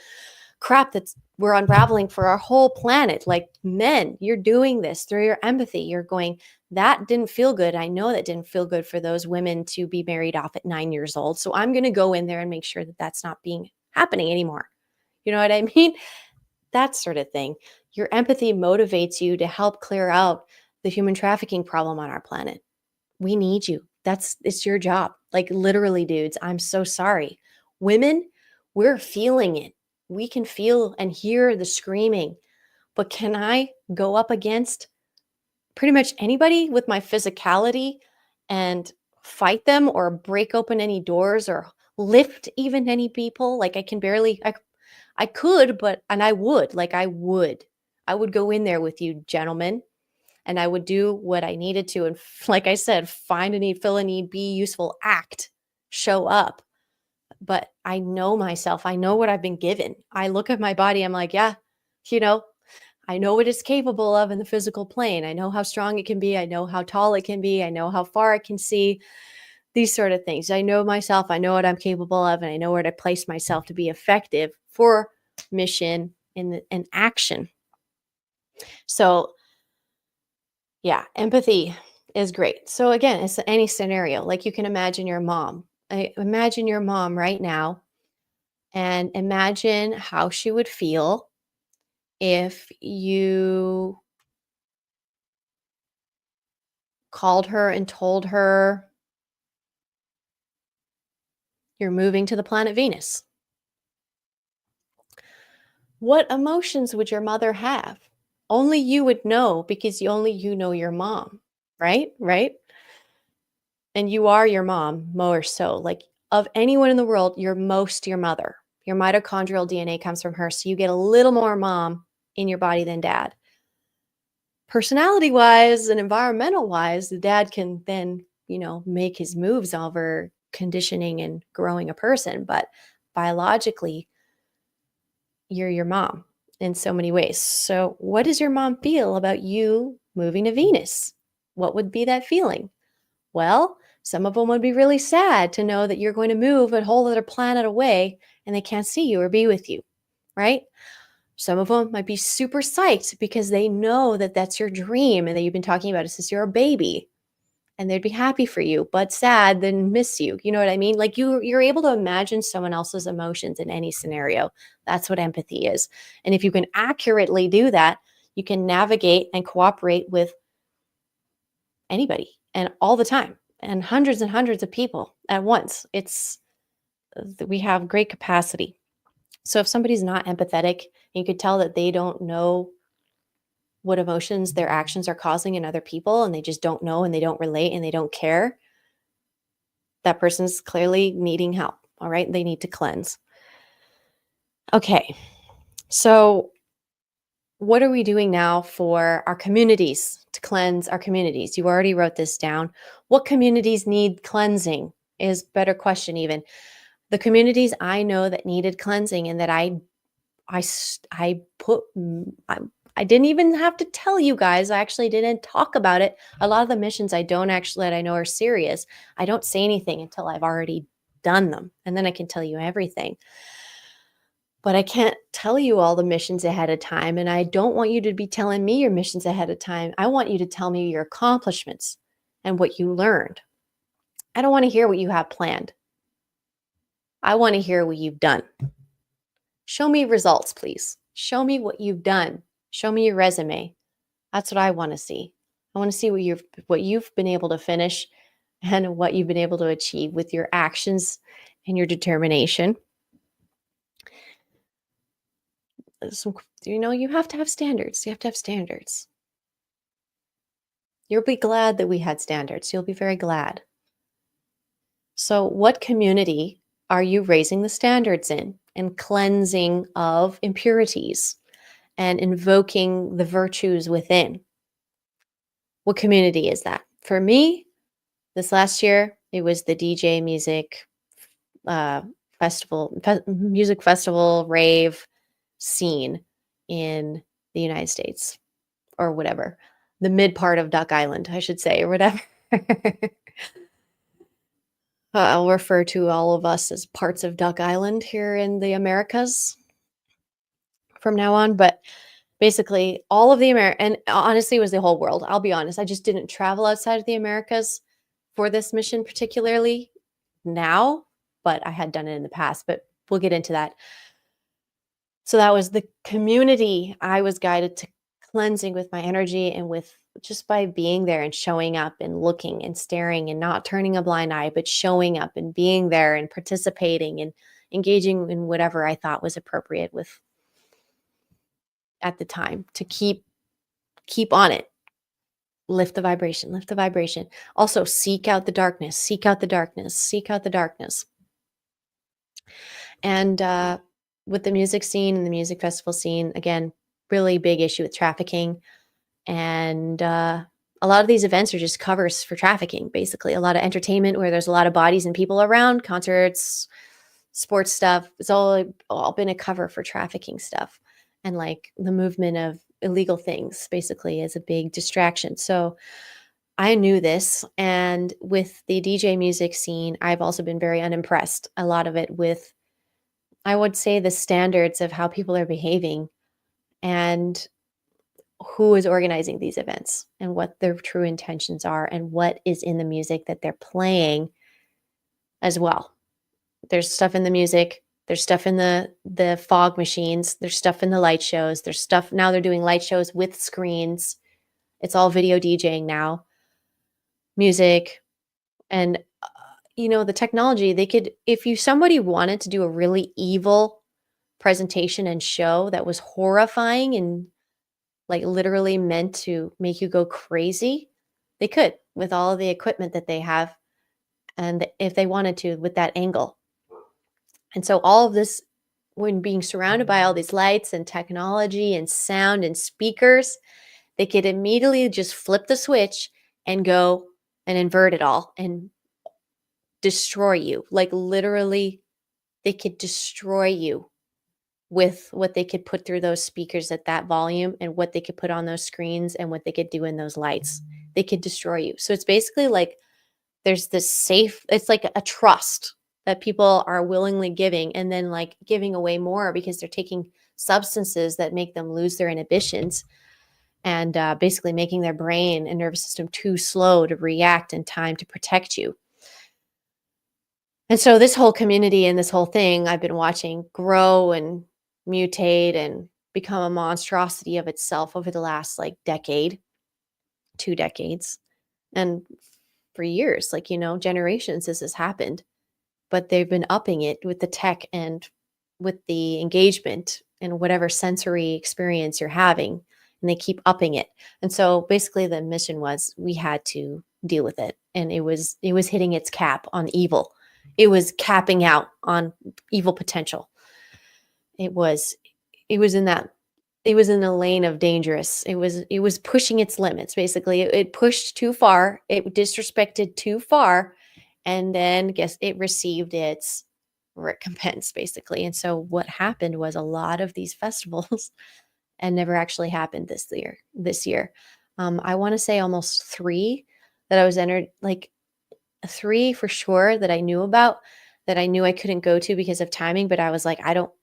crap that we're unraveling for our whole planet. Like, men, you're doing this through your empathy. You're going, that didn't feel good. I know that didn't feel good for those women to be married off at 9 years old. So I'm going to go in there and make sure that that's not happening anymore. You know what I mean? That sort of thing. Your empathy motivates you to help clear out the human trafficking problem on our planet. We need you. It's your job. Like literally, dudes, I'm so sorry. Women, we're feeling it. We can feel and hear the screaming. But can I go up against pretty much anybody with my physicality and fight them or break open any doors or lift even any people? Like I can barely, I could, but, and I would, like I would go in there with you, gentlemen, and I would do what I needed to. And like I said, find a need, fill a need, be useful, act, show up. But I know myself. I know what I've been given. I look at my body. I'm like, yeah, you know, I know what it's capable of in the physical plane. I know how strong it can be. I know how tall it can be. I know how far it can see, these sort of things. I know myself. I know what I'm capable of, and I know where to place myself to be effective for mission and action. So yeah, empathy is great. So again, it's any scenario. Like you can imagine your mom. Imagine your mom right now and imagine how she would feel if you called her and told her you're moving to the planet Venus. What emotions would your mother have? Only you would know because only you know your mom, right? Right? And you are your mom more so. Like of anyone in the world, you're most your mother. Your mitochondrial DNA comes from her. So you get a little more mom in your body than dad. Personality wise and environmental wise, the dad can then, make his moves over conditioning and growing a person. But biologically, you're your mom in so many ways. So, what does your mom feel about you moving to Venus? What would be that feeling? Well, some of them would be really sad to know that you're going to move a whole other planet away and they can't see you or be with you, right? Some of them might be super psyched because they know that that's your dream and that you've been talking about it since you're a baby and they'd be happy for you, but sad, then miss you. You know what I mean? Like you're able to imagine someone else's emotions in any scenario. That's what empathy is. And if you can accurately do that, you can navigate and cooperate with anybody and all the time and hundreds of people at once. We have great capacity. So if somebody's not empathetic, you could tell that they don't know what emotions their actions are causing in other people and they just don't know and they don't relate and they don't care, that person's clearly needing help. All right. They need to cleanse. Okay. So, what are we doing now for our communities to cleanse our communities? You already wrote this down. What communities need cleansing is better question even. The communities I know that needed cleansing and that I put I didn't even have to tell you guys. I actually didn't talk about it. A lot of the missions I don't actually that I know are serious. I don't say anything until I've already done them, and then I can tell you everything. But I can't tell you all the missions ahead of time, and I don't want you to be telling me your missions ahead of time. I want you to tell me your accomplishments and what you learned. I don't want to hear what you have planned. I want to hear what you've done. Show me results, please. Show me what you've done. Show me your resume. That's what I want to see. I want to see what you've been able to finish and what you've been able to achieve with your actions and your determination. So, you have to have standards. You have to have standards. You'll be glad that we had standards. You'll be very glad. So, what community are you raising the standards in and cleansing of impurities and invoking the virtues within? What community is that? For me, this last year, it was the DJ music uh, music festival, rave scene in the United States or whatever, the mid part of Duck Island, I should say, or whatever. I'll refer to all of us as parts of Duck Island here in the Americas from now on. But basically, all of the and honestly, it was the whole world. I'll be honest. I just didn't travel outside of the Americas for this mission particularly now, but I had done it in the past. But we'll get into that. So that was the community. I was guided to cleansing with my energy and with just by being there and showing up and looking and staring and not turning a blind eye, but showing up and being there and participating and engaging in whatever I thought was appropriate with at the time to keep on it. Lift the vibration, lift the vibration. Also, seek out the darkness, seek out the darkness, seek out the darkness. And with the music scene and the music festival scene, again, really big issue with trafficking. And a lot of these events are just covers for trafficking, basically. A lot of entertainment where there's a lot of bodies and people around, concerts, sports stuff. It's all been a cover for trafficking stuff. And like the movement of illegal things, basically, is a big distraction. So I knew this. And with the DJ music scene, I've also been very unimpressed. A lot of it with, I would say, the standards of how people are behaving and who is organizing these events and what their true intentions are and what is in the music that they're playing as well. There's stuff in the music, there's stuff in the fog machines, there's stuff in the light shows, there's stuff now they're doing light shows with screens. It's all video DJing now. Music and the technology, they could, if you somebody wanted to do a really evil presentation and show that was horrifying and like literally meant to make you go crazy, they could with all of the equipment that they have and if they wanted to with that angle. And so all of this, when being surrounded by all these lights and technology and sound and speakers, they could immediately just flip the switch and go and invert it all and destroy you. Like literally, they could destroy you with what they could put through those speakers at that volume and what they could put on those screens and what they could do in those lights. They could destroy you. So it's basically like there's this safe, it's like a trust that people are willingly giving and then like giving away more because they're taking substances that make them lose their inhibitions and basically making their brain and nervous system too slow to react in time to protect you. And so this whole community and this whole thing I've been watching grow and mutate and become a monstrosity of itself over the last like decade, 2 decades. And for years, like, generations this has happened, but they've been upping it with the tech and with the engagement and whatever sensory experience you're having, and they keep upping it. And so basically the mission was we had to deal with it. And it was hitting its cap on evil. It was capping out on evil potential. It was in a lane of dangerous. It was pushing its limits. Basically, it pushed too far. It disrespected too far, and then guess it received its recompense, basically. And so what happened was a lot of these festivals and never actually happened this year. I want to say almost 3 that I was entered, like 3 for sure that I knew about, that I knew I couldn't go to because of timing, but I was like,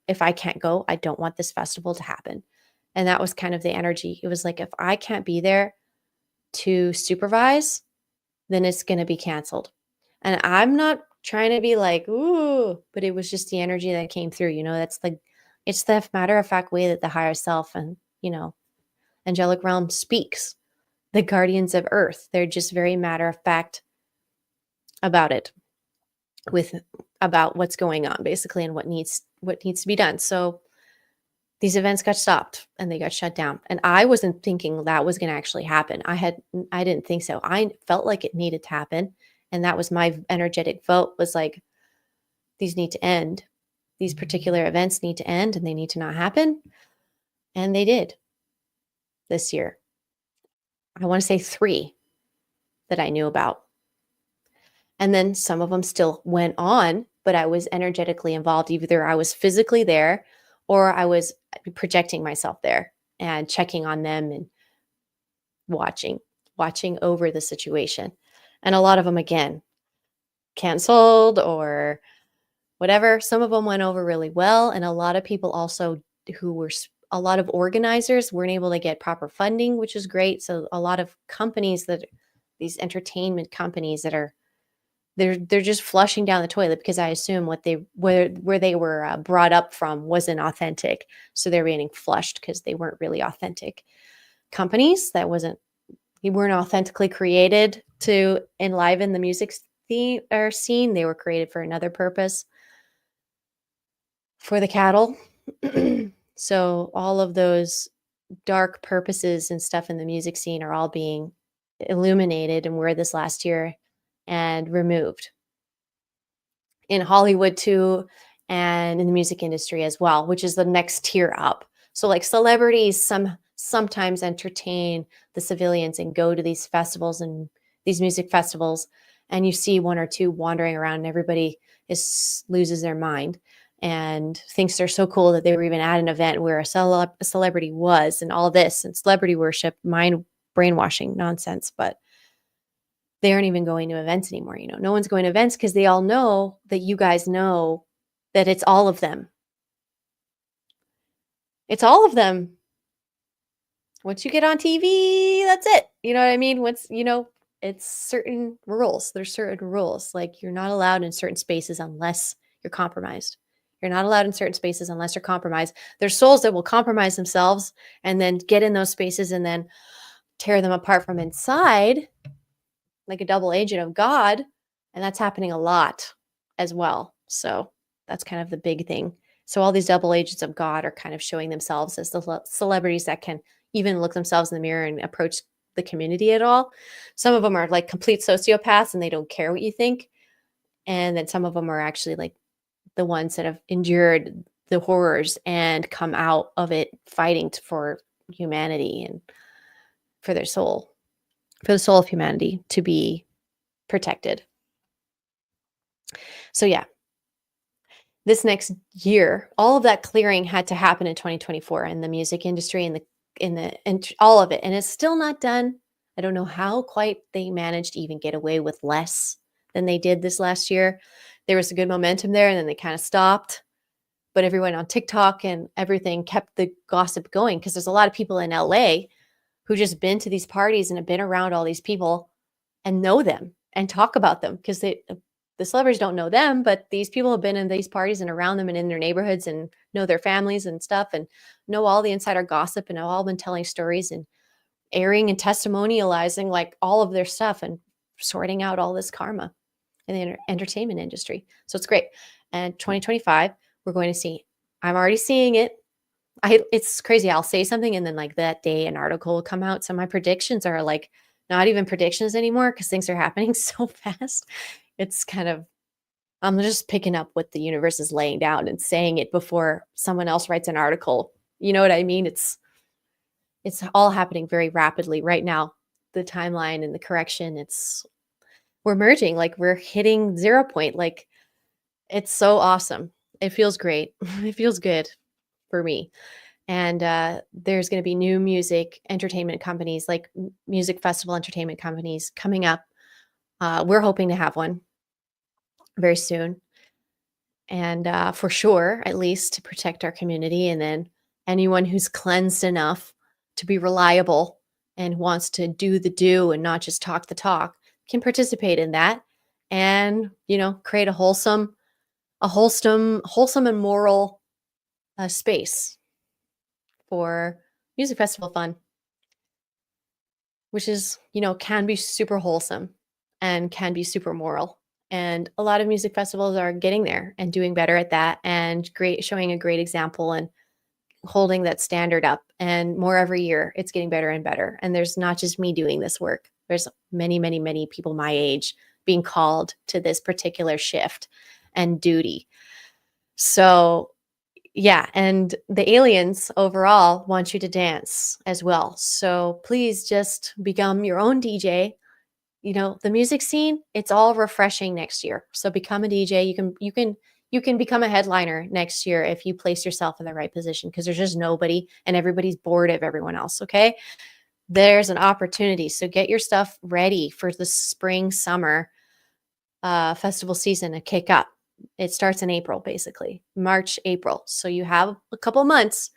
if I can't go, I don't want this festival to happen. And that was kind of the energy. It was like, if I can't be there to supervise, then it's going to be canceled. And I'm not trying to be like, ooh, but it was just the energy that came through. That's like, it's the matter of fact way that the higher self and, angelic realm speaks. The guardians of earth, they're just very matter of fact about it, about what's going on basically and what needs to be done. So these events got stopped and they got shut down. And I wasn't thinking that was going to actually happen. I didn't think so. I felt like it needed to happen. And that was my energetic vote, was like, these need to end. These particular events need to end and they need to not happen. And they did this year. I want to say 3 that I knew about. And then some of them still went on, but I was energetically involved. Either I was physically there or I was projecting myself there and checking on them and watching over the situation. And a lot of them, again, canceled or whatever. Some of them went over really well. And a lot of people also a lot of organizers weren't able to get proper funding, which is great. So a lot of companies these entertainment companies that are they're just flushing down the toilet because I assume where they were brought up from wasn't authentic, so they're being flushed because they weren't really authentic companies. You weren't authentically created to enliven the music theme or scene. They were created for another purpose, for the cattle. So all of those dark purposes and stuff in the music scene are all being illuminated and were this last year and removed in Hollywood too, and in the music industry as well, which is the next tier up. So like celebrities sometimes entertain the civilians and go to these festivals and these music festivals, and you see one or two wandering around and everybody loses their mind and thinks they're so cool that they were even at an event where a celebrity was, and all this and celebrity worship, mind brainwashing nonsense. But they aren't even going to events anymore. No one's going to events because they all know that you guys know that it's all of them. It's all of them. Once you get on TV, that's it. You know what I mean? It's certain rules. There's certain rules. Like, you're not allowed in certain spaces unless you're compromised. You're not allowed in certain spaces unless you're compromised. There's souls that will compromise themselves and then get in those spaces and then tear them apart from inside, like a double agent of God. And that's happening a lot as well. So that's kind of the big thing. So all these double agents of God are kind of showing themselves as the celebrities that can even look themselves in the mirror and approach the community at all. Some of them are like complete sociopaths and they don't care what you think. And then some of them are actually like the ones that have endured the horrors and come out of it fighting for humanity and for their soul, for the soul of humanity to be protected. So yeah, this next year, all of that clearing had to happen in 2024 in the music industry and all of it. And it's still not done. I don't know how quite they managed to even get away with less than they did this last year. There was a good momentum there and then they kind of stopped. But everyone on TikTok and everything kept the gossip going because there's a lot of people in LA who just been to these parties and have been around all these people and know them and talk about them because the celebrities don't know them, but these people have been in these parties and around them and in their neighborhoods and know their families and stuff and know all the insider gossip and have all been telling stories and airing and testimonializing like all of their stuff and sorting out all this karma in the entertainment industry. So it's great. And 2025, we're going to see, I'm already seeing it. It's crazy. I'll say something and then like that day an article will come out. So my predictions are like not even predictions anymore because things are happening so fast. It's kind of, I'm just picking up what the universe is laying down and saying it before someone else writes an article. You know what I mean? It's all happening very rapidly right now. The timeline and the correction, we're merging, like we're hitting 0 point. Like, it's so awesome. It feels great. It feels good for me. And there's going to be new music entertainment companies, like music festival entertainment companies coming up. We're hoping to have one very soon. And for sure, at least to protect our community. And then anyone who's cleansed enough to be reliable and wants to do the do and not just talk the talk can participate in that and, create a wholesome and moral space for music festival fun, which is, can be super wholesome and can be super moral. And a lot of music festivals are getting there and doing better at that and showing a great example and holding that standard up. And more every year, it's getting better and better. And there's not just me doing this work. There's many, many, many people my age being called to this particular shift and duty. So yeah, and the aliens overall want you to dance as well. So please just become your own DJ. The music scene, it's all refreshing next year. So become a DJ. You can become a headliner next year if you place yourself in the right position because there's just nobody and everybody's bored of everyone else, okay? There's an opportunity. So get your stuff ready for the spring, summer festival season to kick up. It starts in April, basically, March, April. So you have a couple months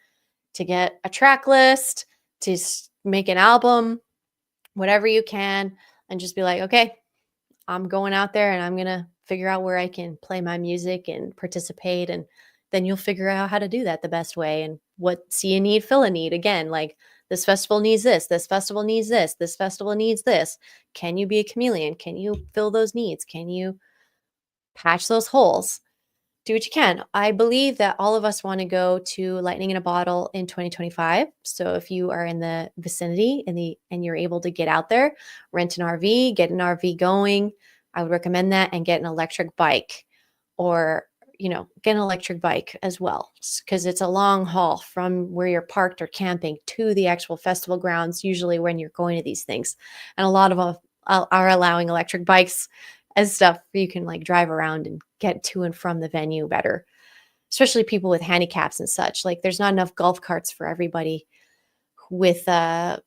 to get a track list, to make an album, whatever you can, and just be like, okay, I'm going out there and I'm going to figure out where I can play my music and participate. And then you'll figure out how to do that the best way. And what see a need, fill a need. Again, like this festival needs this festival needs this festival needs this. Can you be a chameleon? Can you fill those needs? Can you patch those holes? Do what you can. I believe that all of us want to go to Lightning in a Bottle in 2025. So if you are in the vicinity and you're able to get out there, rent an RV, get an RV going, I would recommend that, and get an electric bike, or get an electric bike as well, because it's a long haul from where you're parked or camping to the actual festival grounds, usually when you're going to these things. And a lot of them are allowing electric bikes as stuff you can like drive around and get to and from the venue better, especially people with handicaps and such. Like there's not enough golf carts for everybody with the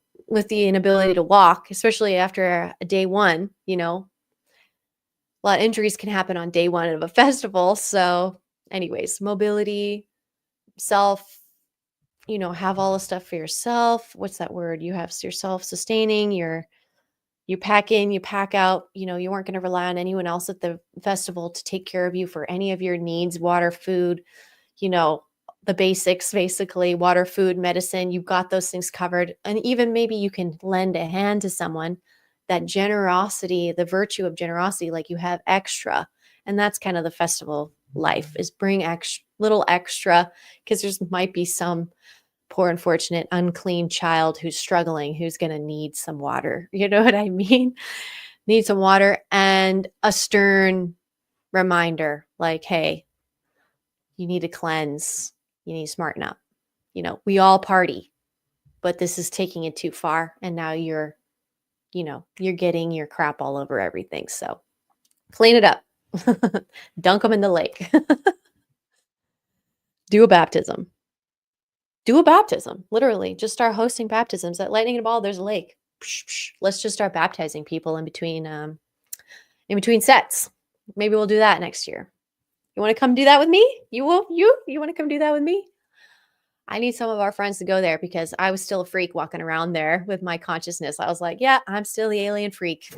inability to walk, especially after a day one. A lot of injuries can happen on day one of a festival. So anyways, mobility, self, have all the stuff for yourself. What's that word? You have your self-sustaining, you pack in, you pack out, you weren't going to rely on anyone else at the festival to take care of you for any of your needs, water, food, the basics, basically water, food, medicine. You've got those things covered. And even maybe you can lend a hand to someone. That generosity, the virtue of generosity, like you have extra. And that's kind of the festival life, is bring little extra, because there's might be some poor, unfortunate, unclean child who's struggling, who's going to need some water. You know what I mean? Need some water, and a stern reminder like, hey, you need to cleanse. You need to smarten up. We all party, but this is taking it too far. And now you're getting your crap all over everything. So clean it up. Dunk them in the lake. Do a baptism. Literally. Just start hosting baptisms. At Lightning in a Ball, there's a lake. Let's just start baptizing people in between sets. Maybe we'll do that next year. You want to come do that with me? You want to come do that with me? I need some of our friends to go there, because I was still a freak walking around there with my consciousness. I was like, yeah, I'm still the alien freak.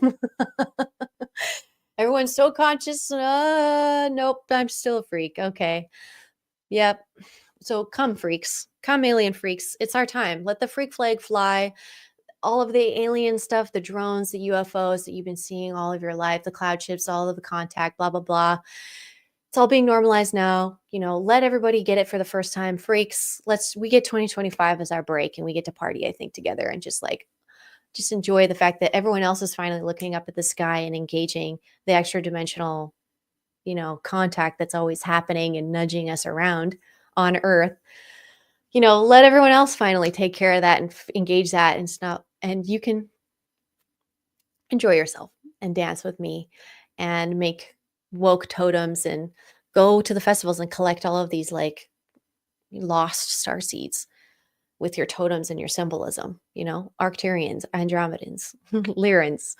Everyone's so conscious. Nope, I'm still a freak. Okay. Yep. So come, freaks. Come, alien freaks. It's our time. Let the freak flag fly. All of the alien stuff, the drones, the UFOs that you've been seeing all of your life, the cloud ships, all of the contact, blah, blah, blah. It's all being normalized now. Let everybody get it for the first time. Freaks, we get 2025 as our break, and we get to party, I think, together, and just enjoy the fact that everyone else is finally looking up at the sky and engaging the extra dimensional, contact that's always happening and nudging us around on Earth. Let everyone else finally take care of that and engage that, and you can enjoy yourself and dance with me and make woke totems and go to the festivals and collect all of these like lost star seeds with your totems and your symbolism, Arcturians, Andromedans, Lyrans.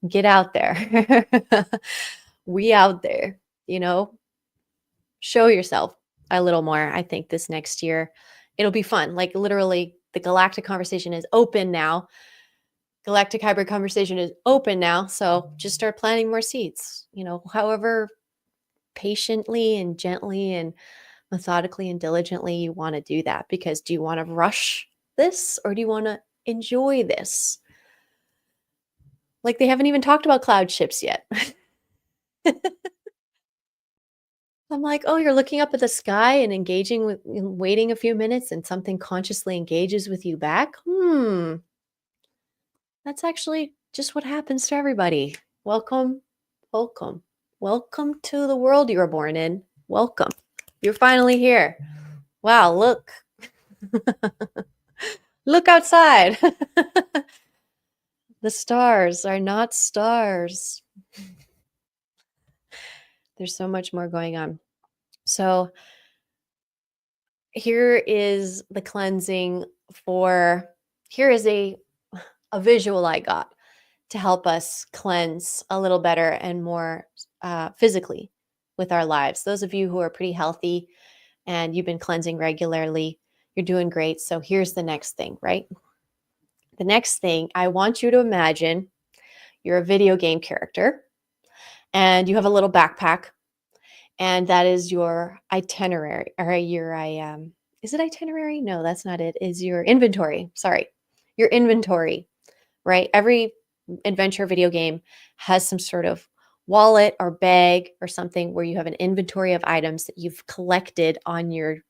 Get out there. We out there, show yourself a little more. I think this next year it'll be fun. Like literally the galactic conversation is open now. Galactic hybrid conversation is open now. So just start planting more seeds, however patiently and gently and methodically and diligently you want to do that. Because do you want to rush this, or do you want to enjoy this? Like they haven't even talked about cloud ships yet. I'm like, oh, you're looking up at the sky and engaging with, waiting a few minutes, and something consciously engages with you back. That's actually just what happens to everybody. Welcome, welcome, welcome to the world you were born in. Welcome. You're finally here. Wow, look. Look outside. The stars are not stars. There's so much more going on. So here is the cleansing here is a visual I got to help us cleanse a little better and more physically with our lives. Those of you who are pretty healthy and you've been cleansing regularly, you're doing great. So here's the next thing, right? The next thing, I want you to imagine you're a video game character and you have a little backpack, and that is your itinerary, or is it itinerary? No, that's not it. Is your inventory. Sorry. Your inventory, right? Every adventure video game has some sort of wallet or bag or something where you have an inventory of items that you've collected on your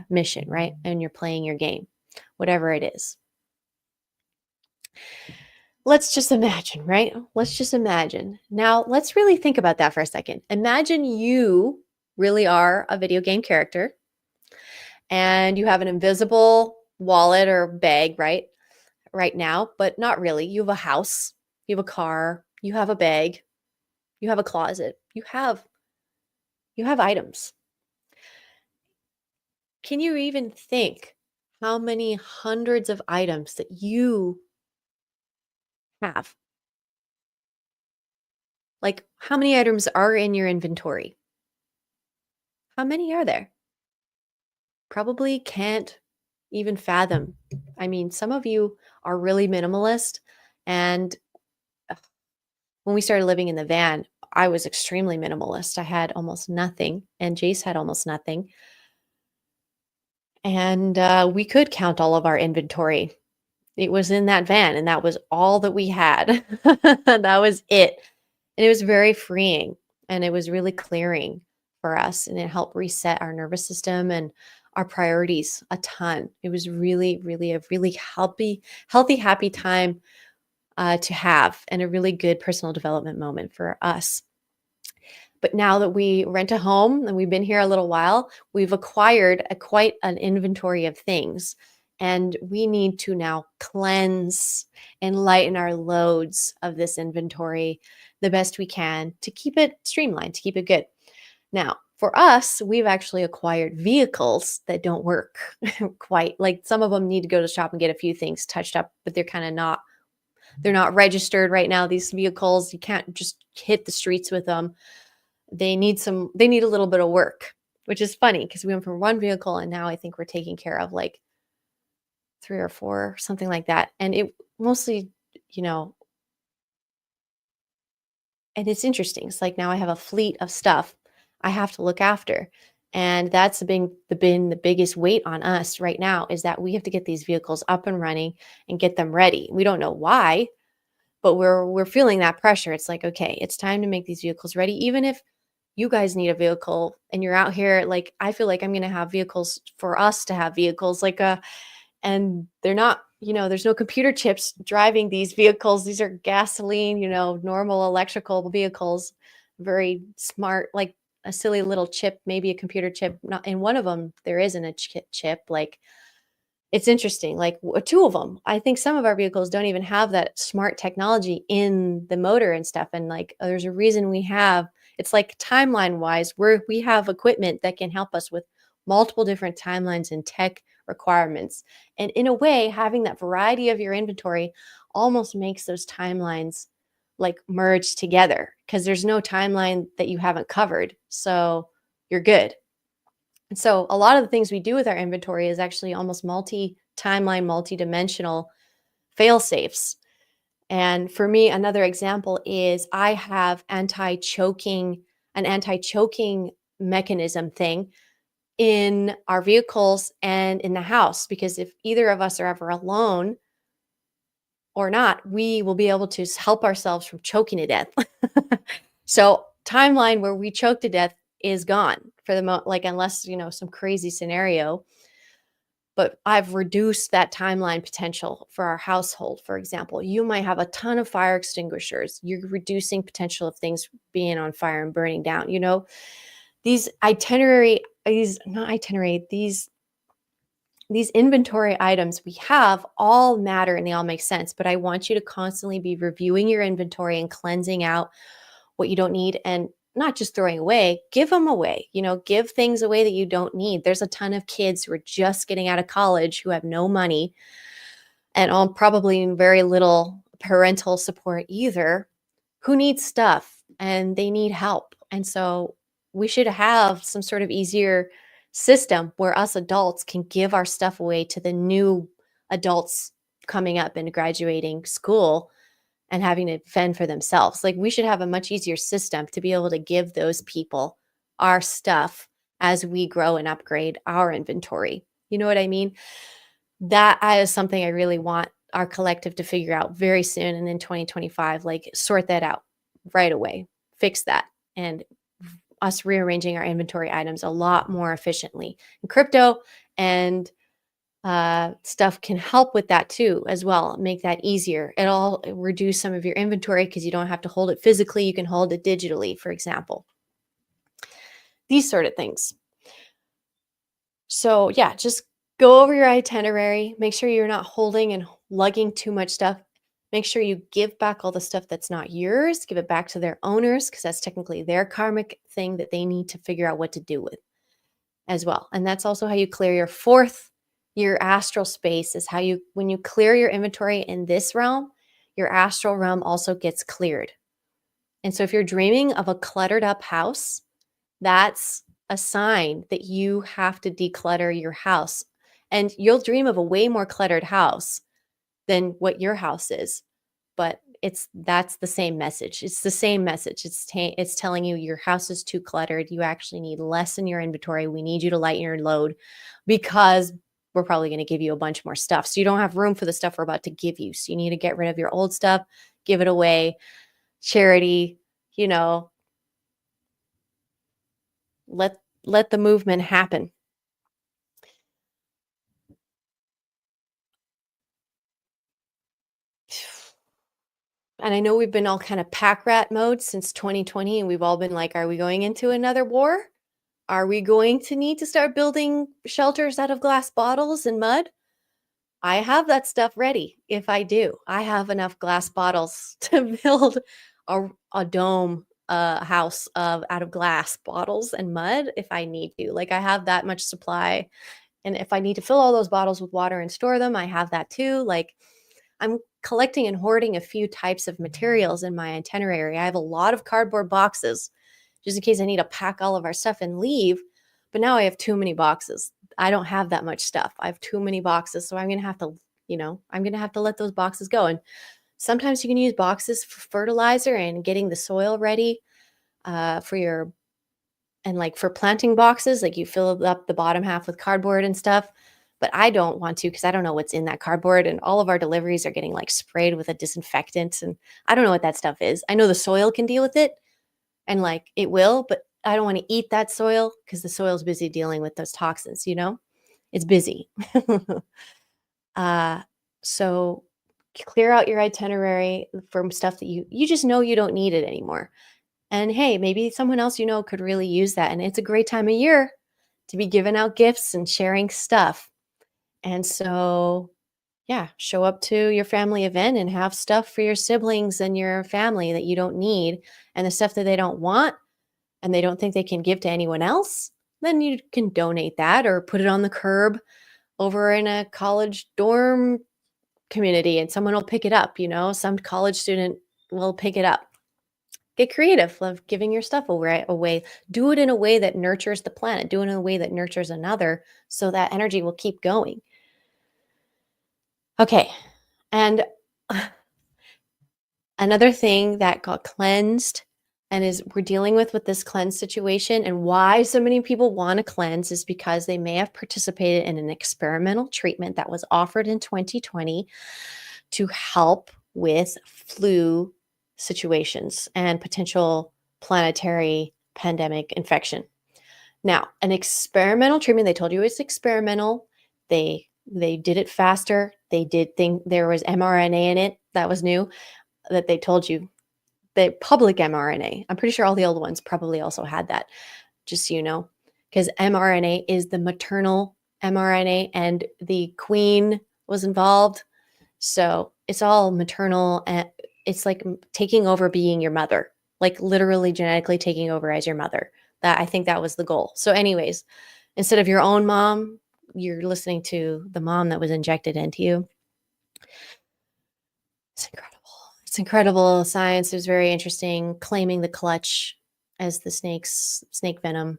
mission, right? And you're playing your game, whatever it is. Let's just imagine, right? Let's just imagine. Now, let's really think about that for a second. Imagine you really are a video game character and you have an invisible wallet or bag, right? Right now, but not really. You have a house, you have a car, you have a bag, you have a closet, you have items. Can you even think how many hundreds of items that you have? Like, how many items are in your inventory? How many are there? Probably can't even fathom. I mean, some of you are really minimalist. And when we started living in the van, I was extremely minimalist. I had almost nothing, and Jace had almost nothing. And we could count all of our inventory. It was in that van, and that was all that we had. That was it. And it was very freeing, and it was really clearing for us, and it helped reset our nervous system and our priorities a ton. It was really, really a really healthy, happy time to have, and a really good personal development moment for us. But now that we rent a home and we've been here a little while, we've acquired quite an inventory of things. And we need to now cleanse and lighten our loads of this inventory the best we can to keep it streamlined, to keep it good. Now, for us, we've actually acquired vehicles that don't work quite. Like, some of them need to go to the shop and get a few things touched up, but they're not registered right now. These vehicles, you can't just hit the streets with them. They need a little bit of work, which is funny because we went from one vehicle and now I think we're taking care of like 3 or 4, something like that. And it mostly, you know, and it's interesting. It's like now I have a fleet of stuff I have to look after. And that's been the biggest weight on us right now, is that we have to get these vehicles up and running and get them ready. We don't know why, but we're feeling that pressure. It's like, okay, it's time to make these vehicles ready. Even if you guys need a vehicle and you're out here, like, I feel like I'm going to have vehicles for us to have vehicles, like and they're not, there's no computer chips driving these vehicles. These are gasoline, normal electrical vehicles, very smart, like a silly little chip, maybe a computer chip. Not in one of them, there isn't a chip. Like, it's interesting. Like, two of them, I think some of our vehicles don't even have that smart technology in the motor and stuff. And like, there's a reason we have. It's like timeline wise, we have equipment that can help us with multiple different timelines and tech requirements. And in a way, having that variety of your inventory almost makes those timelines like merge together, because there's no timeline that you haven't covered. So you're good. And so a lot of the things we do with our inventory is actually almost multi-timeline, multi-dimensional fail safes. And for me, another example is I have an anti-choking mechanism thing in our vehicles and in the house, because if either of us are ever alone or not, we will be able to help ourselves from choking to death. So timeline where we choke to death is gone for the like, unless, some crazy scenario. But I've reduced that timeline potential for our household. For example, you might have a ton of fire extinguishers. You're reducing potential of things being on fire and burning down. These these inventory items we have all matter and they all make sense. But I want you to constantly be reviewing your inventory and cleansing out what you don't need, and not just throwing away, give them away. Give things away that you don't need. There's a ton of kids who are just getting out of college who have no money and probably very little parental support either, who need stuff and they need help. And so we should have some sort of easier system where us adults can give our stuff away to the new adults coming up and graduating school, and having to fend for themselves. Like, we should have a much easier system to be able to give those people our stuff as we grow and upgrade our inventory. You know what I mean? That is something I really want our collective to figure out very soon. And in 2025, like, sort that out right away, fix that, and us rearranging our inventory items a lot more efficiently. And crypto and stuff can help with that too, as well. Make that easier. It'll reduce some of your inventory because you don't have to hold it physically. You can hold it digitally, for example. These sort of things. So yeah, just go over your itinerary. Make sure you're not holding and lugging too much stuff. Make sure you give back all the stuff that's not yours. Give it back to their owners, because that's technically their karmic thing that they need to figure out what to do with as well. And that's also how you clear your astral space, is how you, when you clear your inventory in this realm, your astral realm also gets cleared. And so if you're dreaming of a cluttered up house, that's a sign that you have to declutter your house. And you'll dream of a way more cluttered house than what your house is. But that's the same message. It's the same message. It's telling you your house is too cluttered. You actually need less in your inventory. We need you to lighten your load, because we're probably going to give you a bunch more stuff. So you don't have room for the stuff we're about to give you. So you need to get rid of your old stuff, give it away, charity, let the movement happen. And I know we've been all kind of pack rat mode since 2020, and we've all been like, are we going into another war? Are we going to need to start building shelters out of glass bottles and mud? I have that stuff ready if I do. I have enough glass bottles to build a dome, house out of glass bottles and mud if I need to. Like, I have that much supply. And if I need to fill all those bottles with water and store them, I have that too. Like, I'm collecting and hoarding a few types of materials in my itinerary. I have a lot of cardboard boxes just in case I need to pack all of our stuff and leave. But now I have too many boxes. I don't have that much stuff. I have too many boxes. So I'm going to have to, I'm going to have to let those boxes go. And sometimes you can use boxes for fertilizer and getting the soil ready for planting boxes. Like, you fill up the bottom half with cardboard and stuff. But I don't want to, because I don't know what's in that cardboard. And all of our deliveries are getting like sprayed with a disinfectant. And I don't know what that stuff is. I know the soil can deal with it, and like it will, but I don't want to eat that soil because the soil's busy dealing with those toxins, it's busy. So clear out your itinerary from stuff that you just know you don't need it anymore. And hey, maybe someone else could really use that. And it's a great time of year to be giving out gifts and sharing stuff. And so, yeah, show up to your family event and have stuff for your siblings and your family that you don't need, and the stuff that they don't want and they don't think they can give to anyone else, then you can donate that or put it on the curb over in a college dorm community, and someone will pick it up. Some college student will pick it up. Get creative of giving your stuff away. Do it in a way that nurtures the planet. Do it in a way that nurtures another, so that energy will keep going. Okay. And another thing that got cleansed and we're dealing with this cleanse situation, and why so many people want to cleanse, is because they may have participated in an experimental treatment that was offered in 2020 to help with flu situations and potential planetary pandemic infection. Now, an experimental treatment, they told you it's experimental. They did it faster. They did think there was mRNA in it. That was new, that they told you. The public mRNA. I'm pretty sure all the old ones probably also had that, just so you know, because mRNA is the maternal mRNA, and the queen was involved. So it's all maternal, and it's like taking over being your mother, like literally genetically taking over as your mother. I think that was the goal. So anyways, instead of your own mom, you're listening to the mom that was injected into you. It's incredible. It's incredible science. It was very interesting, claiming the clutch as the snake venom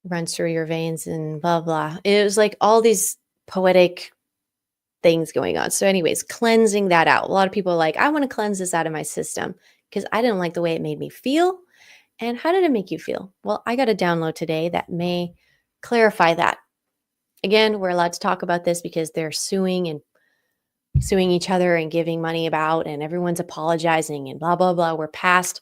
runs through your veins and blah, blah. It was like all these poetic things going on. So, anyways, cleansing that out. A lot of people are like, I want to cleanse this out of my system because I didn't like the way it made me feel. And how did it make you feel? Well, I got a download today that may clarify that. Again, we're allowed to talk about this because they're suing each other and giving money about, and everyone's apologizing and blah, blah, blah. We're past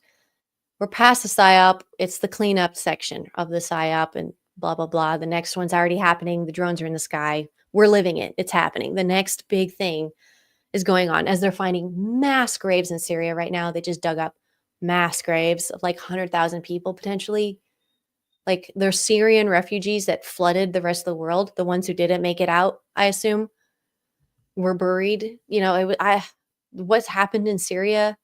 the PSYOP. It's the cleanup section of the PSYOP and blah, blah, blah. The next one's already happening. The drones are in the sky. We're living it. It's happening. The next big thing is going on as they're finding mass graves in Syria right now. They just dug up mass graves of like 100,000 people potentially. Like they're Syrian refugees that flooded the rest of the world. The ones who didn't make it out, I assume, were buried. What's happened in Syria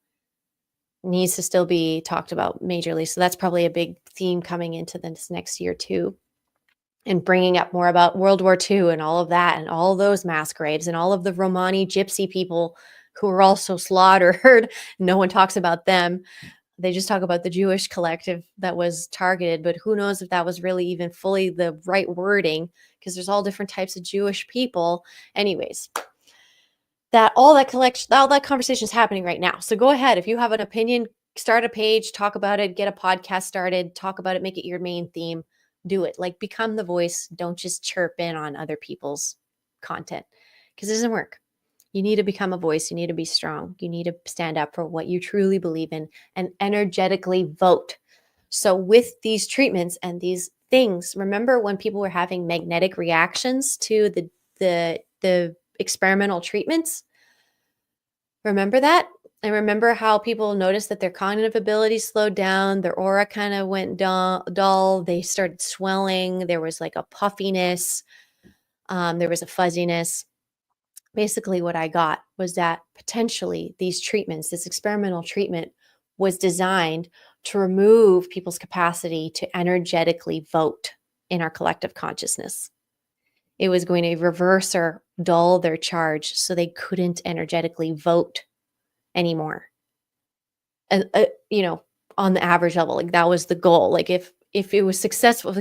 needs to still be talked about majorly. So that's probably a big theme coming into this next year too. And bringing up more about World War II and all of that and all those mass graves and all of the Romani gypsy people who were also slaughtered. No one talks about them. They just talk about the Jewish collective that was targeted, but who knows if that was really even fully the right wording, because there's all different types of Jewish people. Anyways, all that conversation is happening right now. So go ahead. If you have an opinion, start a page, talk about it, get a podcast started, talk about it, make it your main theme. Do it. Like, become the voice. Don't just chirp in on other people's content, because it doesn't work. You need to become a voice. You need to be strong. You need to stand up for what you truly believe in and energetically vote. So with these treatments and these things, remember when people were having magnetic reactions to the experimental treatments? Remember that? And remember how people noticed that their cognitive abilities slowed down, their aura kind of went dull, they started swelling, there was like a puffiness, there was a fuzziness. Basically, what I got was that potentially these treatments, this experimental treatment, was designed to remove people's capacity to energetically vote in our collective consciousness. It was going to reverse or dull their charge so they couldn't energetically vote anymore. And, on the average level, like that was the goal. Like if it was successful, if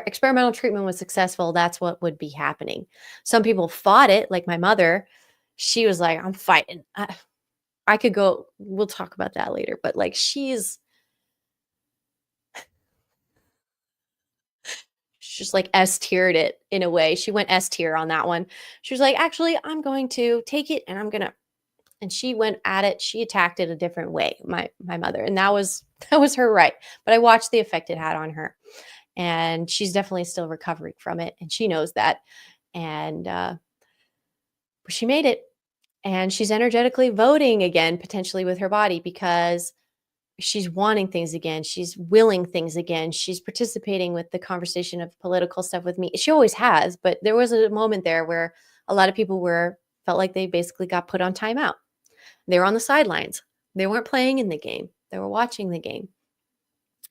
experimental treatment was successful, that's what would be happening. Some people fought it, like my mother. She was like, I'm fighting. I could go, we'll talk about that later, but like she's just like S-tiered it in a way. She went S-tier on that one. She was like, actually, I'm going to take it and and she went at it. She attacked it a different way, my mother. And that was her right. But I watched the effect it had on her. And she's definitely still recovering from it. And she knows that. And she made it. And she's energetically voting again, potentially with her body, because she's wanting things again. She's willing things again. She's participating with the conversation of political stuff with me. She always has. But there was a moment there where a lot of people felt like they basically got put on timeout. They were on the sidelines. They weren't playing in the game. They were watching the game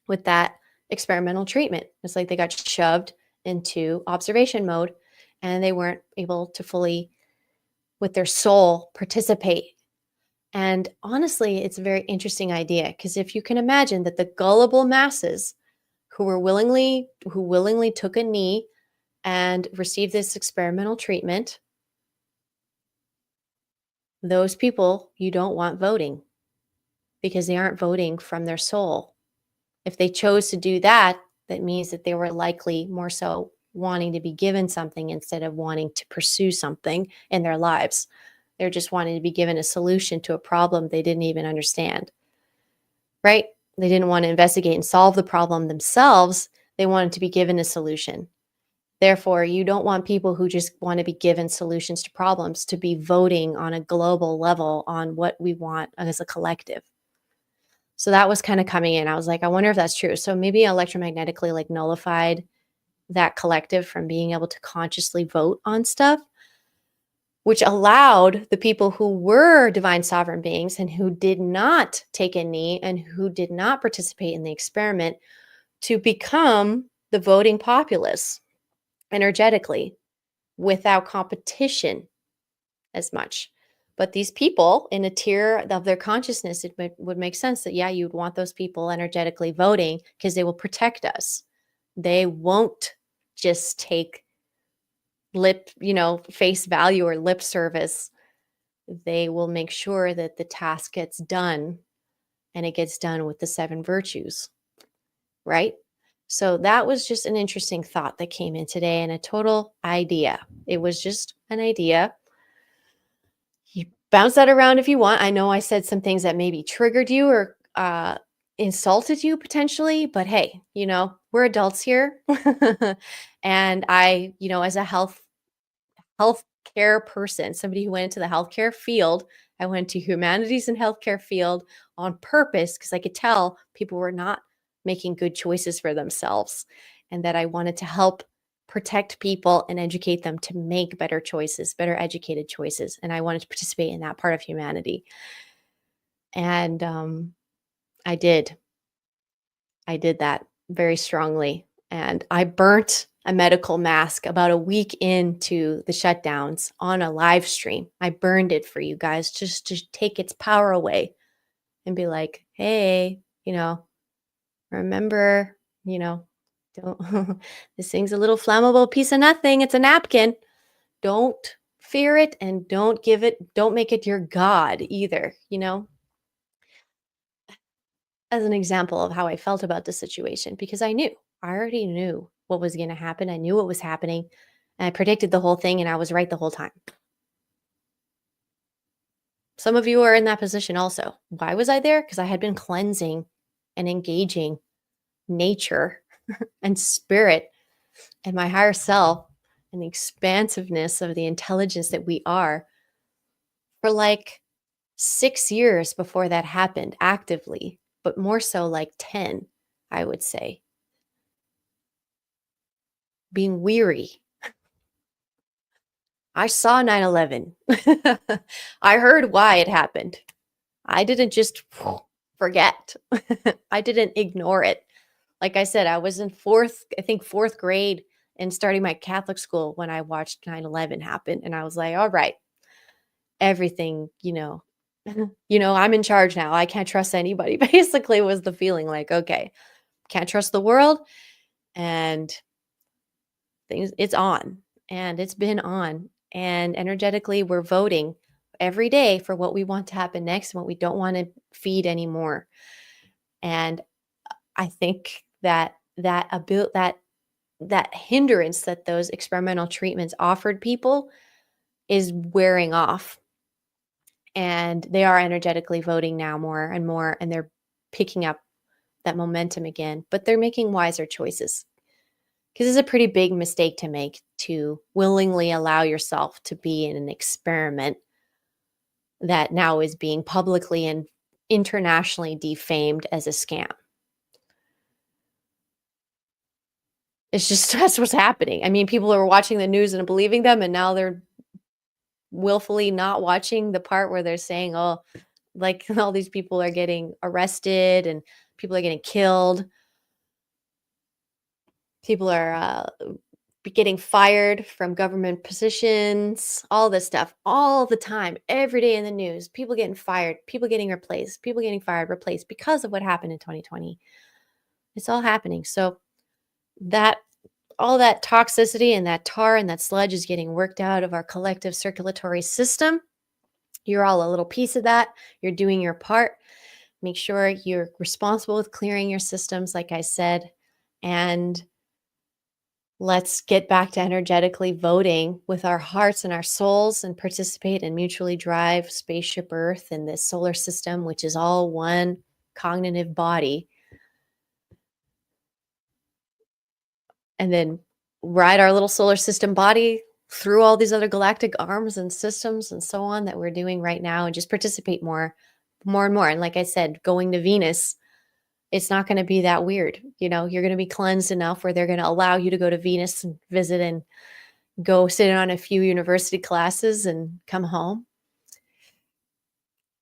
with that experimental treatment. It's like they got shoved into observation mode and they weren't able to fully, with their soul, participate. And honestly, it's a very interesting idea, because if you can imagine that the gullible masses who willingly took a knee and received this experimental treatment, those people you don't want voting, because they aren't voting from their soul. If they chose to do that, that means that they were likely more so wanting to be given something instead of wanting to pursue something in their lives. They're just wanting to be given a solution to a problem they didn't even understand, right? They didn't want to investigate and solve the problem themselves. They wanted to be given a solution. Therefore, you don't want people who just want to be given solutions to problems to be voting on a global level on what we want as a collective. So that was kind of coming in. I was like, I wonder if that's true. So maybe electromagnetically like nullified that collective from being able to consciously vote on stuff, which allowed the people who were divine sovereign beings and who did not take a knee and who did not participate in the experiment to become the voting populace energetically without competition as much. But these people in a tier of their consciousness, it would make sense that, yeah, you'd want those people energetically voting because they will protect us. They won't just take face value or lip service. They will make sure that the task gets done, and it gets done with the 7 virtues, right? So that was just an interesting thought that came in today, and a total idea. It was just an idea. You bounce that around if you want. I know I said some things that maybe triggered you or insulted you potentially, but hey, we're adults here. And I, as a healthcare person, somebody who went into the healthcare field, I went to humanities and healthcare field on purpose because I could tell people were not making good choices for themselves, and that I wanted to help protect people and educate them to make better choices, better educated choices. And I wanted to participate in that part of humanity. And I did. I did that very strongly. And I burnt a medical mask about a week into the shutdowns on a live stream. I burned it for you guys just to take its power away and be like, hey, remember, don't, this thing's a little flammable piece of nothing. It's a napkin. Don't fear it, and don't make it your God either, as an example of how I felt about the situation, because I already knew what was going to happen. I knew what was happening, and I predicted the whole thing, and I was right the whole time. Some of you are in that position also. Why was I there? Because I had been cleansing and engaging nature and spirit and my higher self and the expansiveness of the intelligence that we are for like 6 years before that happened actively, but more so like 10, I would say. Being weary. I saw 9/11. I heard why it happened. I didn't just forget. I didn't ignore it. Like I said, I was in fourth grade and starting my Catholic school when I watched 9/11 happen. And I was like, all right, everything, I'm in charge now. I can't trust anybody. Basically was the feeling like, okay, can't trust the world. And it's on, and it's been on. And energetically, we're voting every day for what we want to happen next and what we don't want to feed anymore. And I think that hindrance that those experimental treatments offered people is wearing off. And they are energetically voting now more and more, and they're picking up that momentum again, but they're making wiser choices. Because it's a pretty big mistake to make, to willingly allow yourself to be in an experiment that now is being publicly and internationally defamed as a scam. It's just, that's what's happening. I mean, people are watching the news and believing them, and now they're willfully not watching the part where they're saying, oh, like all these people are getting arrested and people are getting killed. People are getting fired from government positions, all this stuff, all the time, every day in the news. People getting fired, people getting replaced, people getting fired, replaced because of what happened in 2020. It's all happening. So that all that toxicity and that tar and that sludge is getting worked out of our collective circulatory system. You're all a little piece of that. You're doing your part. Make sure you're responsible with clearing your systems, like I said. And let's get back to energetically voting with our hearts and our souls and participate and mutually drive Spaceship Earth and this solar system, which is all one cognitive body. And then ride our little solar system body through all these other galactic arms and systems and so on that we're doing right now, and just participate more and more. And like I said, going to Venus, it's not going to be that weird. You're going to be cleansed enough where they're going to allow you to go to Venus and visit and go sit on a few university classes and come home.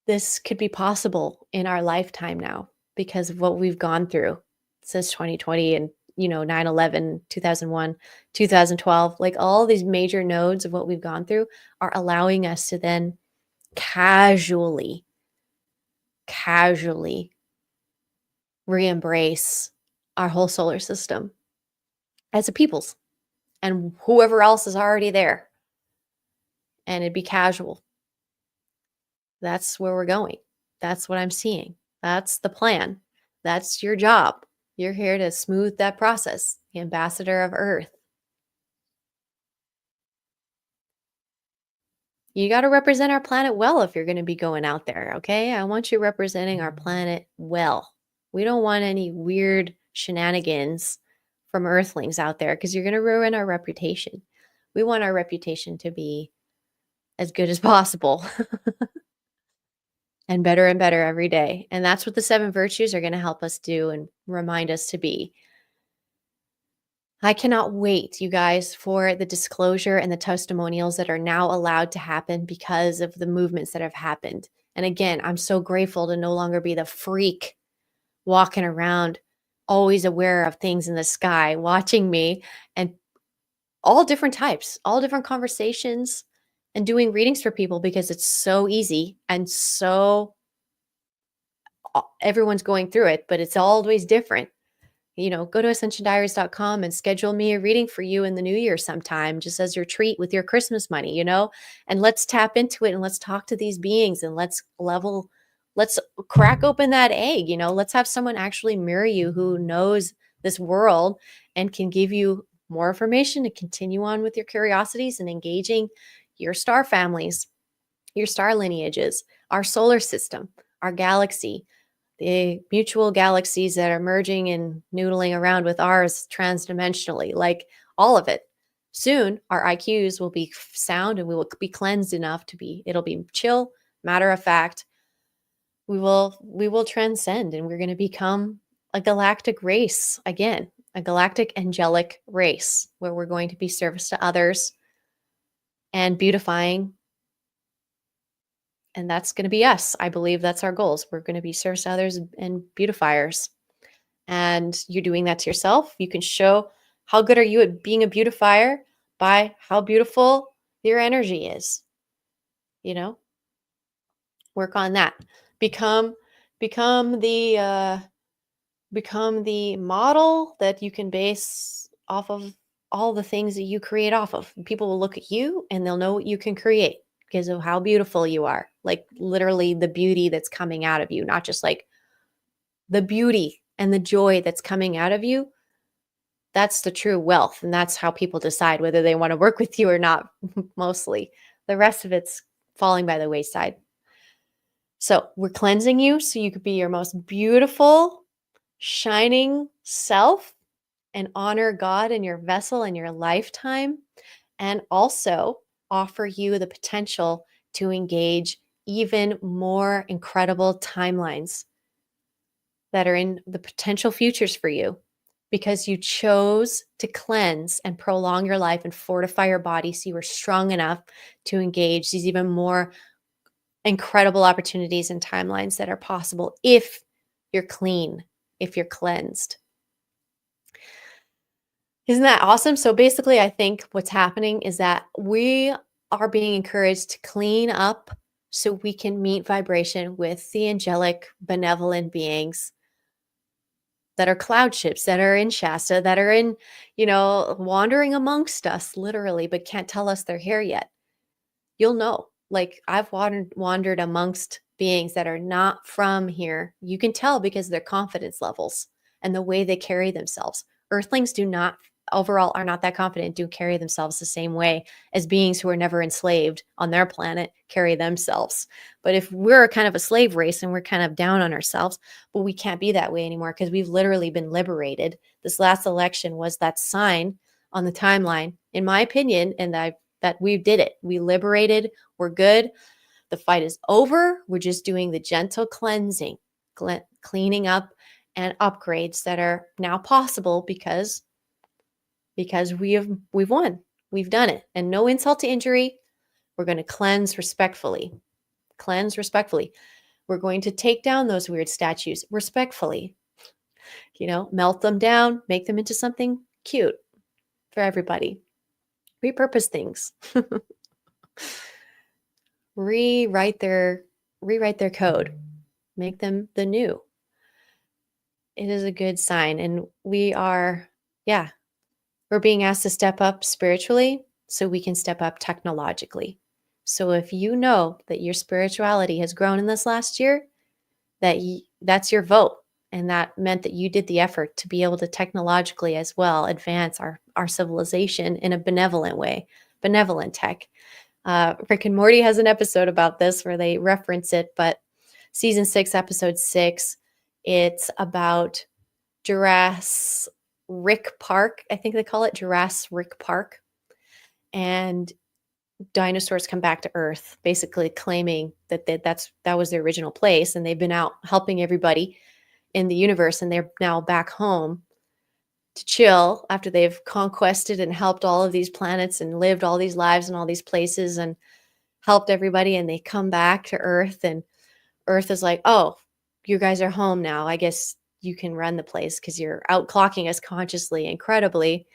This could be possible in our lifetime now because of what we've gone through since 2020 and 9/11, 2001, 2012, like all these major nodes of what we've gone through are allowing us to then casually re-embrace our whole solar system as a peoples. and whoever else is already there, and it'd be casual. That's where we're going. That's what I'm seeing. That's the plan. That's your job. You're here to smooth that process, the ambassador of Earth. You got to represent our planet well if you're going to be going out there, okay? I want you representing our planet well. We don't want any weird shenanigans from Earthlings out there because you're going to ruin our reputation. We want our reputation to be as good as possible and better every day. And that's what the 7 virtues are going to help us do and remind us to be. I cannot wait, you guys, for the disclosure and the testimonials that are now allowed to happen because of the movements that have happened. And again, I'm so grateful to no longer be the freak walking around, always aware of things in the sky, watching me, and all different types, all different conversations, and doing readings for people because it's so easy and so everyone's going through it, but it's always different. Go to ascensiondiaries.com and schedule me a reading for you in the new year sometime, just as your treat with your Christmas money, and let's tap into it and let's talk to these beings and let's crack open that egg, let's have someone actually mirror you who knows this world and can give you more information to continue on with your curiosities and engaging your star families, your star lineages, our solar system, our galaxy, the mutual galaxies that are merging and noodling around with ours transdimensionally, like all of it. Soon, our IQs will be sound and we will be cleansed enough it'll be chill, matter of fact. We will transcend and we're going to become a galactic race again, a galactic angelic race where we're going to be service to others and beautifying. And that's going to be us. I believe that's our goals. We're going to be service to others and beautifiers. And you're doing that to yourself. You can show how good are you at being a beautifier by how beautiful your energy is. Work on that. Become the model that you can base off of all the things that you create off of. People will look at you and they'll know what you can create because of how beautiful you are. Like literally the beauty that's coming out of you, not just like the beauty and the joy that's coming out of you. That's the true wealth. And that's how people decide whether they want to work with you or not, mostly. The rest of it's falling by the wayside. So we're cleansing you so you could be your most beautiful, shining self and honor God in your vessel in your lifetime, and also offer you the potential to engage even more incredible timelines that are in the potential futures for you because you chose to cleanse and prolong your life and fortify your body so you were strong enough to engage these even more incredible opportunities and timelines that are possible if you're clean, if you're cleansed. Isn't that awesome? So basically, I think what's happening is that we are being encouraged to clean up so we can meet vibration with the angelic, benevolent beings that are cloud ships, that are in Shasta, that are in, wandering amongst us literally, but can't tell us they're here yet. You'll know. Like I've wandered amongst beings that are not from here. You can tell because of their confidence levels and the way they carry themselves. Earthlings overall are not that confident, do carry themselves the same way as beings who are never enslaved on their planet carry themselves. But if we're kind of a slave race and we're kind of down on ourselves, well, we can't be that way anymore because we've literally been liberated. This last election was that sign on the timeline, in my opinion, and that we did it. We liberated. We're good. The fight is over. We're just doing the gentle cleansing, cleaning up and upgrades that are now possible because we've won. We've done it. And no insult to injury. We're going to cleanse respectfully. Cleanse respectfully. We're going to take down those weird statues respectfully. Melt them down, make them into something cute for everybody. Repurpose things. Rewrite their code. Make them the new. It is a good sign. And we are, We're being asked to step up spiritually so we can step up technologically. So if you know that your spirituality has grown in this last year, that's your vote. And that meant that you did the effort to be able to technologically as well advance our civilization in a benevolent way, benevolent tech. Rick and Morty has an episode about this where they reference it, but season 6, episode 6, it's about Jurassic Park. I think they call it Jurassic Park. And dinosaurs come back to Earth, basically claiming that that was their original place, and they've been out helping everybody in the universe, and they're now back home to chill after they've conquested and helped all of these planets and lived all these lives in all these places and helped everybody, and they come back to Earth, and Earth is like, oh, you guys are home now. I guess you can run the place because you're outclocking us consciously, incredibly.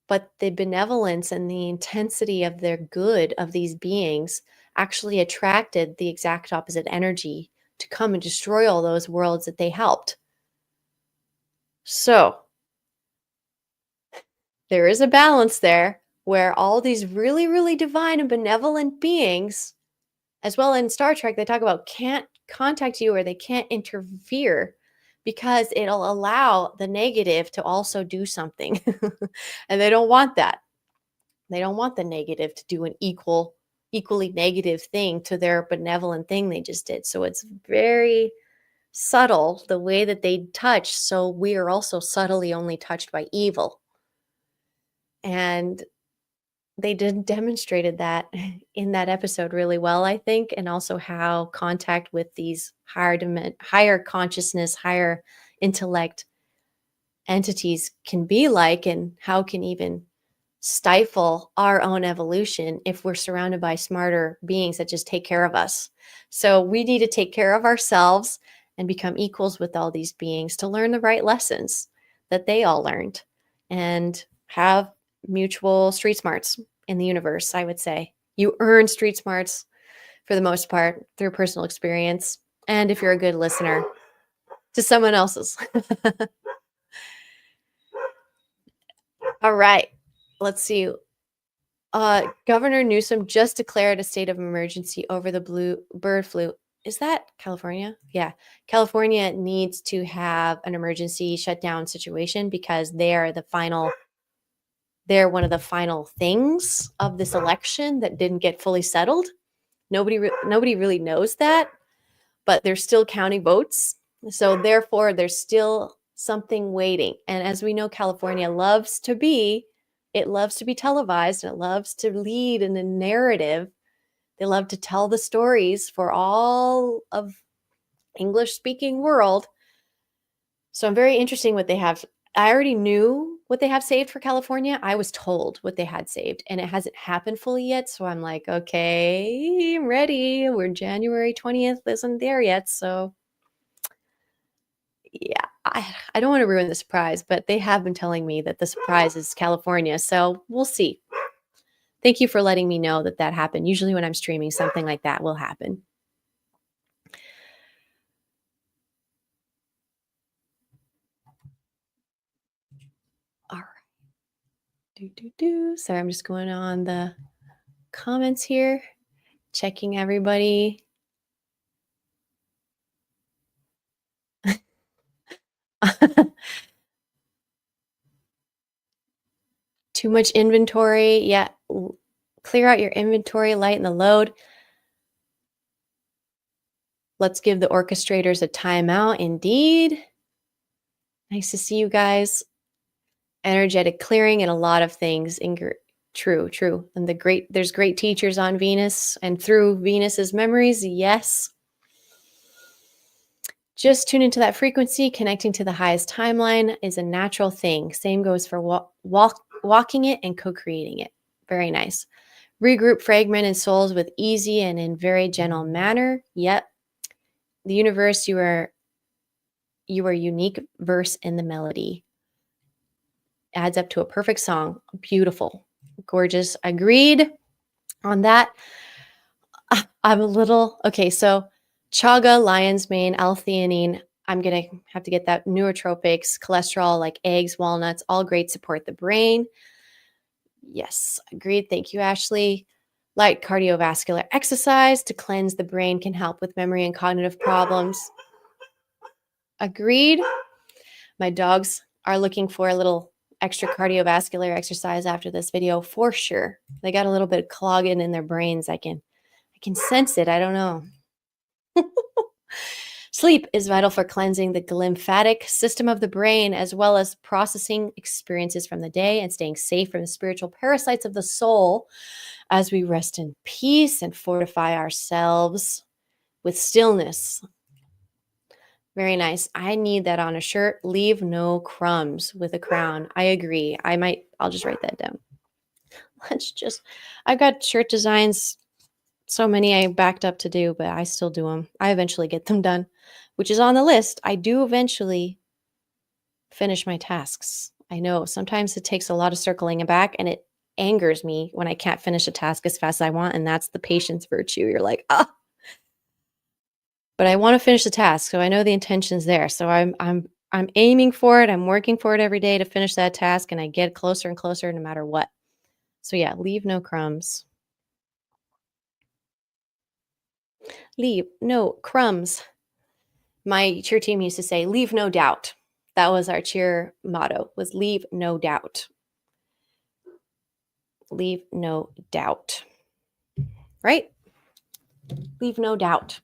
But the benevolence and the intensity of their good of these beings actually attracted the exact opposite energy to come and destroy all those worlds that they helped. So there is a balance there where all these really, really divine and benevolent beings, as well in Star Trek, they talk about can't contact you or they can't interfere because it'll allow the negative to also do something. And they don't want that. They don't want the negative to do an equally negative thing to their benevolent thing they just did. So it's very subtle the way that they touch. So we are also subtly only touched by evil. And they demonstrated that in that episode really well, I think, and also how contact with these higher consciousness, higher intellect entities can be like, and how can even stifle our own evolution if we're surrounded by smarter beings that just take care of us. So we need to take care of ourselves and become equals with all these beings to learn the right lessons that they all learned and have mutual street smarts in the universe, I would say. You earn street smarts for the most part through personal experience. And if you're a good listener to someone else's. All right. Let's see. Governor Newsom just declared a state of emergency over the bird flu. Is that California? Yeah. California needs to have an emergency shutdown situation because they're one of the final things of this election that didn't get fully settled. Nobody really knows that, but they're still counting votes. So therefore, there's still something waiting. And as we know, California loves to be televised, and it loves to lead in a narrative. They love to tell the stories for all of English-speaking world. So I'm very interested what they have. I already knew what they have saved for California. I was told what they had saved, and it hasn't happened fully yet. So I'm like, okay, I'm ready. We're January 20th. Isn't there yet. So yeah, I don't want to ruin the surprise, but they have been telling me that the surprise is California. So we'll see. Thank you for letting me know that happened. Usually when I'm streaming, something like that will happen. All right. Sorry, I'm just going on the comments here, checking everybody. Too much inventory. Yeah. Clear out your inventory, lighten the load. Let's give the orchestrators a timeout. Indeed. Nice to see you guys. Energetic clearing and a lot of things. True. And there's great teachers on Venus and through Venus's memories. Yes. Just tune into that frequency. Connecting to the highest timeline is a natural thing. Same goes for walking it and co-creating it. Very nice. Regroup fragmented souls with easy and in very gentle manner. Yep. The universe, you are unique verse in the melody. Adds up to a perfect song. Beautiful. Gorgeous. Agreed on that. I'm a little, okay, so chaga, lion's mane, L-theanine, I'm going to have to get that neurotropics, cholesterol like eggs, walnuts, all great, support the brain. Yes, agreed. Thank you, Ashley. Light cardiovascular exercise to cleanse the brain can help with memory and cognitive problems. Agreed. My dogs are looking for a little extra cardiovascular exercise after this video for sure. They got a little bit of clogging in their brains. I can sense it. I don't know. Sleep is vital for cleansing the lymphatic system of the brain, as well as processing experiences from the day and staying safe from the spiritual parasites of the soul as we rest in peace and fortify ourselves with stillness. Very nice. I need that on a shirt. Leave no crumbs with a crown. I agree. I'll just write that down. I've got shirt designs, so many I backed up to do, but I still do them. I eventually get them done, which is on the list. I do eventually finish my tasks. I know sometimes it takes a lot of circling back, and it angers me when I can't finish a task as fast as I want. And that's the patience virtue. You're like, but I want to finish the task. So I know the intention's there. So I'm aiming for it. I'm working for it every day to finish that task, and I get closer and closer no matter what. So yeah, leave no crumbs. Leave no crumbs. My cheer team used to say, leave no doubt. That was our cheer motto, was leave no doubt. Leave no doubt. Right? Leave no doubt.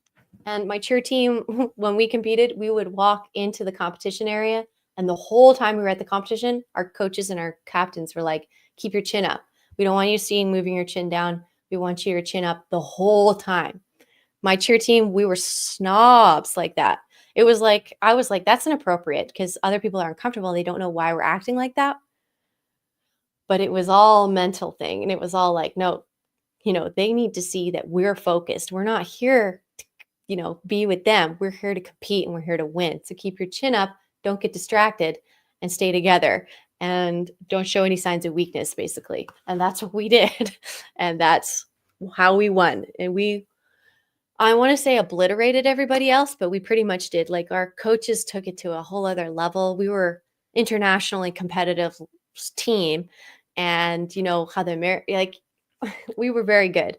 And my cheer team, when we competed, we would walk into the competition area. And the whole time we were at the competition, our coaches and our captains were like, keep your chin up. We don't want you seeing moving your chin down. We want your chin up the whole time. My cheer team, we were snobs like that. It was like, I was like, that's inappropriate because other people are uncomfortable. They don't know why we're acting like that. But it was all mental thing. And it was all like, no, they need to see that we're focused. We're not here to, be with them. We're here to compete and we're here to win. So keep your chin up. Don't get distracted and stay together. And don't show any signs of weakness, basically. And that's what we did. And that's how we won. And I want to say obliterated everybody else, but we pretty much did. Like our coaches took it to a whole other level. We were internationally competitive team, and how we were very good,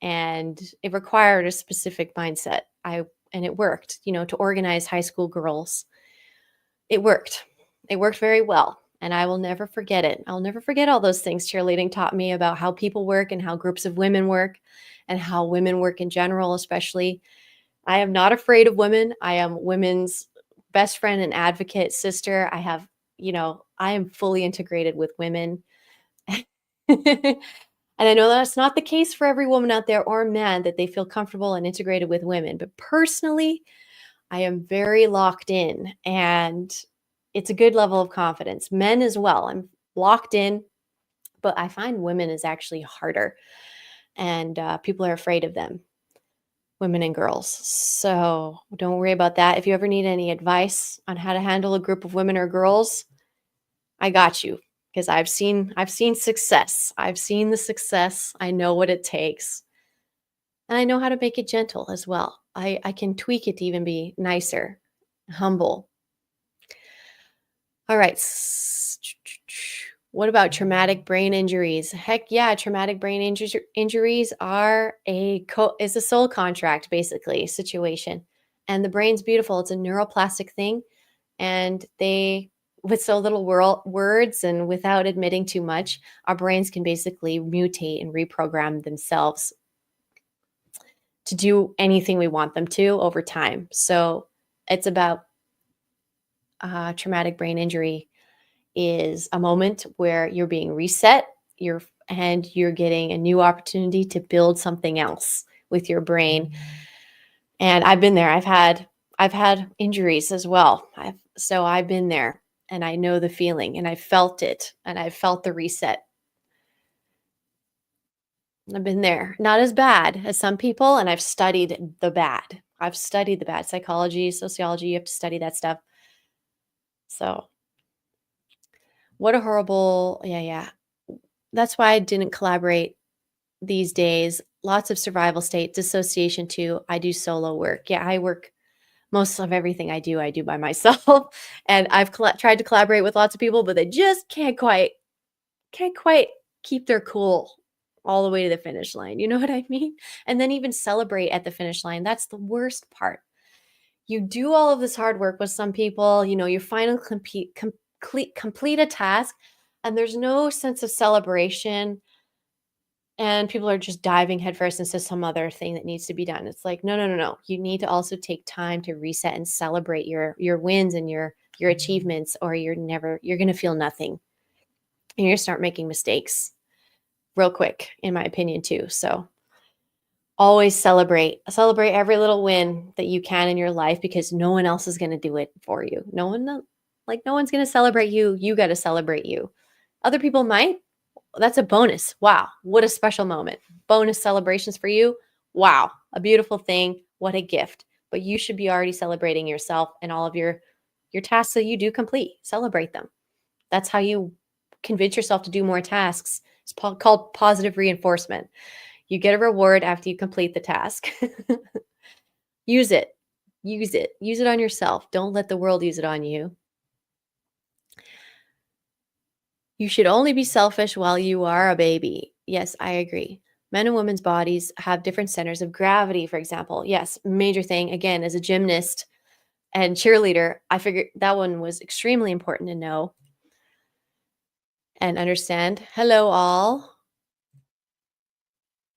and it required a specific mindset. And it worked, to organize high school girls. It worked. It worked very well. And I will never forget it. I'll never forget all those things cheerleading taught me about how people work and how groups of women work and how women work in general, especially. I am not afraid of women. I am women's best friend and advocate sister. I am fully integrated with women. And I know that's not the case for every woman out there or man that they feel comfortable and integrated with women. But personally, I am very locked in, and it's a good level of confidence. Men as well. I'm locked in, but I find women is actually harder, and people are afraid of them, women and girls. So don't worry about that. If you ever need any advice on how to handle a group of women or girls, I got you, because I've seen success. I've seen the success. I know what it takes. And I know how to make it gentle as well. I can tweak it to even be nicer, humble. All right. What about traumatic brain injuries? Heck yeah, traumatic brain injuries are is a soul contract, basically, situation. And the brain's beautiful. It's a neuroplastic thing. And with so little words and without admitting too much, our brains can basically mutate and reprogram themselves to do anything we want them to over time. So it's about traumatic brain injury is a moment where you're being reset, you're getting a new opportunity to build something else with your brain. And I've been there. I've had injuries as well. So I've been there, and I know the feeling, and I felt it, and I felt the reset. I've been there. Not as bad as some people, and I've studied the bad. Psychology, sociology, you have to study that stuff. So what a horrible, yeah. That's why I didn't collaborate these days. Lots of survival state, dissociation too. I do solo work. Yeah, I work most of everything I do by myself. And I've tried to collaborate with lots of people, but they just can't quite keep their cool all the way to the finish line. You know what I mean? And then even celebrate at the finish line. That's the worst part. You do all of this hard work with some people, you finally complete a task, and there's no sense of celebration, and people are just diving headfirst into some other thing that needs to be done. It's like, no, no, no, no. You need to also take time to reset and celebrate your wins and your achievements, or you're going to feel nothing. And you're going to start making mistakes real quick, in my opinion, too. So always celebrate every little win that you can in your life, because no one else is going to do it for you. No one's going to celebrate you. You got to celebrate you. Other people might. That's a bonus. Wow. What a special moment. Bonus celebrations for you. Wow. A beautiful thing. What a gift. But you should be already celebrating yourself and all of your tasks that you do complete. Celebrate them. That's how you convince yourself to do more tasks. It's called positive reinforcement. You get a reward after you complete the task. Use it. Use it. Use it on yourself. Don't let the world use it on you. You should only be selfish while you are a baby. Yes, I agree. Men and women's bodies have different centers of gravity, for example. Yes, major thing. Again, as a gymnast and cheerleader, I figured that one was extremely important to know and understand. Hello, all.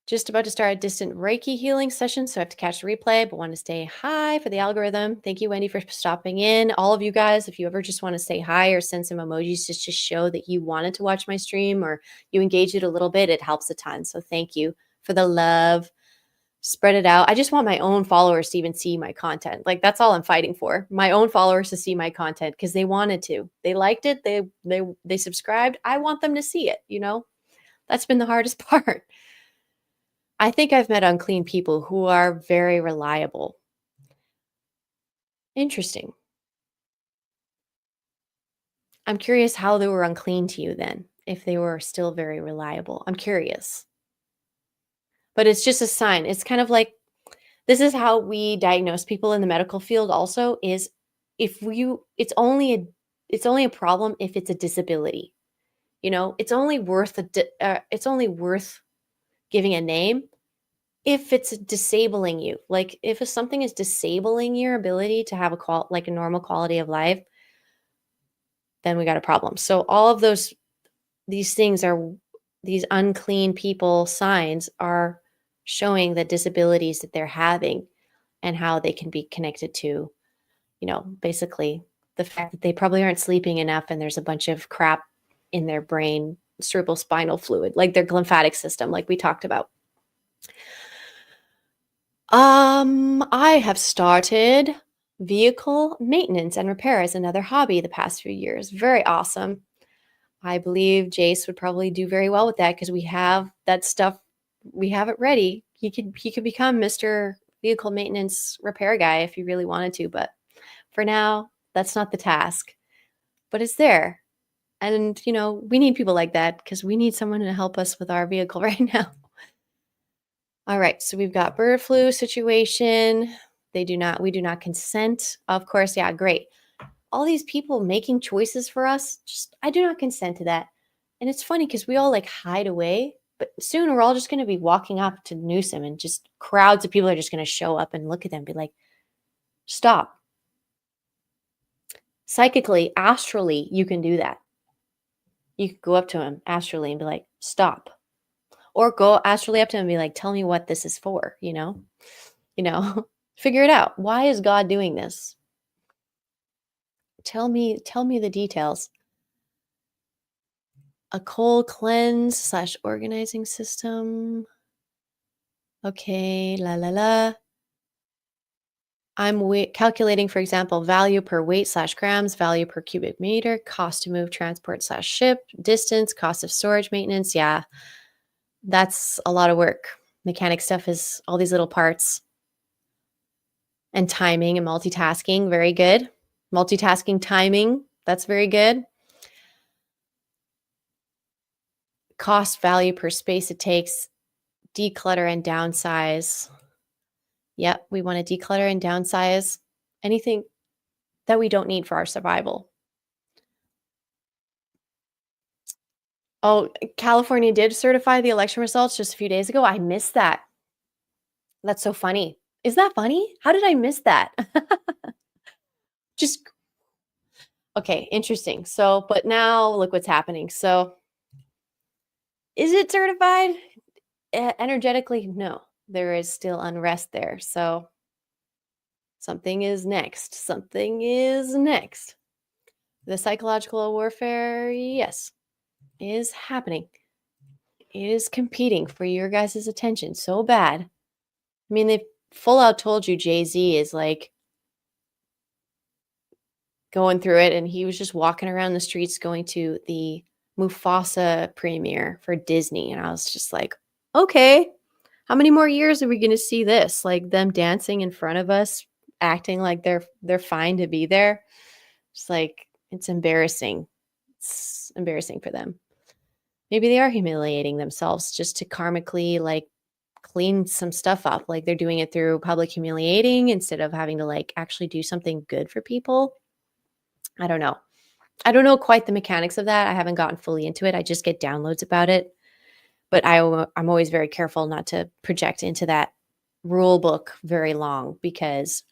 Just about to start a distant Reiki healing session, so I have to catch the replay, but want to say hi for the algorithm. Thank you, Wendy, for stopping in. All of you guys, if you ever just want to say hi or send some emojis just to show that you wanted to watch my stream or you engaged it a little bit, it helps a ton. So thank you for the love. Spread it out. I just want my own followers to even see my content. Like, that's all I'm fighting for. My own followers to see my content because they wanted to. They liked it. They subscribed. I want them to see it, That's been the hardest part. I think I've met unclean people who are very reliable. Interesting. I'm curious how they were unclean to you then, if they were still very reliable. I'm curious. But it's just a sign. It's kind of like, this is how we diagnose people in the medical field also, is it's only a problem if it's a disability. It's only worth giving a name if it's disabling you. Like, if something is disabling your ability to have a normal quality of life, then we got a problem. So all of these unclean people signs are showing the disabilities that they're having and how they can be connected to, basically the fact that they probably aren't sleeping enough and there's a bunch of crap in their brain, cerebrospinal fluid, like their lymphatic system, like we talked about. I have started vehicle maintenance and repair as another hobby the past few years. Very awesome. I believe Jace would probably do very well with that because we have that stuff. We have it ready. He could become Mr. Vehicle Maintenance Repair Guy if he really wanted to, but for now, that's not the task. But it's there. And, we need people like that because we need someone to help us with our vehicle right now. All right, so we've got bird flu situation. We do not consent. Of course, yeah, great. All these people making choices for us, I do not consent to that. And it's funny because we all hide away, but soon we're all just going to be walking up to Newsom and just crowds of people are just going to show up and look at them and be like, stop. Psychically, astrally, you can do that. You could go up to him astrally and be like, stop. Or go astrally up to him and be like, tell me what this is for, figure it out. Why is God doing this? Tell me the details. A cold cleanse / organizing system. Okay, la la la. I'm calculating, for example, value per weight / grams, value per cubic meter, cost to move, transport / ship, distance, cost of storage, maintenance. Yeah, that's a lot of work. Mechanic stuff is all these little parts. And timing and multitasking, very good. Multitasking timing, that's very good. Cost value per space it takes, declutter and downsize. Yep, we want to declutter and downsize anything that we don't need for our survival. Oh, California did certify the election results just a few days ago. I missed that. That's so funny. Is that funny? How did I miss that? Just okay, interesting. So, but now look what's happening. So, is it certified? Energetically, no. There is still unrest there. So, something is next. Something is next. The psychological warfare, yes, is happening. It is competing for your guys' attention so bad. I mean, they full out told you Jay-Z is like going through it, and he was just walking around the streets going to the Mufasa premiere for Disney. And I was just like, okay, how many more years are we going to see this? Like them dancing in front of us, acting like they're fine to be there. It's like, it's embarrassing. It's embarrassing for them. Maybe they are humiliating themselves just to karmically like clean some stuff up. Like they're doing it through public humiliating instead of having to like actually do something good for people. I don't know. I don't know quite the mechanics of that. I haven't gotten fully into it. I just get downloads about it. But I'm always very careful not to project into that rule book very long because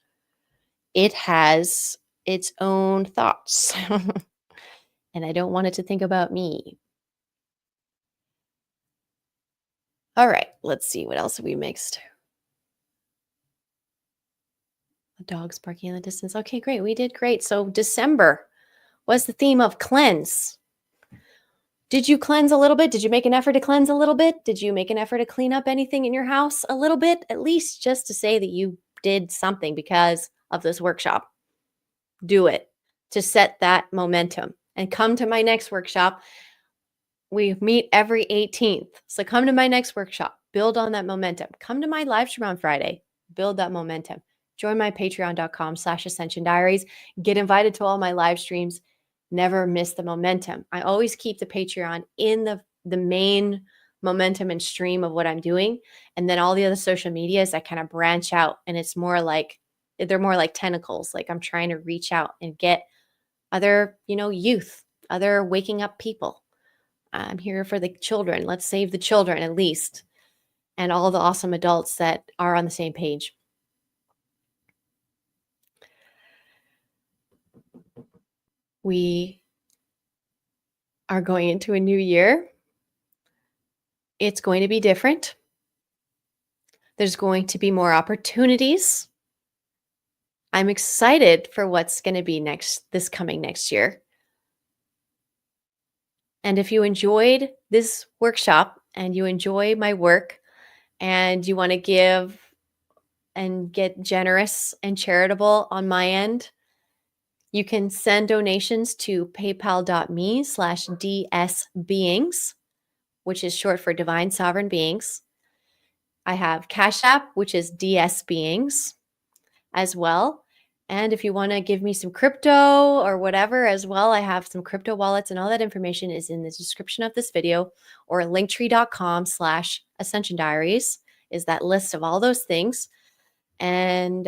it has its own thoughts. And I don't want it to think about me. All right, let's see. What else have we mixed? The dog's barking in the distance. Okay, great. We did great. So December was the theme of cleanse. Did you cleanse a little bit? Did you make an effort to cleanse a little bit? Did you make an effort to clean up anything in your house a little bit? At least just to say that you did something because of this workshop. Do it to set that momentum and come to my next workshop. We meet every 18th. So come to my next workshop, build on that momentum. Come to my live stream on Friday, build that momentum. Join my patreon.com/Ascension Diaries. Get invited to all my live streams. Never miss the momentum. I always keep the Patreon in the main momentum and stream of what I'm doing. And then all the other social medias, I kind of branch out and it's more like, they're more like tentacles. Like I'm trying to reach out and get other, youth, other waking up people. I'm here for the children. Let's save the children at least. And all the awesome adults that are on the same page. We are going into a new year. It's going to be different. There's going to be more opportunities. I'm excited for what's going to be this coming next year. And if you enjoyed this workshop and you enjoy my work and you want to give and get generous and charitable on my end, you can send donations to paypal.me/dsbeings, which is short for Divine Sovereign Beings. I have Cash App, which is dsbeings as well. And if you want to give me some crypto or whatever as well, I have some crypto wallets, and all that information is in the description of this video, or linktree.com/Ascension Diaries is that list of all those things. And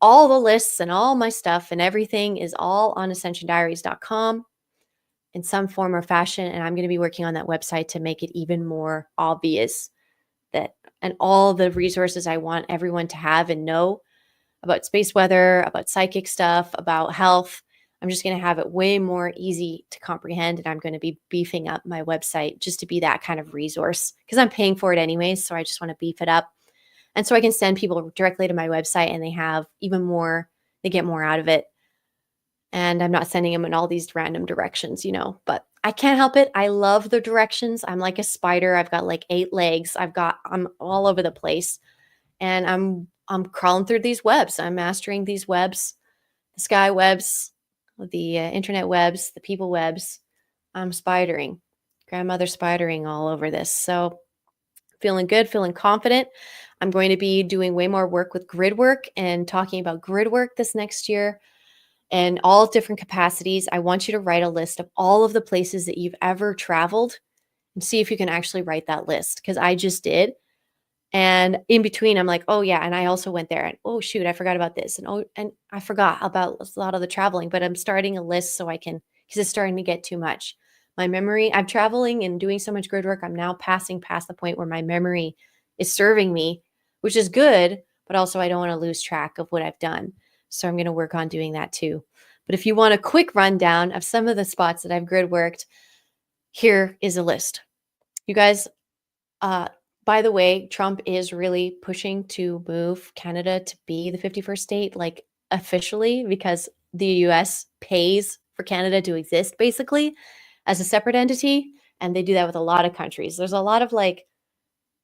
all the lists and all my stuff and everything is all on ascensiondiaries.com in some form or fashion. And I'm going to be working on that website to make it even more obvious that, and all the resources I want everyone to have and know about space weather, about psychic stuff, about health. I'm just going to have it way more easy to comprehend. And I'm going to be beefing up my website just to be that kind of resource because I'm paying for it anyways. So I just want to beef it up. And so I can send people directly to my website and they have even more, they get more out of it. And I'm not sending them in all these random directions, but I can't help it. I love the directions. I'm like a spider. I've got like 8 legs. I'm all over the place. And I'm crawling through these webs. I'm mastering these webs, the sky webs, the internet webs, the people webs. I'm spidering, grandmother spidering all over this. So feeling good, feeling confident. I'm going to be doing way more work with grid work and talking about grid work this next year and all different capacities. I want you to write a list of all of the places that you've ever traveled and see if you can actually write that list, because I just did. And in between, I'm like, oh yeah, and I also went there, and oh shoot, I forgot about this, and oh, and I forgot about a lot of the traveling. But I'm starting a list so I can, because it's starting to get too much. My memory, I'm traveling and doing so much grid work. I'm now passing past the point where my memory is serving me, which is good, but also I don't want to lose track of what I've done. So I'm going to work on doing that too. But if you want a quick rundown of some of the spots that I've grid worked, here is a list. You guys, by the way, Trump is really pushing to move Canada to be the 51st state, like officially, because the US pays for Canada to exist basically as a separate entity. And they do that with a lot of countries. There's a lot of like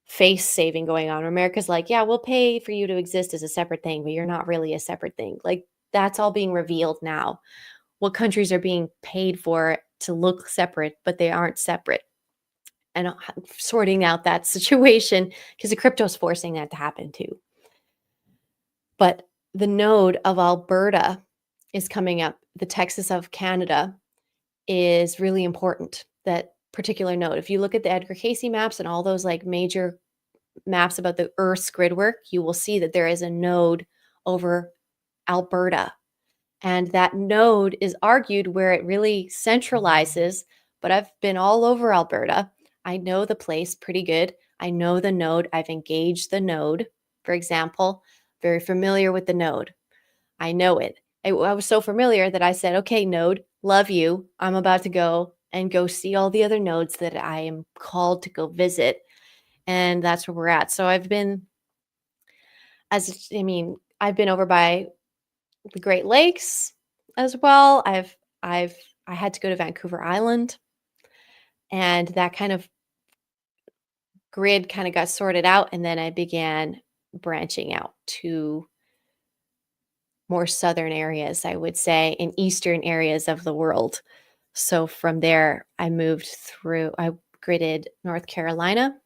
face saving going on. America's like, yeah, we'll pay for you to exist as a separate thing, but you're not really a separate thing. Like that's all being revealed now. What countries are being paid for to look separate, but they aren't separate. And sorting out that situation because the crypto is forcing that to happen too. But the node of Alberta is coming up. The Texas of Canada is really important. That particular node. If you look at the Edgar Cayce maps and all those like major maps about the Earth's grid work, you will see that there is a node over Alberta. And that node is argued where it really centralizes. But I've been all over Alberta. I know the place pretty good. I know the node. I've engaged the node, for example, very familiar with the node. I know it. I was so familiar that I said, okay, node, love you. I'm about to go and go see all the other nodes that I am called to go visit. And that's where we're at. So I've been, I've been over by the Great Lakes as well. I had to go to Vancouver Island, and that kind of grid kind of got sorted out, and then I began branching out to more southern areas, I would say, in eastern areas of the world. So from there, I gridded North Carolina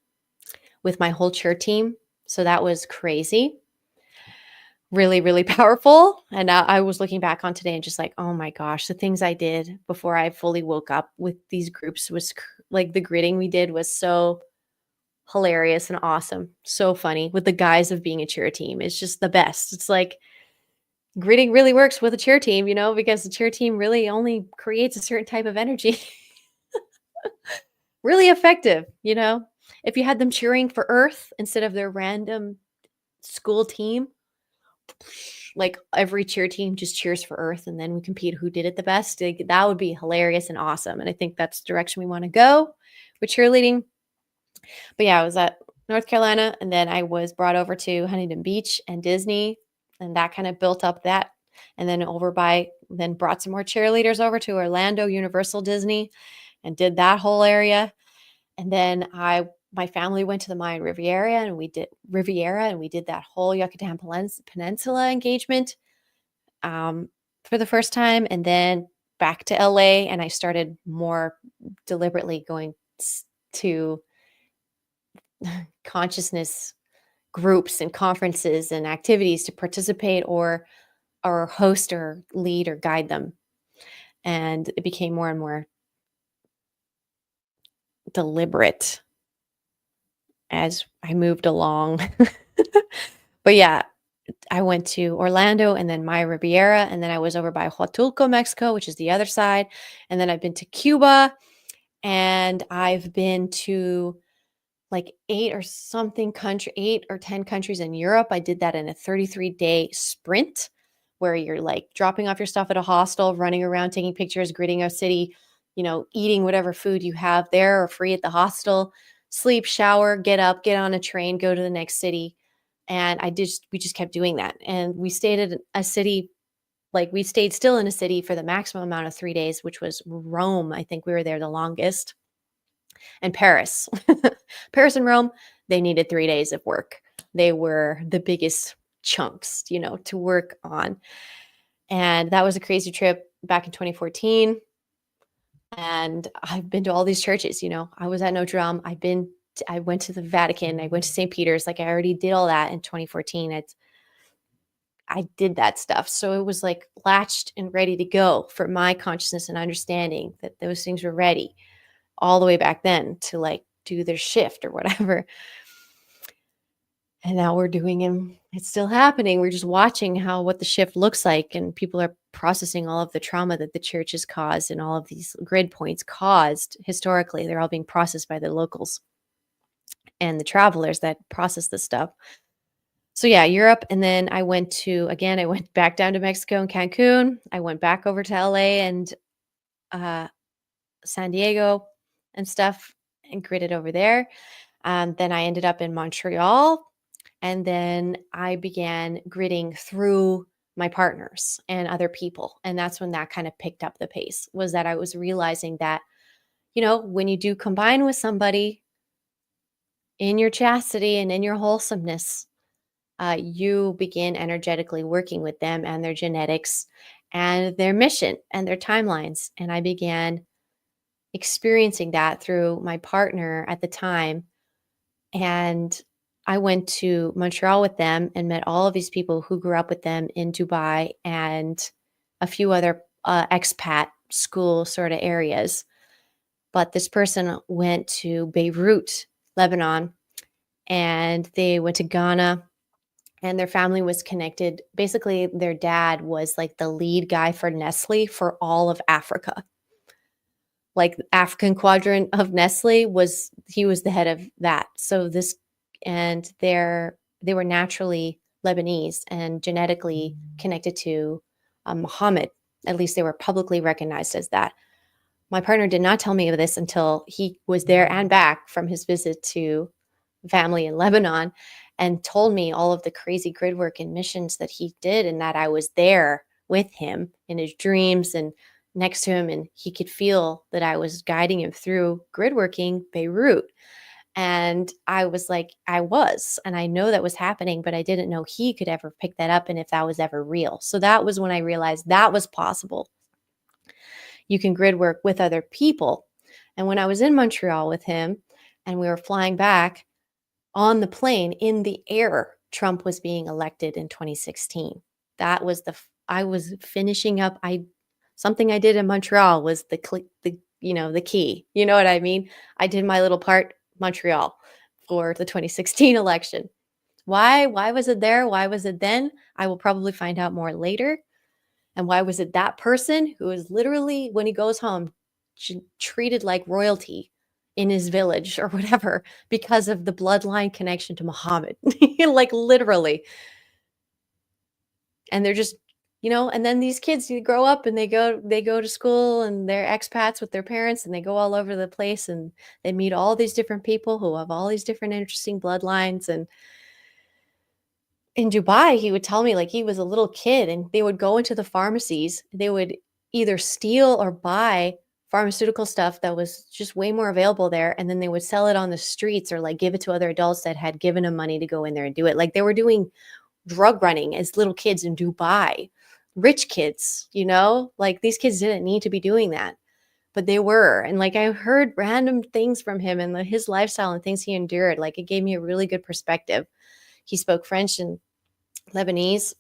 with my whole cheer team. So that was crazy. Really, really powerful. And I was looking back on today and just like, oh my gosh, the things I did before I fully woke up with these groups was like the gridding we did was so hilarious and awesome. So funny with the guise of being a cheer team. It's just the best. It's like gridding really works with a cheer team, because the cheer team really only creates a certain type of energy. Really effective, If you had them cheering for Earth instead of their random school team, like every cheer team just cheers for Earth and then we compete who did it the best. That would be hilarious and awesome. And I think that's the direction we want to go with cheerleading. But yeah, I was at North Carolina, and then I was brought over to Huntington Beach and Disney, and that kind of built up that. And then then brought some more cheerleaders over to Orlando, Universal Disney, and did that whole area. And then my family went to the Mayan Riviera, and we did that whole Yucatan Peninsula engagement for the first time, and then back to LA, and I started more deliberately going to consciousness groups and conferences and activities to participate or host or lead or guide them. And it became more and more deliberate as I moved along. But yeah, I went to Orlando and then Maya Riviera, and then I was over by Huatulco, Mexico, which is the other side. And then I've been to Cuba, and I've been to like 8 or 10 countries in Europe. I did that in a 33-day sprint where you're like dropping off your stuff at a hostel, running around, taking pictures, gridding a city, eating whatever food you have there or free at the hostel, sleep, shower, get up, get on a train, go to the next city. And we just kept doing that. And we stayed at a city, like we stayed still in a city for the maximum amount of 3 days, which was Rome. I think we were there the longest. And Paris. Paris and Rome, they needed 3 days of work. They were the biggest chunks, to work on. And that was a crazy trip back in 2014. And I've been to all these churches, I was at Notre Dame. I went to the Vatican. I went to St. Peter's. Like I already did all that in 2014. I did that stuff. So it was like latched and ready to go for my consciousness and understanding that those things were ready all the way back then to like do their shift or whatever. And now we're doing him. It's still happening. We're just watching what the shift looks like, and people are processing all of the trauma that the church has caused and all of these grid points caused historically. They're all being processed by the locals and the travelers that process this stuff. So yeah, Europe. And then I went back down to Mexico and Cancun. I went back over to LA and uh, San Diego and stuff and gridded over there. Then I ended up in Montreal. And then I began gridding through my partners and other people. And that's when that kind of picked up the pace, was that I was realizing that, when you do combine with somebody in your chastity and in your wholesomeness, you begin energetically working with them and their genetics and their mission and their timelines. And I began experiencing that through my partner at the time. And I went to Montreal with them and met all of these people who grew up with them in Dubai and a few other expat school sort of areas. But this person went to Beirut, Lebanon, and they went to Ghana, and their family was connected. Basically, their dad was like the lead guy for Nestle for all of Africa. Like the African quadrant of Nestle he was the head of that. So they were naturally Lebanese and genetically connected to Muhammad. At least they were publicly recognized as that. My partner did not tell me of this until he was there and back from his visit to family in Lebanon, and told me all of the crazy grid work and missions that he did, and that I was there with him in his dreams and next to him, and he could feel that I was guiding him through grid working Beirut. And I was like, and I know that was happening, but I didn't know he could ever pick that up and if that was ever real. So that was when I realized that was possible. You can grid work with other people. And when I was in Montreal with him and we were flying back on the plane in the air, Trump was being elected in 2016. That was I was finishing up. Something I did in Montreal was the key. You know what I mean? I did my little part, Montreal, for the 2016 election. Why was it there? Why was it then? I will probably find out more later. And why was it that person who is literally, when he goes home, treated like royalty in his village or whatever because of the bloodline connection to Muhammad, like literally. And they're just, and then these kids grow up and they go to school and they're expats with their parents and they go all over the place and they meet all these different people who have all these different interesting bloodlines. And in Dubai, he would tell me, like, he was a little kid and they would go into the pharmacies. They would either steal or buy pharmaceutical stuff that was just way more available there. And then they would sell it on the streets or like give it to other adults that had given them money to go in there and do it. Like they were doing drug running as little kids in Dubai, rich kids, like these kids didn't need to be doing that, but they were. And like, I heard random things from him and his lifestyle and things he endured. Like it gave me a really good perspective. He spoke French and Lebanese.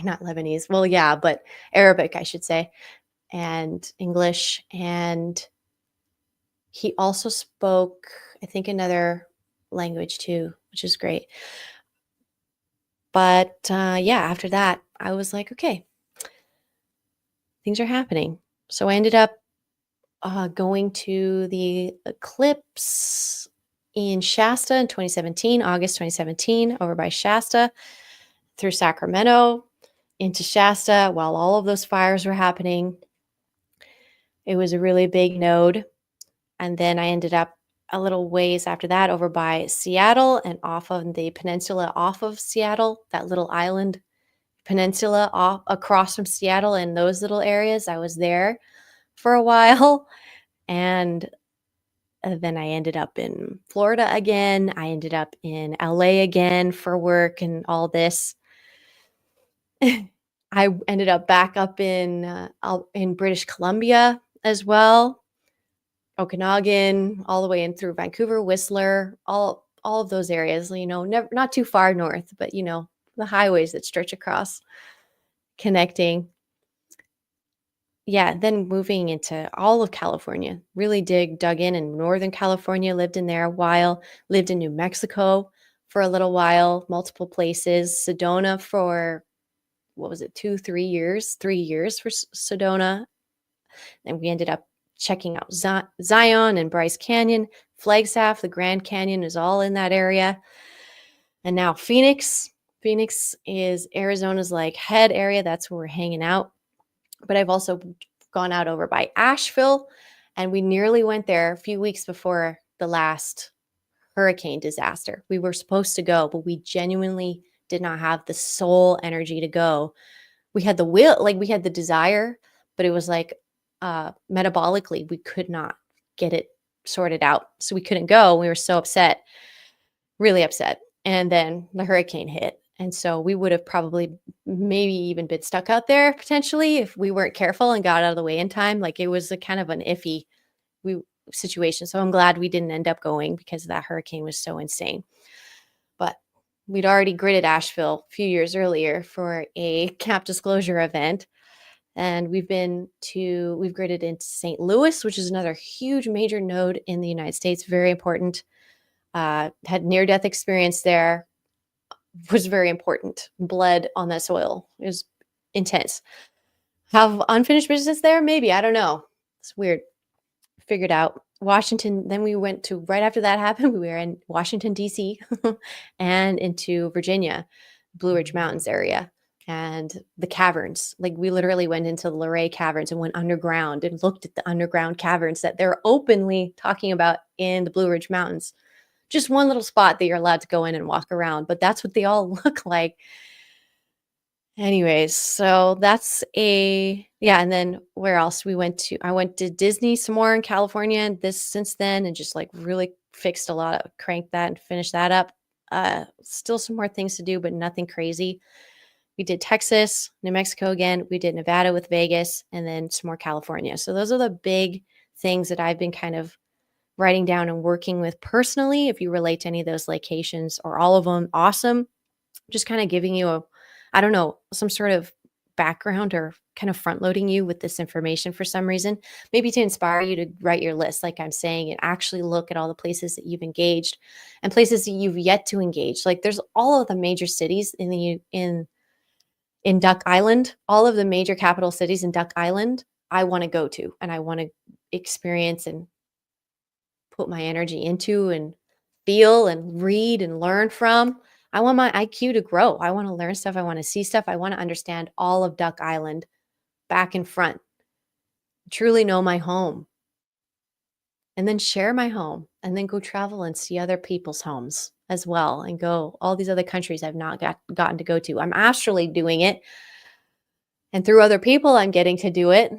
Not Lebanese. Well, yeah, but Arabic, I should say, and English. And he also spoke, I think, another language too, which is great. But yeah, after that, I was like, okay, things are happening. So I ended up going to the eclipse in Shasta in 2017, August 2017, over by Shasta, through Sacramento into Shasta while all of those fires were happening. It was a really big node. And then I ended up a little ways after that over by Seattle and off of the peninsula off of Seattle, that little island peninsula off across from Seattle and those little areas. I was there for a while. And then I ended up in Florida again. I ended up in LA again for work and all this. I ended up back up in British Columbia as well, Okanagan, all the way in through Vancouver, Whistler, all of those areas. Not too far north, but the highways that stretch across, connecting. Yeah, then moving into all of California, really dug in Northern California, lived in there a while, lived in New Mexico for a little while, multiple places. Sedona for, what was it, 2, 3 years? 3 years for Sedona. And we ended up checking out Zion and Bryce Canyon, Flagstaff, the Grand Canyon is all in that area. And now Phoenix. Phoenix is Arizona's like head area. That's where we're hanging out. But I've also gone out over by Asheville, and we nearly went there a few weeks before the last hurricane disaster. We were supposed to go, but we genuinely did not have the soul energy to go. We had the will, like we had the desire, but it was like metabolically, we could not get it sorted out. So we couldn't go. We were so upset, really upset. And then the hurricane hit. And so we would have probably maybe even been stuck out there potentially if we weren't careful and got out of the way in time. Like it was a kind of an iffy situation. So I'm glad we didn't end up going because that hurricane was so insane. But we'd already gridded Asheville a few years earlier for a cap disclosure event. And we've gridded into St. Louis, which is another huge major node in the United States. Very important. Had near-death experience there. Was very important. Bled on that soil. It was intense. Have unfinished business there? Maybe. I don't know. It's weird. Figured out. Washington. Then we went to, right after that happened, we were in Washington, D.C. and into Virginia, Blue Ridge Mountains area. And the caverns, like we literally went into the Luray Caverns and went underground and looked at the underground caverns that they're openly talking about in the Blue Ridge Mountains. Just one little spot that you're allowed to go in and walk around, but that's what they all look like. Anyways, so that's yeah. And then where else we went to? I went to Disney some more in California and since then, and just like really fixed a lot of, cranked that and finished that up. Still some more things to do, but nothing crazy. We did Texas, New Mexico again. We did Nevada with Vegas, and then some more California. So those are the big things that I've been kind of writing down and working with personally. If you relate to any of those locations or all of them, awesome. Just kind of giving you some sort of background or kind of front loading you with this information for some reason, maybe to inspire you to write your list, like I'm saying, and actually look at all the places that you've engaged and places that you've yet to engage. Like there's all of the major cities in Duck Island, all of the major capital cities in Duck Island, I want to go to and I want to experience and put my energy into and feel and read and learn from. I want my IQ to grow. I want to learn stuff. I want to see stuff. I want to understand all of Duck Island back and front. Truly know my home. And then share my home and then go travel and see other people's homes as well and go all these other countries I've not gotten to go to. I'm astrally doing it. And through other people, I'm getting to do it.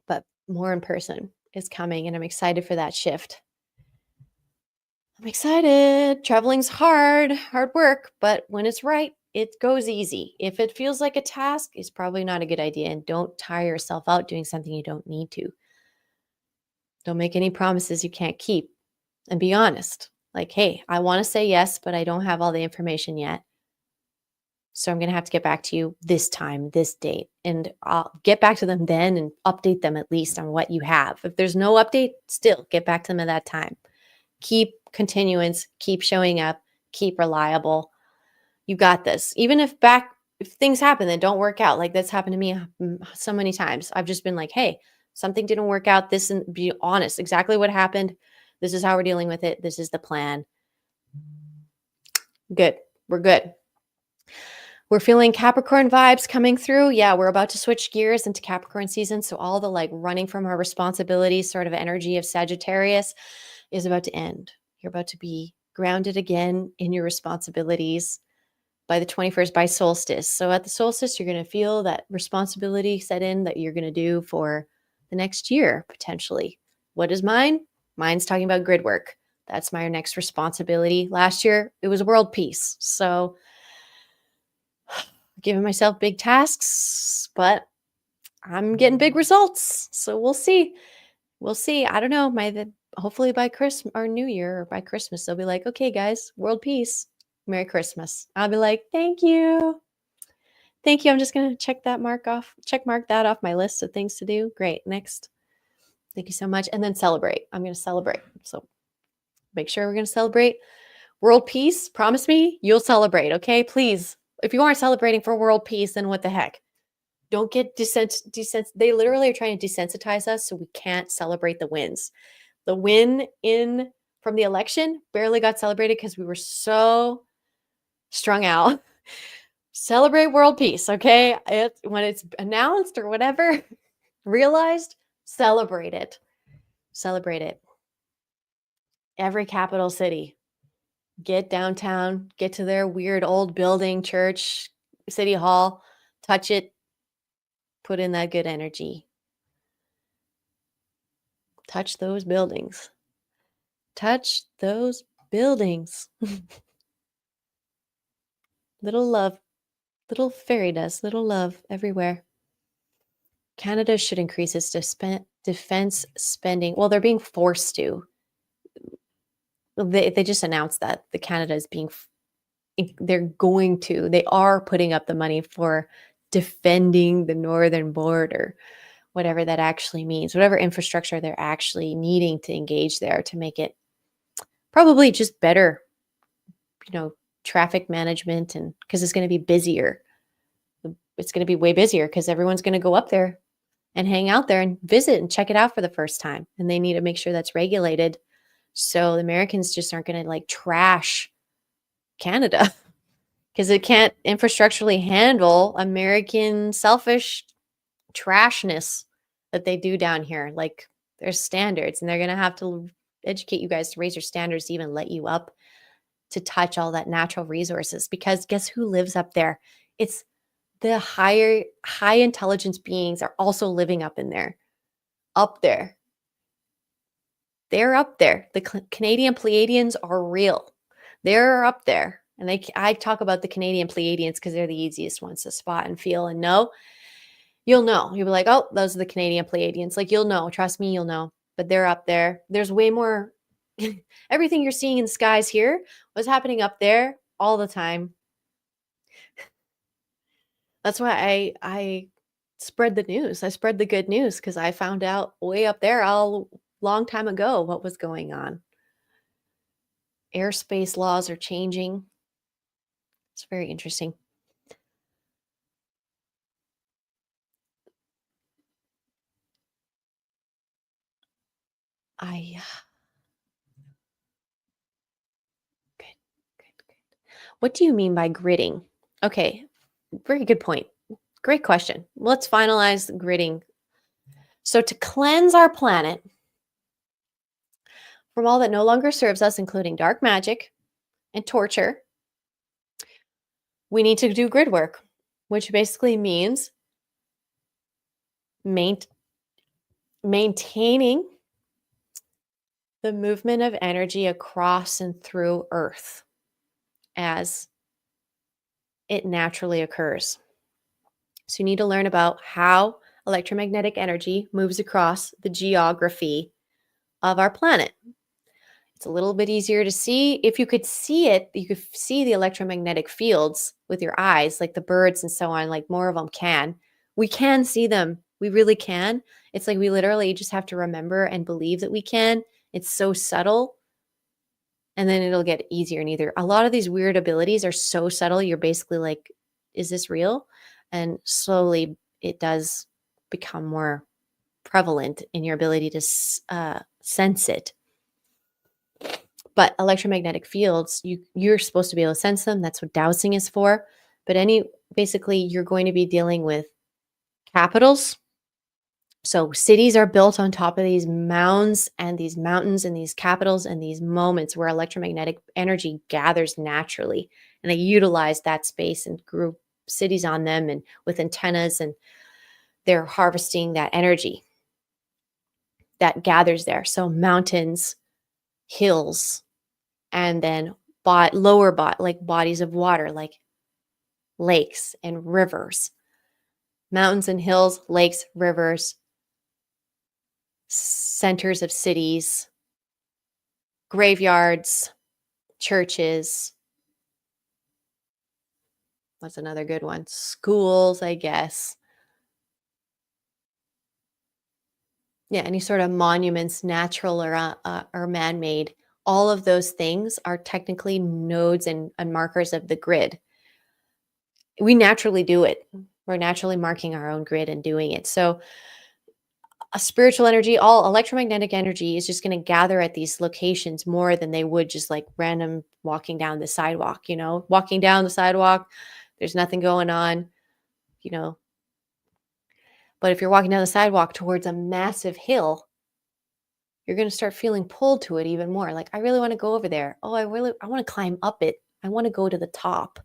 But more in person is coming, and I'm excited for that shift. I'm excited. Traveling's hard work, but when it's right, it goes easy. If it feels like a task, it's probably not a good idea. And don't tire yourself out doing something you don't need to. Don't make any promises you can't keep. And be honest. Like, hey, I want to say yes, but I don't have all the information yet. So I'm going to have to get back to you this time, this date. And I'll get back to them then and update them at least on what you have. If there's no update, still get back to them at that time. Keep continuance, keep showing up, keep reliable. You got this. Even if things happen that don't work out, like that's happened to me so many times. I've just been like, hey, something didn't work out. This, and be honest, exactly what happened. This is how we're dealing with it. This is the plan. Good. We're good. We're feeling Capricorn vibes coming through. Yeah, we're about to switch gears into Capricorn season. So all the like running from our responsibilities sort of energy of Sagittarius is about to end. You're about to be grounded again in your responsibilities by the 21st, by solstice. So at the solstice, you're going to feel that responsibility set in that you're going to do for the next year, potentially. What is mine? Mine's talking about grid work. That's my next responsibility. Last year, it was world peace. So giving myself big tasks, but I'm getting big results. So we'll see. We'll see. I don't know. Hopefully by Christmas or New Year or by Christmas, they'll be like, okay, guys, world peace. Merry Christmas. I'll be like, thank you. Thank you. I'm just going to check mark that off my list of things to do. Great. Next. Thank you so much. And then celebrate. I'm going to celebrate. So make sure we're going to celebrate World peace, promise me you'll celebrate, okay? Please. If you aren't celebrating for world peace, then what the heck? Don't get they literally are trying to desensitize us so we can't celebrate the wins. The win in from the election barely got celebrated because we were so strung out. Celebrate world peace, okay? When it's announced or whatever, realized, celebrate it. Celebrate it. Every capital city, get downtown, get to their weird old building, church, city hall, touch it, put in that good energy. Touch those buildings. Touch those buildings. Little love, little fairy dust, little love everywhere. Canada should increase its defense spending. Well, they're being forced to. They just announced that the Canada is being, they are putting up the money for defending the northern border, whatever that actually means, whatever infrastructure they're actually needing to engage there to make it probably just better, traffic management, and because it's going to be busier. It's going to be way busier because everyone's going to go up there and hang out there and visit and check it out for the first time. And they need to make sure that's regulated. So the Americans just aren't going to like trash Canada because it can't infrastructurally handle American selfish trashness that they do down here. Like there's standards, and they're going to have to educate you guys to raise your standards to even let you up to touch all that natural resources, because guess who lives up there? It's the high intelligence beings are also living up in there. Up there. They're up there. The Canadian Pleiadians are real. They're up there. And I talk about the Canadian Pleiadians because they're the easiest ones to spot and feel and know. You'll know. You'll be like, oh, those are the Canadian Pleiadians. Like, you'll know. Trust me, you'll know. But they're up there. There's way more. Everything you're seeing in the skies here was happening up there all the time. That's why I spread the news. I spread the good news because I found out way up there a long time ago what was going on. Airspace laws are changing. It's very interesting. Good. What do you mean by gridding? Okay, very good point. Great question. Let's finalize gridding. So to cleanse our planet from all that no longer serves us, including dark magic and torture, we need to do grid work, which basically means maintaining the movement of energy across and through Earth as it naturally occurs. So you need to learn about how electromagnetic energy moves across the geography of our planet. It's a little bit easier to see. If you could see it, you could see the electromagnetic fields with your eyes, like the birds and so on, like more of them can. We can see them. We really can. It's like we literally just have to remember and believe that we can. It's so subtle. And then it'll get easier and easier. A lot of these weird abilities are so subtle, you're basically like, is this real? And slowly it does become more prevalent in your ability to sense it. But electromagnetic fields, you're supposed to be able to sense them. That's what dowsing is for. But basically, you're going to be dealing with capitals. So cities are built on top of these mounds and these mountains and these capitals and these moments where electromagnetic energy gathers naturally. And they utilize that space and grew cities on them and with antennas, and they're harvesting that energy that gathers there. So mountains, hills, and then like bodies of water, like lakes and rivers. Mountains and hills, lakes, rivers, centers of cities, graveyards, churches. What's another good one? Schools, I guess. Yeah, any sort of monuments, natural or man-made, all of those things are technically nodes and markers of the grid. We naturally do it. We're naturally marking our own grid and doing it. So, a spiritual energy, all electromagnetic energy is just going to gather at these locations more than they would just like random walking down the sidewalk, walking down the sidewalk, there's nothing going on, you know. But if you're walking down the sidewalk towards a massive hill, you're going to start feeling pulled to it even more. Like, I really want to go over there. Oh, I want to climb up it. I want to go to the top.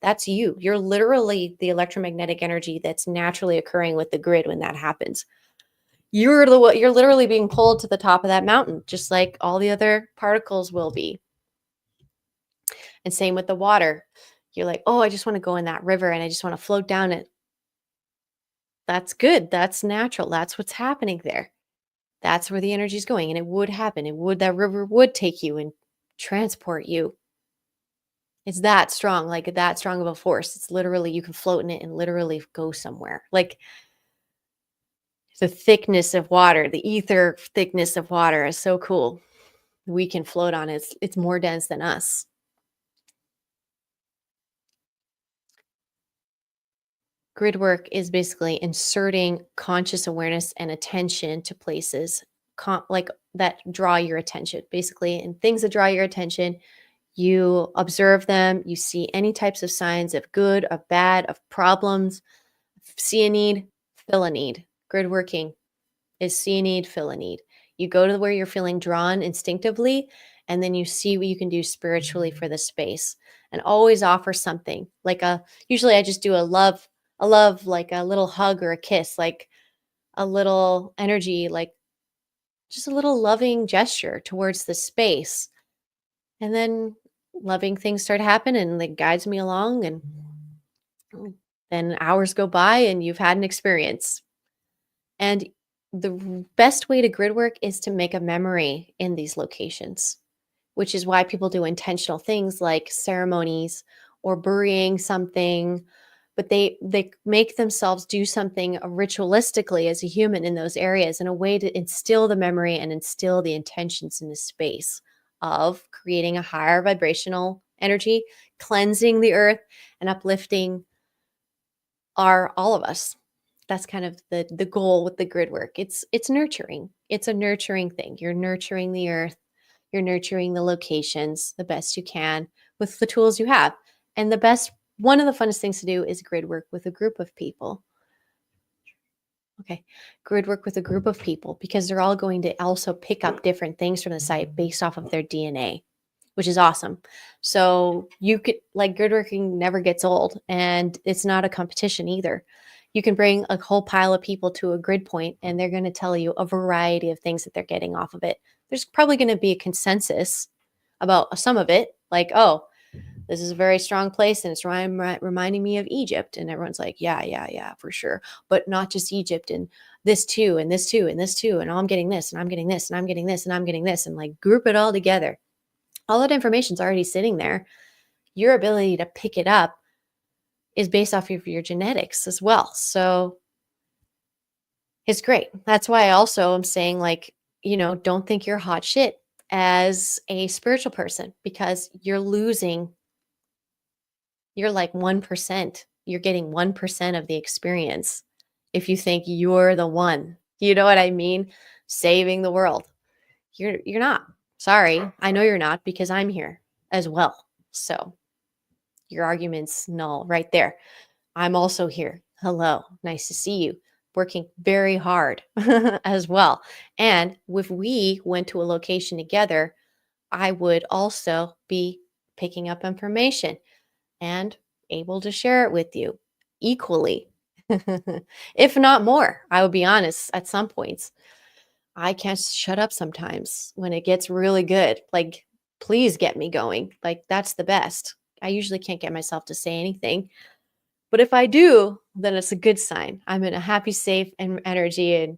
That's you. You're literally the electromagnetic energy that's naturally occurring with the grid when that happens. You're literally being pulled to the top of that mountain, just like all the other particles will be. And same with the water. You're like, oh, I just want to go in that river and I just want to float down it. That's good. That's natural. That's what's happening there. That's where the energy is going. And it would happen. That river would take you and transport you. It's that strong, like that strong of a force. It's literally, you can float in it and literally go somewhere. Like, the thickness of water, the ether thickness of water is so cool. We can float on it. It's more dense than us. Grid work is basically inserting conscious awareness and attention to places like that draw your attention, basically, and things that draw your attention. You observe them, you see any types of signs of good, of bad, of problems. See a need, fill a need. Grid working is see a need, fill a need. You go to where you're feeling drawn instinctively, and then you see what you can do spiritually for the space, and always offer something. Usually I just do a love, like a little hug or a kiss, like a little energy, like just a little loving gesture towards the space. And then loving things start happening and it guides me along, and then hours go by and you've had an experience. And the best way to grid work is to make a memory in these locations, which is why people do intentional things like ceremonies or burying something, but they make themselves do something ritualistically as a human in those areas in a way to instill the memory and instill the intentions in the space of creating a higher vibrational energy, cleansing the earth, and uplifting all of us. That's kind of the goal with the grid work. It's nurturing. It's a nurturing thing. You're nurturing the earth. You're nurturing the locations the best you can with the tools you have. And one of the funnest things to do is grid work with a group of people. Okay, grid work with a group of people, because they're all going to also pick up different things from the site based off of their DNA, which is awesome. So you could, like, grid working never gets old, and it's not a competition either. You can bring a whole pile of people to a grid point and they're going to tell you a variety of things that they're getting off of it. There's probably going to be a consensus about some of it, like, oh, this is a very strong place and it's reminding me of Egypt. And everyone's like, yeah, for sure. But not just Egypt, and this too, and this too, and this too. And I'm getting this, and I'm getting this, and I'm getting this, and I'm getting this, and like group it all together. All that information's already sitting there. Your ability to pick it up is based off of your genetics as well. So it's great. That's why I also am saying, like, don't think you're hot shit as a spiritual person, because you're like 1%. You're getting 1% of the experience if you think you're the one. You know what I mean? Saving the world. You're not. Sorry. I know you're not, because I'm here as well. So your argument's null right there. I'm also here. Hello. Nice to see you. Working very hard as well. And if we went to a location together, I would also be picking up information and able to share it with you equally, if not more. I will be honest, at some points, I can't shut up sometimes when it gets really good. Like, please get me going. Like, that's the best. I usually can't get myself to say anything. But if I do, then it's a good sign. I'm in a happy, safe energy, and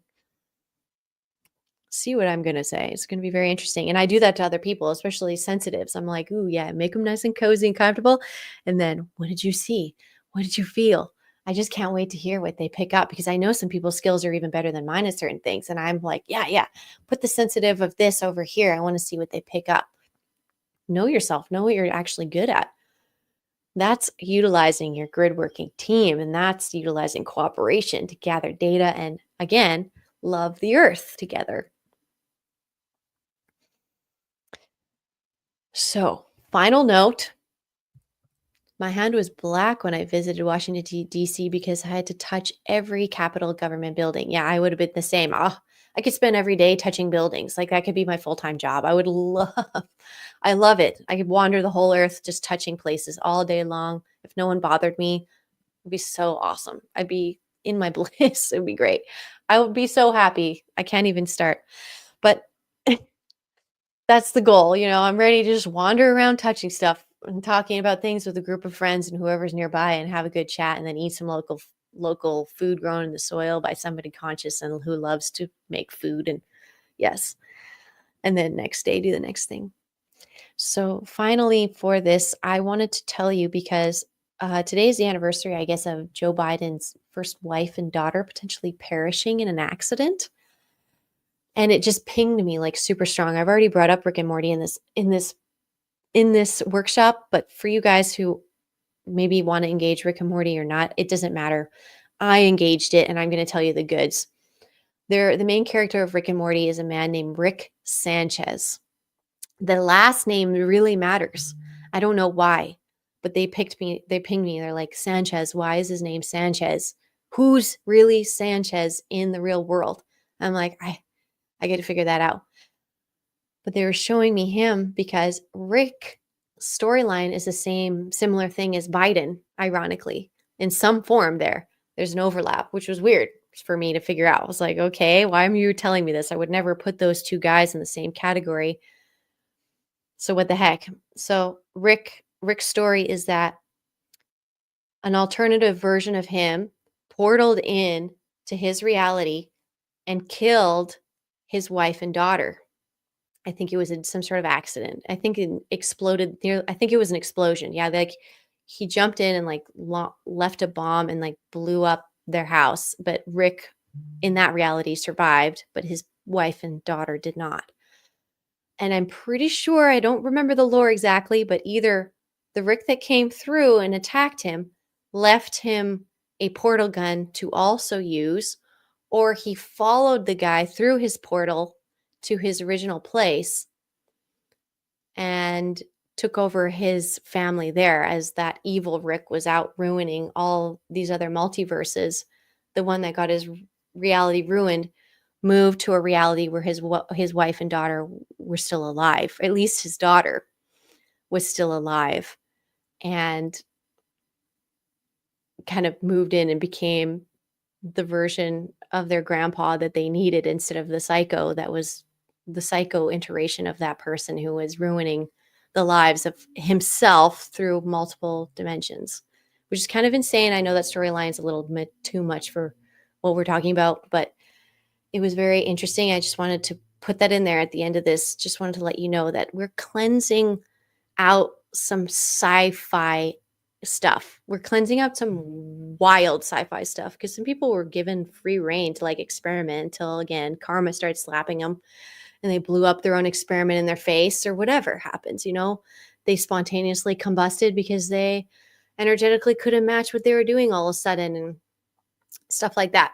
see what I'm going to say. It's going to be very interesting. And I do that to other people, especially sensitives. I'm like, ooh, yeah, make them nice and cozy and comfortable. And then, what did you see? What did you feel? I just can't wait to hear what they pick up because I know some people's skills are even better than mine at certain things. And I'm like, yeah, yeah, put the sensitive of this over here. I want to see what they pick up. Know yourself, know what you're actually good at. That's utilizing your grid working team, and that's utilizing cooperation to gather data and, again, love the earth together. So, final note, my hand was black when I visited Washington, D.C. because I had to touch every Capitol government building. Yeah, I would have been the same. Oh, I could spend every day touching buildings. Like that could be my full-time job. I love it. I could wander the whole earth just touching places all day long. If no one bothered me, it'd be so awesome. I'd be in my bliss. It'd be great. I would be so happy. I can't even start. But that's the goal. I'm ready to just wander around touching stuff and talking about things with a group of friends and whoever's nearby and have a good chat and then eat some local food grown in the soil by somebody conscious and who loves to make food. And yes. And then next day do the next thing. So finally for this, I wanted to tell you because today is the anniversary, I guess, of Joe Biden's first wife and daughter potentially perishing in an accident. And it just pinged me like super strong. I've already brought up Rick and Morty in this workshop, but for you guys who maybe want to engage Rick and Morty or not, it doesn't matter. I engaged it and I'm going to tell you the goods. The main character of Rick and Morty is a man named Rick Sanchez. The last name really matters. I don't know why, but they pinged me. They're like, Sanchez, why is his name Sanchez? Who's really Sanchez in the real world? I'm like, I get to figure that out. But they were showing me him because Rick's storyline is the similar thing as Biden, ironically, in some form there. There's an overlap, which was weird for me to figure out. I was like, okay, why are you telling me this? I would never put those two guys in the same category. So what the heck? So Rick's story is that an alternative version of him portaled in to his reality and killed his wife and daughter. I think it was in some sort of accident. I think it exploded. I think it was an explosion. Yeah, like he jumped in and like left a bomb and like blew up their house. But Rick, in that reality, survived, but his wife and daughter did not. And I'm pretty sure, I don't remember the lore exactly, but either the Rick that came through and attacked him left him a portal gun to also use, or he followed the guy through his portal to his original place and took over his family there as that evil Rick was out ruining all these other multiverses. The one that got his reality ruined moved to a reality where his wife and daughter were still alive. At least his daughter was still alive, and kind of moved in and became the version of their grandpa that they needed instead of the psycho that was the psycho iteration of that person who was ruining the lives of himself through multiple dimensions, which is kind of insane. I know that storyline is a little bit too much for what we're talking about, but it was very interesting. I just wanted to put that in there at the end of this. Just wanted to let you know that we're cleansing out some sci-fi stuff. We're cleansing out some wild sci-fi stuff because some people were given free reign to like experiment until, again, karma started slapping them and they blew up their own experiment in their face or whatever happens, they spontaneously combusted because they energetically couldn't match what they were doing all of a sudden and stuff like that.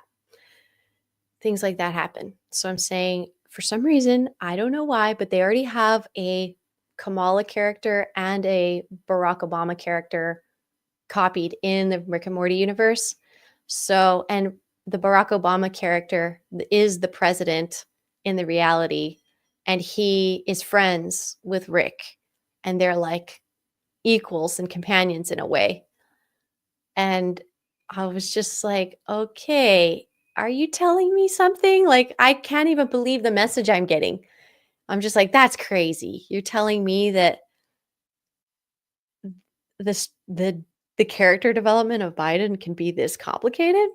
Things like that happen. So I'm saying, for some reason, I don't know why, but they already have a Kamala character and a Barack Obama character copied in the Rick and Morty universe. So, and the Barack Obama character is the president in the reality, and he is friends with Rick, and they're like equals and companions in a way. And I was just like, okay, are you telling me something? Like, I can't even believe the message I'm getting. I'm just like, that's crazy. You're telling me that the character development of Biden can be this complicated?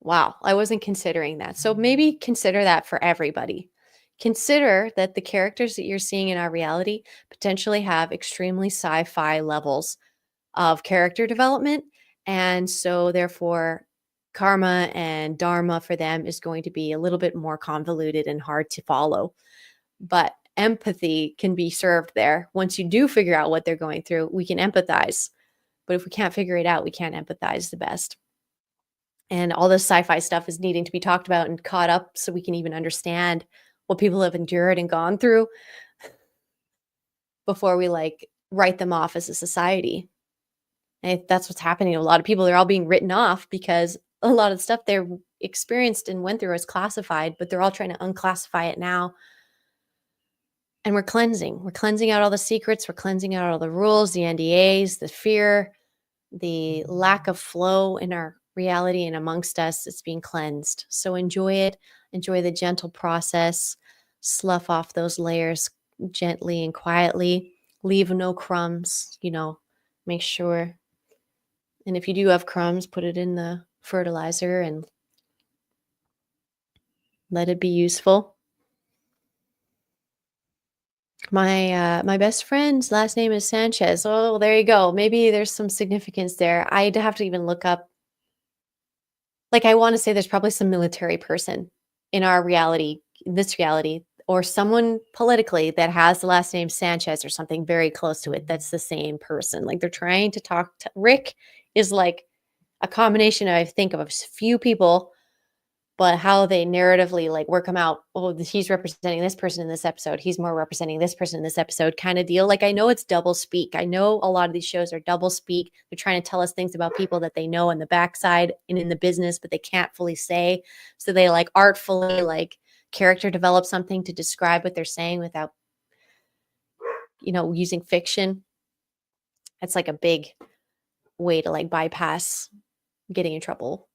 Wow, I wasn't considering that. So maybe consider that for everybody. Consider that the characters that you're seeing in our reality potentially have extremely sci-fi levels of character development, And so therefore, karma and dharma for them is going to be a little bit more convoluted and hard to follow. But empathy can be served there. Once you do figure out what they're going through, we can empathize. But if we can't figure it out, we can't empathize the best. And all this sci-fi stuff is needing to be talked about and caught up so we can even understand what people have endured and gone through before we like write them off as a society. And that's what's happening to a lot of people. They're all being written off because a lot of the stuff they're experienced and went through is classified, but they're all trying to unclassify it now. And we're cleansing. We're cleansing out all the secrets. We're cleansing out all the rules, the NDAs, the fear, the lack of flow in our reality and amongst us. It's being cleansed. So enjoy it. Enjoy the gentle process. Slough off those layers gently and quietly. Leave no crumbs, make sure. And if you do have crumbs, put it in the fertilizer and let it be useful. My best friend's last name is Sanchez. Oh, there you go. Maybe there's some significance there. I'd have to even look up. Like, I want to say there's probably some military person in our reality, in this reality, or someone politically that has the last name Sanchez or something very close to it. That's the same person. Like, they're trying to talk to Rick is like a combination, I think, of a few people, but how they narratively like work them out. Oh, he's representing this person in this episode. He's more representing this person in this episode kind of deal. Like, I know it's double speak. I know a lot of these shows are double speak. They're trying to tell us things about people that they know on the backside and in the business, but they can't fully say. So they like artfully like character develop something to describe what they're saying without, using fiction. It's like a big way to like bypass getting in trouble.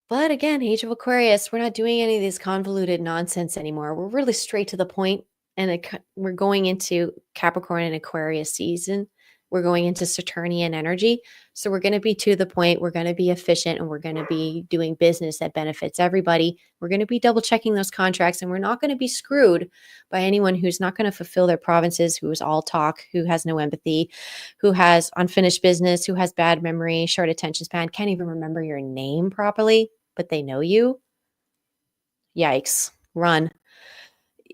But again, Age of Aquarius, we're not doing any of this convoluted nonsense anymore. We're really straight to the point, and we're going into Capricorn and Aquarius season. We're going into Saturnian energy. So we're going to be to the point. We're going to be efficient, and we're going to be doing business that benefits everybody. We're going to be double checking those contracts, and we're not going to be screwed by anyone who's not going to fulfill their provinces, who is all talk, who has no empathy, who has unfinished business, who has bad memory, short attention span, can't even remember your name properly, but they know you. Yikes, run.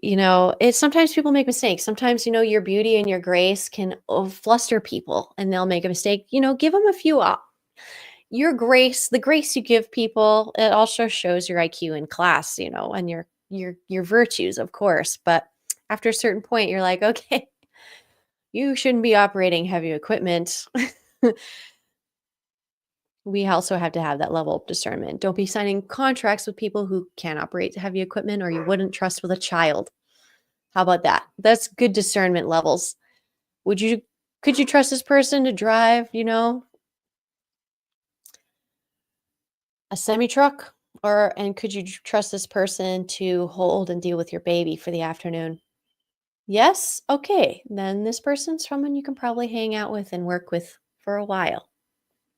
It's sometimes people make mistakes. Sometimes, your beauty and your grace can fluster people and they'll make a mistake. Give them a few your grace, the grace you give people, it also shows your IQ in class, and your virtues, of course. But after a certain point, you're like, okay, you shouldn't be operating heavy equipment. We also have to have that level of discernment. Don't be signing contracts with people who can't operate heavy equipment or you wouldn't trust with a child. How about that? That's good discernment levels. Could you trust this person to drive, a semi truck? And could you trust this person to hold and deal with your baby for the afternoon? Yes? Okay. Then this person's someone you can probably hang out with and work with for a while.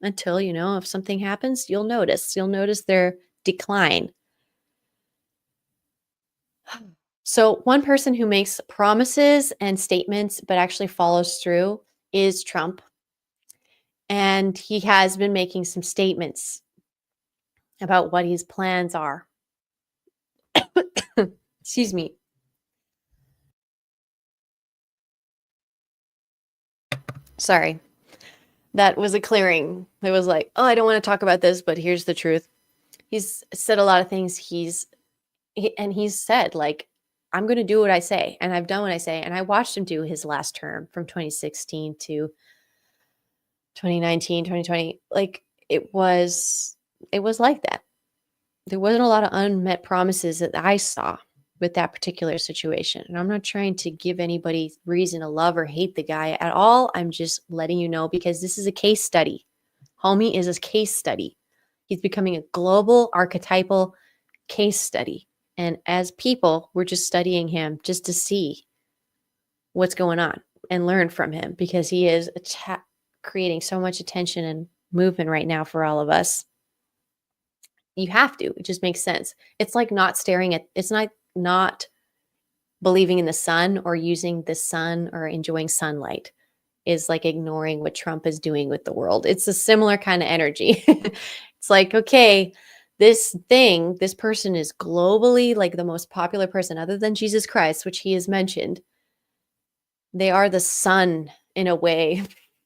Until, if something happens, you'll notice their decline. So one person who makes promises and statements, but actually follows through is Trump. And he has been making some statements about what his plans are. Excuse me. Sorry. That was a clearing. It was like, oh, I don't want to talk about this, but here's the truth. He's said a lot of things. He's said, like, I'm going to do what I say, and I've done what I say. And I watched him do his last term from 2016 to 2019, 2020. Like, it was like that. There wasn't a lot of unmet promises that I saw with that particular situation. And I'm not trying to give anybody reason to love or hate the guy at all. I'm just letting you know because this is a case study. Homie is a case study. He's becoming a global archetypal case study. And as people, we're just studying him just to see what's going on and learn from him because he is creating so much attention and movement right now for all of us. You have to. It just makes sense. It's like it's not believing in the sun or using the sun or enjoying sunlight. is like ignoring what Trump is doing with the world. It's a similar kind of energy. It's like, okay, this thing, this person is globally like the most popular person other than Jesus Christ, which he has mentioned. They are the sun in a way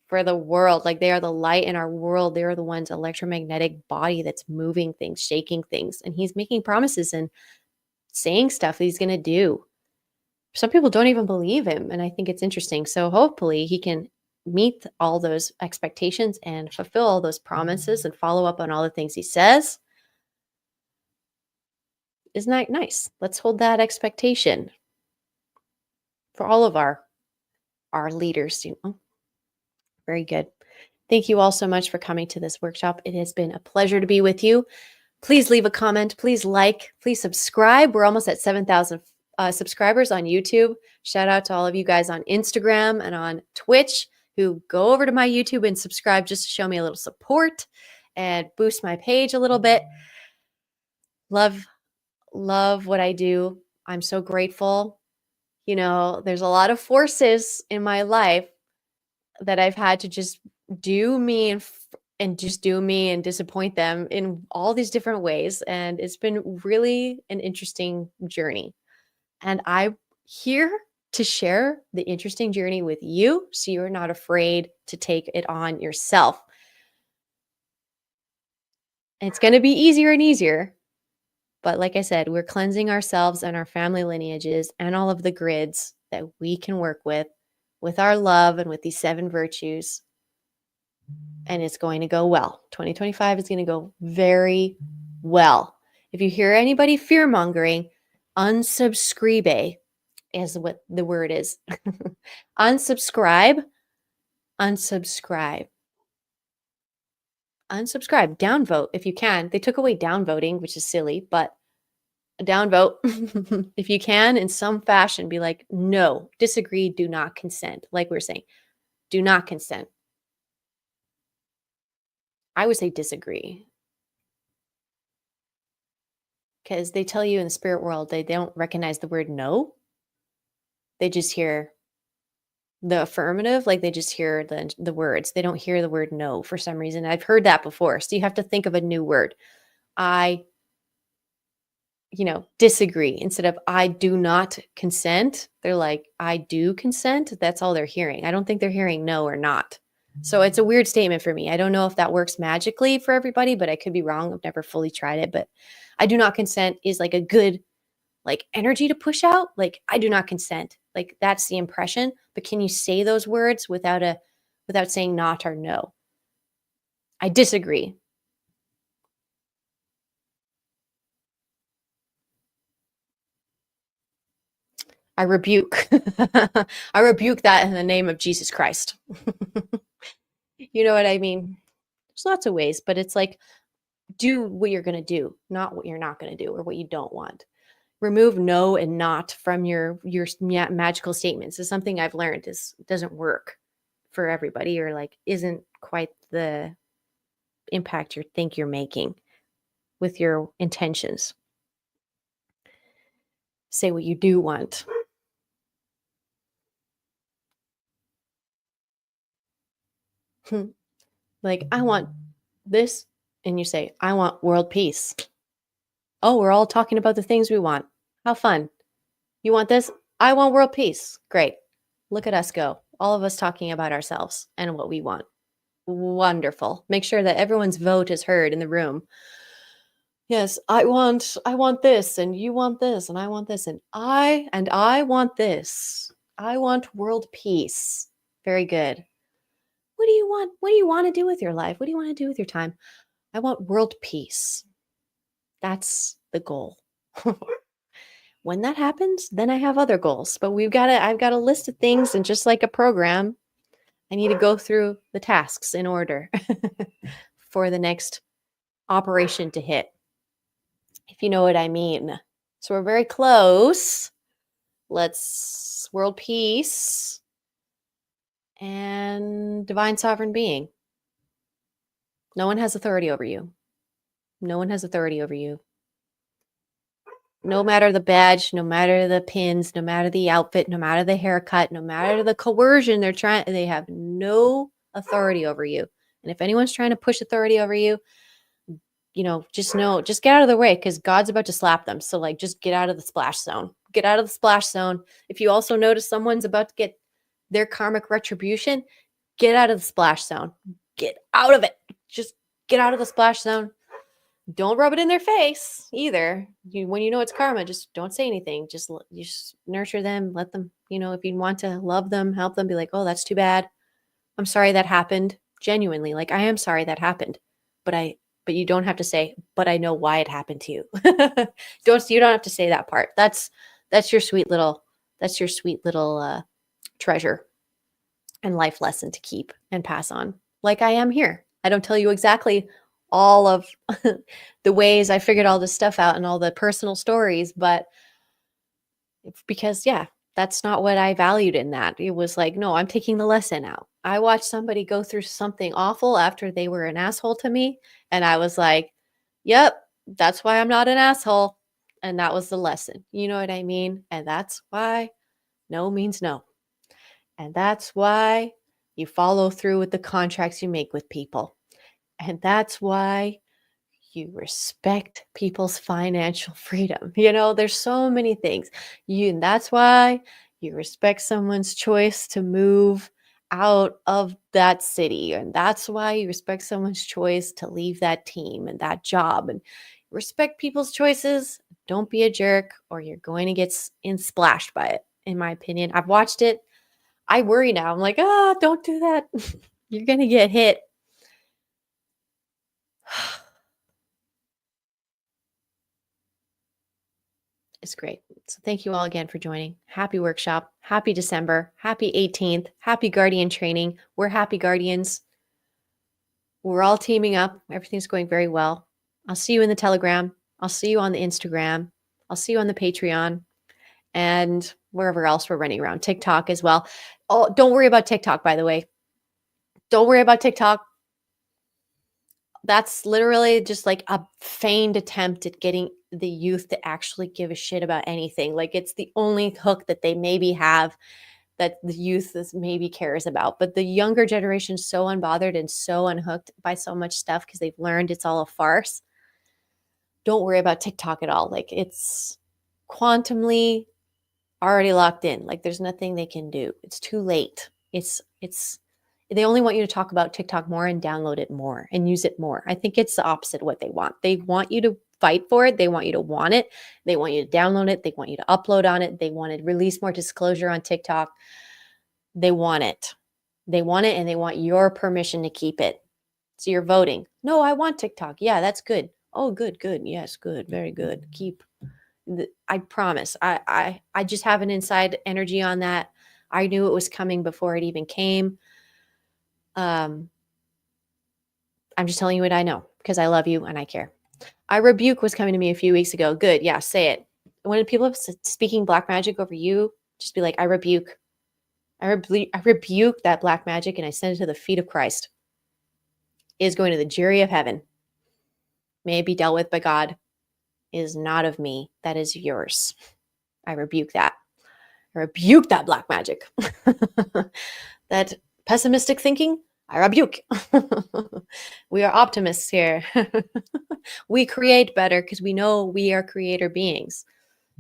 for the world. Like they are the light in our world. They are the ones electromagnetic body that's moving things, shaking things. And he's making promises and saying stuff that he's going to do. Some people don't even believe him. And I think it's interesting. So hopefully he can meet all those expectations and fulfill all those promises and follow up on all the things he says. Isn't that nice? Let's hold that expectation for all of our leaders. Very good. Thank you all so much for coming to this workshop. It has been a pleasure to be with you. Please leave a comment. Please like. Please subscribe. We're almost at 7,000 subscribers on YouTube. Shout out to all of you guys on Instagram and on Twitch who go over to my YouTube and subscribe just to show me a little support and boost my page a little bit. Love what I do. I'm so grateful. There's a lot of forces in my life that I've had to just do me and just do me and disappoint them in all these different ways. And it's been really an interesting journey. And I'm here to share the interesting journey with you so you're not afraid to take it on yourself. And it's going to be easier and easier. But like I said, we're cleansing ourselves and our family lineages and all of the grids that we can work with our love and with these 7 virtues. And it's going to go well. 2025 is going to go very well. If you hear anybody fear-mongering, unsubscribe is what the word is. Unsubscribe. Downvote if you can. They took away downvoting, which is silly, but downvote if you can in some fashion. Be like, no, disagree, do not consent. Like we're saying, do not consent. I would say disagree. Because they tell you in the spirit world, they don't recognize the word no. They just hear the affirmative, like they just hear the words. They don't hear the word no for some reason. I've heard that before. So you have to think of a new word. I disagree. Instead of I do not consent, they're like, I do consent. That's all they're hearing. I don't think they're hearing no or not. So it's a weird statement for me. I don't know if that works magically for everybody, but I could be wrong. I've never fully tried it, but I do not consent is like a good energy to push out. Like I do not consent. Like that's the impression, but can you say those words without saying not or no? I disagree. I rebuke. I rebuke that in the name of Jesus Christ. You know what I mean? There's lots of ways, but it's like, do what you're going to do, not what you're not going to do or what you don't want. Remove no and not from your magical statements is something I've learned doesn't work for everybody, or like isn't quite the impact you think you're making with your intentions. Say what you do want. Like, I want this, and you say, I want world peace. Oh, we're all talking about the things we want. How fun. You want this? I want world peace. Great. Look at us go. All of us talking about ourselves and what we want. Wonderful. Make sure that everyone's vote is heard in the room. Yes, I want this, and you want this, and I want this, and I want this. I want world peace. Very good. What do you want? What do you want to do with your life? What do you want to do with your time? I want world peace. That's the goal. When that happens, then I have other goals. But I've got a list of things, and just like a program, I need to go through the tasks in order for the next operation to hit, if you know what I mean. So we're very close. Let's world peace and divine sovereign being. No one has authority over you. No one has authority over you. no matter the badge, no matter the pins, no matter the outfit, no matter the haircut, no matter the coercion they have no authority over you. And if anyone's trying to push authority over you, just get out of the way, because God's about to slap them. So like, just get out of the splash zone. Get out of the splash zone. If you also notice someone's about to get their karmic retribution, get out of the splash zone. Get out of it. Just get out of the splash zone. Don't rub it in their face either. When you know it's karma, just don't say anything. Just nurture them. Let them, if you want to love them, help them, be like, oh, that's too bad. I'm sorry that happened. Genuinely, like, I am sorry that happened. But you don't have to say, but I know why it happened to you. You don't have to say that part. That's your sweet little treasure and life lesson to keep and pass on. Like I am here. I don't tell you exactly all of the ways I figured all this stuff out and all the personal stories, but because that's not what I valued in that. It was like, no, I'm taking the lesson out. I watched somebody go through something awful after they were an asshole to me, and I was like, yep, that's why I'm not an asshole. And that was the lesson. You know what I mean? And that's why no means no. And that's why you follow through with the contracts you make with people. And that's why you respect people's financial freedom. There's so many things. And that's why you respect someone's choice to move out of that city. And that's why you respect someone's choice to leave that team and that job. And respect people's choices. Don't be a jerk, or you're going to get splashed by it, in my opinion. I've watched it. I worry now. I'm like, don't do that. You're going to get hit. It's great. So thank you all again for joining. Happy workshop. Happy December. Happy 18th. Happy Guardian training. We're happy Guardians. We're all teaming up. Everything's going very well. I'll see you in the Telegram. I'll see you on the Instagram. I'll see you on the Patreon and wherever else we're running around. TikTok as well. Oh, don't worry about TikTok, by the way. Don't worry about TikTok. That's literally just like a feigned attempt at getting the youth to actually give a shit about anything. Like, it's the only hook that they maybe have that the youth maybe cares about. But the younger generation is so unbothered and so unhooked by so much stuff because they've learned it's all a farce. Don't worry about TikTok at all. Like, it's quantumly already locked in. Like, there's nothing they can do. It's too late. They only want you to talk about TikTok more and download it more and use it more. I think it's the opposite of what they want. They want you to fight for it. They want you to want it. They want you to download it. They want you to upload on it. They want to release more disclosure on TikTok. They want it. They want it, and they want your permission to keep it. So you're voting. No, I want TikTok. Yeah, that's good. Oh, good. Yes, good. Very good. Keep. I promise. I just have an inside energy on that. I knew it was coming before it even came. I'm just telling you what I know because I love you and I care. I rebuke was coming to me a few weeks ago. Good. Yeah, say it. When people are speaking black magic over you, just be like, I rebuke. I rebuke that black magic, and I send it to the feet of Christ. It is going to the jury of heaven. May it be dealt with by God. It is not of me. That is yours. I rebuke that. I rebuke that black magic. That pessimistic thinking, I rebuke. We are optimists here. We create better because we know we are creator beings.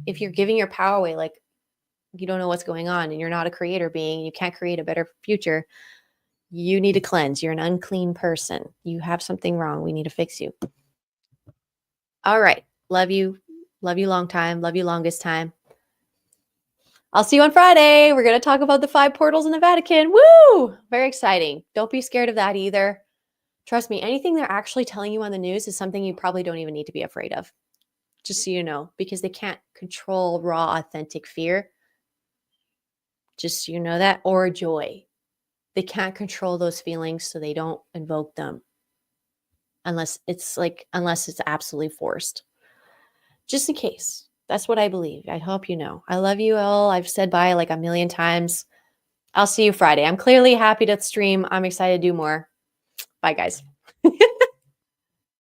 If you're giving your power away, like you don't know what's going on and you're not a creator being, you can't create a better future, you need to cleanse. You're an unclean person. You have something wrong. We need to fix you. All right. Love you. Love you long time. Love you longest time. I'll see you on Friday. We're going to talk about the 5 portals in the Vatican. Woo! Very exciting. Don't be scared of that either. Trust me, anything they're actually telling you on the news is something you probably don't even need to be afraid of. Just so you know, because they can't control raw, authentic fear. Just so you know that. Or joy. They can't control those feelings, so they don't invoke them. Unless it's absolutely forced. Just in case. That's what I believe. I hope you know. I love you all. I've said bye like a million times. I'll see you Friday. I'm clearly happy to stream. I'm excited to do more. Bye, guys.